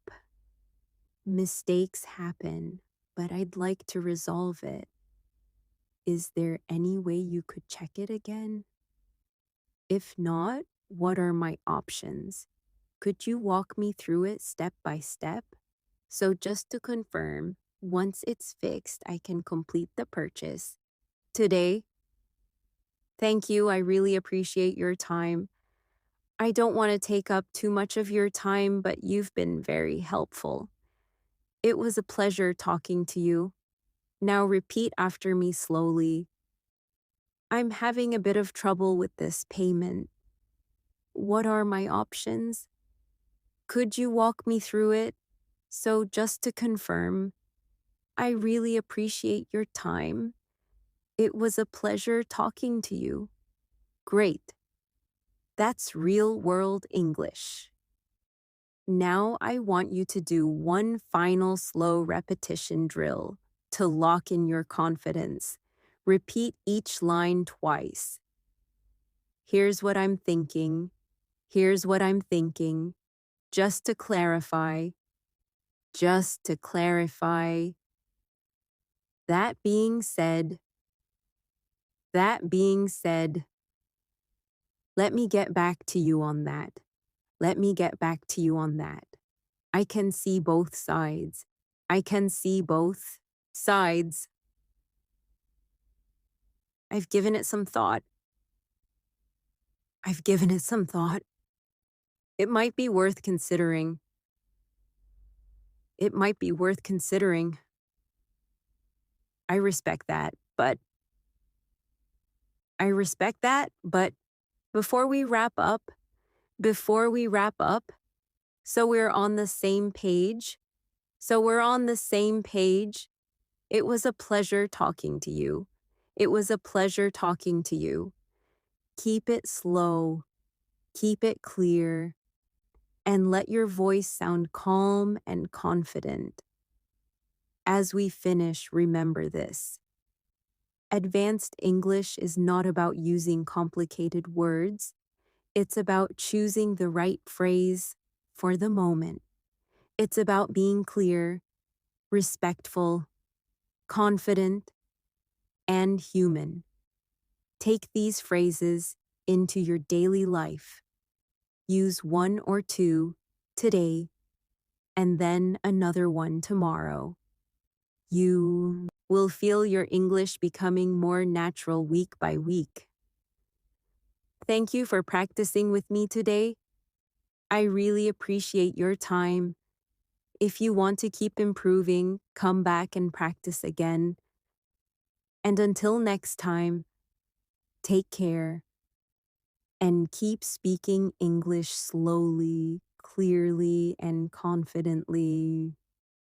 Mistakes happen, but I'd like to resolve it. Is there any way you could check it again? If not, what are my options? Could you walk me through it step by step? So just to confirm, once it's fixed, I can complete the purchase. Today, thank you. I really appreciate your time. I don't want to take up too much of your time, but you've been very helpful. It was a pleasure talking to you. Now repeat after me slowly. I'm having a bit of trouble with this payment. What are my options? Could you walk me through it? So just to confirm, I really appreciate your time. It was a pleasure talking to you. Great. That's real-world English. Now I want you to do one final slow repetition drill to lock in your confidence. Repeat each line twice. Here's what I'm thinking. Here's what I'm thinking. Just to clarify. Just to clarify. That being said. That being said. Let me get back to you on that. Let me get back to you on that. I can see both sides. I can see both sides. I've given it some thought. I've given it some thought. It might be worth considering. It might be worth considering. I respect that, but before we wrap up, so we're on the same page, it was a pleasure talking to you. It was a pleasure talking to you. Keep it slow, keep it clear, and let your voice sound calm and confident. As we finish, remember this. Advanced English is not about using complicated words. It's about choosing the right phrase for the moment. It's about being clear, respectful, confident, and human. Take these phrases into your daily life. Use one or two today, and then another one tomorrow. You will feel your English becoming more natural week by week. Thank you for practicing with me today. I really appreciate your time. If you want to keep improving, come back and practice again. And until next time, take care and keep speaking English slowly, clearly, and confidently.